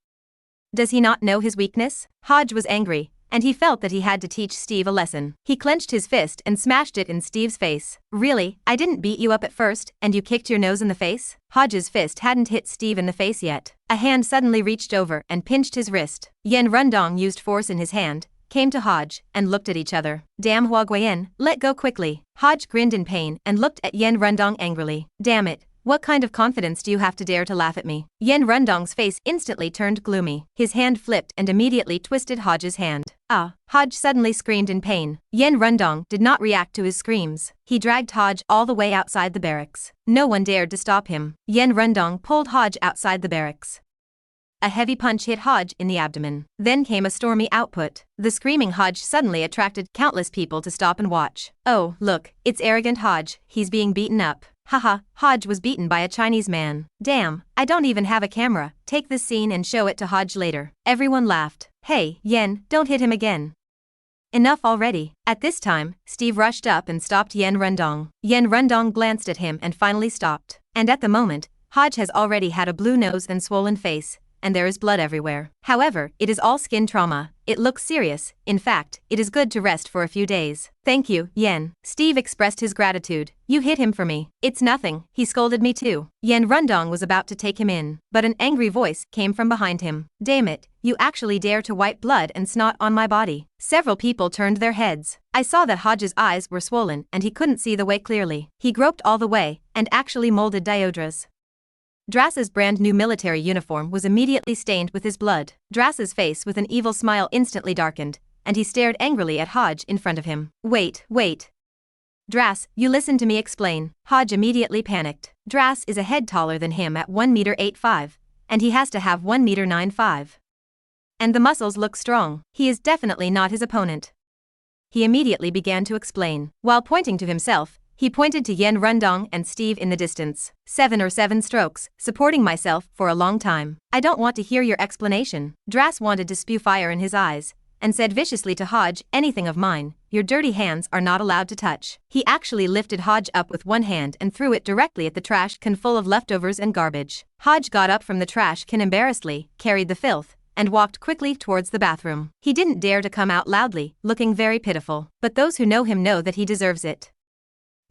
Does he not know his weakness? Hodge was angry, and he felt that he had to teach Steve a lesson. He clenched his fist and smashed it in Steve's face. Really, I didn't beat you up at first, and you kicked your nose in the face? Hodge's fist hadn't hit Steve in the face yet. A hand suddenly reached over and pinched his wrist. Yen Rundong used force in his hand, came to Hodge, and looked at each other. Damn Hua Guiyan, let go quickly. Hodge grinned in pain and looked at Yen Rundong angrily. Damn it. What kind of confidence do you have to dare to laugh at me? Yen Rundong's face instantly turned gloomy. His hand flipped and immediately twisted Hodge's hand. Ah! Hodge suddenly screamed in pain. Yen Rundong did not react to his screams. He dragged Hodge all the way outside the barracks. No one dared to stop him. Yen Rundong pulled Hodge outside the barracks. A heavy punch hit Hodge in the abdomen. Then came a stormy output. The screaming Hodge suddenly attracted countless people to stop and watch. Oh, look, it's arrogant Hodge, he's being beaten up. Haha, Hodge was beaten by a Chinese man. Damn, I don't even have a camera. Take this scene and show it to Hodge later. Everyone laughed. Hey, Yen, don't hit him again. Enough already. At this time, Steve rushed up and stopped Yen Rundong. Yen Rundong glanced at him and finally stopped. And at the moment, Hodge has already had a blue nose and swollen face, and there is blood everywhere. However, it is all skin trauma. It looks serious. In fact, it is good to rest for a few days. Thank you, Yen. Steve expressed his gratitude. You hit him for me. It's nothing, he scolded me too. Yen Rundong was about to take him in, but an angry voice came from behind him. Damn it, you actually dare to wipe blood and snot on my body. Several people turned their heads. I saw that Hodge's eyes were swollen and he couldn't see the way clearly. He groped all the way, and actually molded Diodra's. Drass's brand new military uniform was immediately stained with his blood. Drass's face with an evil smile instantly darkened, and he stared angrily at Hodge in front of him. Wait. Drass, you listen to me explain. Hodge immediately panicked. Drass is a head taller than him at 1 meter 8'5", and he has to have 1 meter 9'5". And the muscles look strong. He is definitely not his opponent. He immediately began to explain. While pointing to himself, he pointed to Yen Rundong and Steve in the distance. 7 strokes, supporting myself for a long time. I don't want to hear your explanation. Drass wanted to spew fire in his eyes, and said viciously to Hodge, anything of mine, your dirty hands are not allowed to touch. He actually lifted Hodge up with one hand and threw it directly at the trash can full of leftovers and garbage. Hodge got up from the trash can embarrassedly, carried the filth, and walked quickly towards the bathroom. He didn't dare to come out loudly, looking very pitiful, but those who know him know that he deserves it.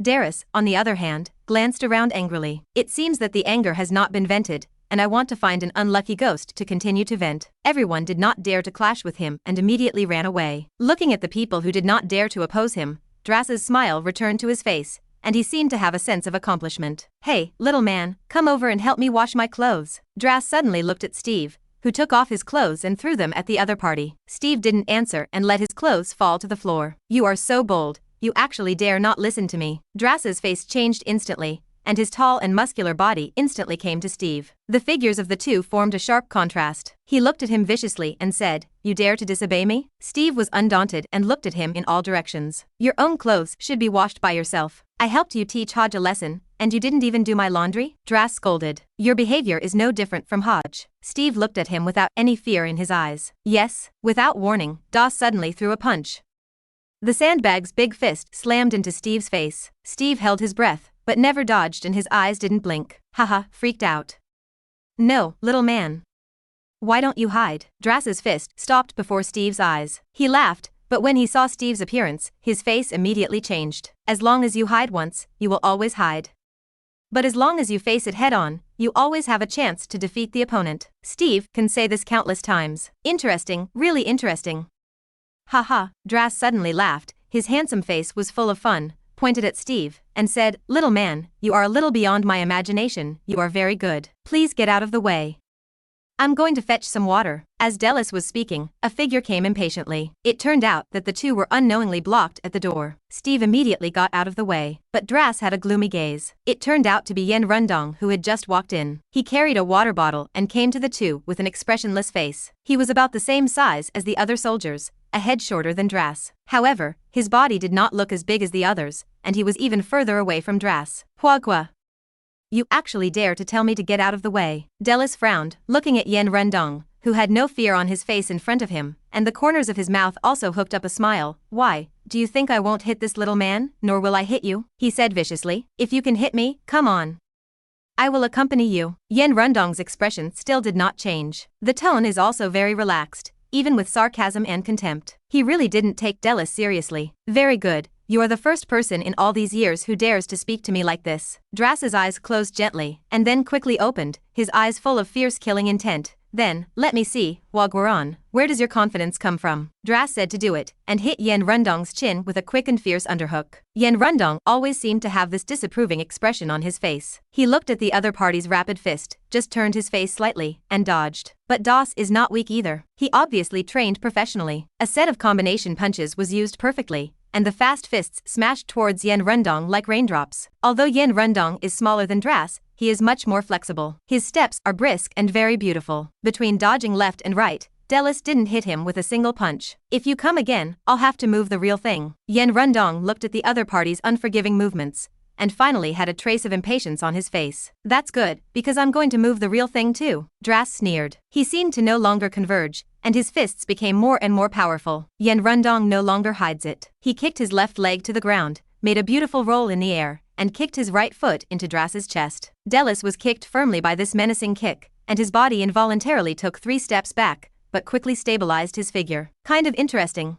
Darius, on the other hand, glanced around angrily. It seems that the anger has not been vented, and I want to find an unlucky ghost to continue to vent. Everyone did not dare to clash with him and immediately ran away. Looking at the people who did not dare to oppose him, Drass's smile returned to his face, and he seemed to have a sense of accomplishment. "Hey, little man, come over and help me wash my clothes." Drass suddenly looked at Steve, who took off his clothes and threw them at the other party. Steve didn't answer and let his clothes fall to the floor. "You are so bold, you actually dare not listen to me." Drass's face changed instantly, and his tall and muscular body instantly came to Steve. The figures of the two formed a sharp contrast. He looked at him viciously and said, "You dare to disobey me?" Steve was undaunted and looked at him in all directions. "Your own clothes should be washed by yourself. I helped you teach Hodge a lesson, and you didn't even do my laundry?" Drass scolded. "Your behavior is no different from Hodge." Steve looked at him without any fear in his eyes. "Yes." Without warning, Doss suddenly threw a punch. The sandbag's big fist slammed into Steve's face. Steve held his breath, but never dodged, and his eyes didn't blink. Haha, freaked out. "No, little man. Why don't you hide?" Drass's fist stopped before Steve's eyes. He laughed, but when he saw Steve's appearance, his face immediately changed. "As long as you hide once, you will always hide. But as long as you face it head-on, you always have a chance to defeat the opponent." Steve can say this countless times. Interesting, really interesting. Haha, Drass suddenly laughed, his handsome face was full of fun, pointed at Steve, and said, "Little man, you are a little beyond my imagination, you are very good. Please get out of the way. I'm going to fetch some water." As Dallas was speaking, a figure came impatiently. It turned out that the two were unknowingly blocked at the door. Steve immediately got out of the way, but Drass had a gloomy gaze. It turned out to be Yen Rundong, who had just walked in. He carried a water bottle and came to the two with an expressionless face. He was about the same size as the other soldiers, a head shorter than Drass. However, his body did not look as big as the others, and he was even further away from Drass. "Huagua. You actually dare to tell me to get out of the way?" Dallas frowned, looking at Yen Rundong, who had no fear on his face in front of him, and the corners of his mouth also hooked up a smile. "Why, do you think I won't hit this little man, nor will I hit you?" he said viciously. "If you can hit me, come on. I will accompany you." Yen Rundong's expression still did not change. The tone is also very relaxed, even with sarcasm and contempt. He really didn't take Dallas seriously. "Very good. You are the first person in all these years who dares to speak to me like this." Drass's eyes closed gently, and then quickly opened, his eyes full of fierce killing intent. Then, "Let me see, Huagwaran, where does your confidence come from?" Drass said to do it, and hit Yen Rundong's chin with a quick and fierce underhook. Yen Rundong always seemed to have this disapproving expression on his face. He looked at the other party's rapid fist, just turned his face slightly, and dodged. But Doss is not weak either. He obviously trained professionally. A set of combination punches was used perfectly, and the fast fists smashed towards Yen Rundong like raindrops. Although Yen Rundong is smaller than Drass, he is much more flexible. His steps are brisk and very beautiful. Between dodging left and right, Dallas didn't hit him with a single punch. "If you come again, I'll have to move the real thing." Yen Rundong looked at the other party's unforgiving movements, and finally had a trace of impatience on his face. "That's good, because I'm going to move the real thing too." Drass sneered. He seemed to no longer converge, and his fists became more and more powerful. Yen Rundong no longer hides it. He kicked his left leg to the ground, made a beautiful roll in the air, and kicked his right foot into Drass's chest. Dallas was kicked firmly by this menacing kick, and his body involuntarily took 3 steps back, but quickly stabilized his figure. "Kind of interesting.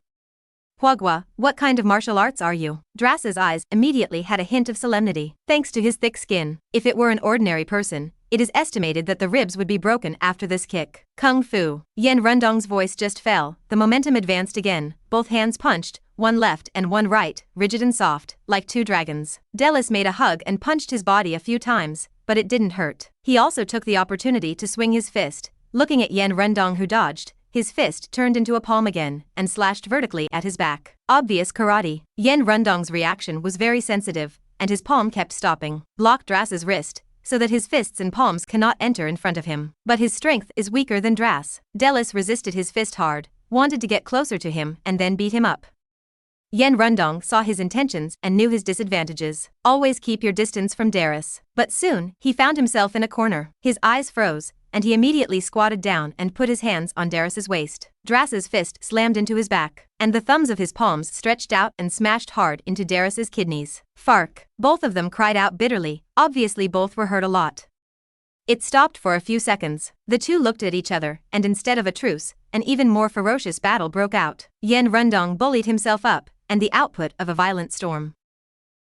Huagua, what kind of martial arts are you?" Drass's eyes immediately had a hint of solemnity. Thanks to his thick skin, if it were an ordinary person, it is estimated that the ribs would be broken after this kick. "Kung Fu." Yen Rundong's voice just fell, the momentum advanced again, both hands punched, one left and one right, rigid and soft, like 2 dragons. Dallas made a hug and punched his body a few times, but it didn't hurt. He also took the opportunity to swing his fist. Looking at Yen Rundong, who dodged, his fist turned into a palm again, and slashed vertically at his back. Obvious karate. Yen Rundong's reaction was very sensitive, and his palm kept stopping. Blocked Drass's wrist, so that his fists and palms cannot enter in front of him. But his strength is weaker than Drass. Dallas resisted his fist hard, wanted to get closer to him and then beat him up. Yen Rundong saw his intentions and knew his disadvantages. Always keep your distance from Darius. But soon, he found himself in a corner. His eyes froze, and he immediately squatted down and put his hands on Darius's waist. Drass's fist slammed into his back, and the thumbs of his palms stretched out and smashed hard into Darius's kidneys. Fark. Both of them cried out bitterly, obviously both were hurt a lot. It stopped for a few seconds. The two looked at each other, and instead of a truce, an even more ferocious battle broke out. Yen Rundong bullied himself up, and the output of a violent storm.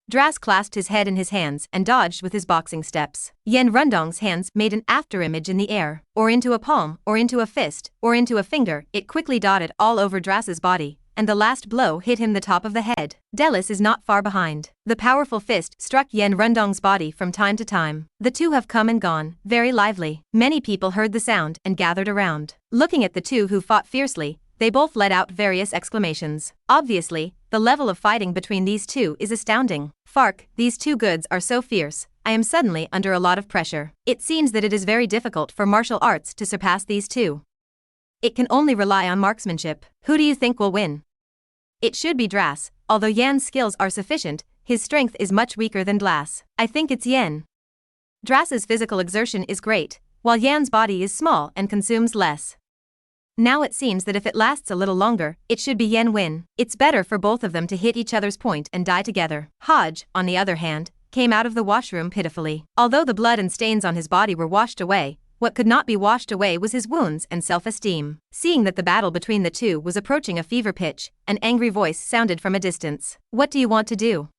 Drass clasped his head in his hands and dodged with his boxing steps. Yen Rundong's hands made an afterimage in the air, or into a palm, or into a fist, or into a finger. It quickly dotted all over Drass's body, and the last blow hit him the top of the head. Delis is not far behind. The powerful fist struck Yen Rundong's body from time to time. The two have come and gone, very lively. Many people heard the sound and gathered around. Looking at the two who fought fiercely, they both let out various exclamations. Obviously, the level of fighting between these two is astounding. Fark, these two goods are so fierce, I am suddenly under a lot of pressure. It seems that it is very difficult for martial arts to surpass these two. It can only rely on marksmanship. Who do you think will win? It should be Dras. Although Yan's skills are sufficient, his strength is much weaker than Dras. I think it's Yen. Dras's physical exertion is great, while Yan's body is small and consumes less. Now it seems that if it lasts a little longer, it should be Yen win. It's better for both of them to hit each other's point and die together. Hodge, on the other hand, came out of the washroom pitifully. Although the blood and stains on his body were washed away, what could not be washed away was his wounds and self-esteem. Seeing that the battle between the two was approaching a fever pitch, an angry voice sounded from a distance. What do you want to do?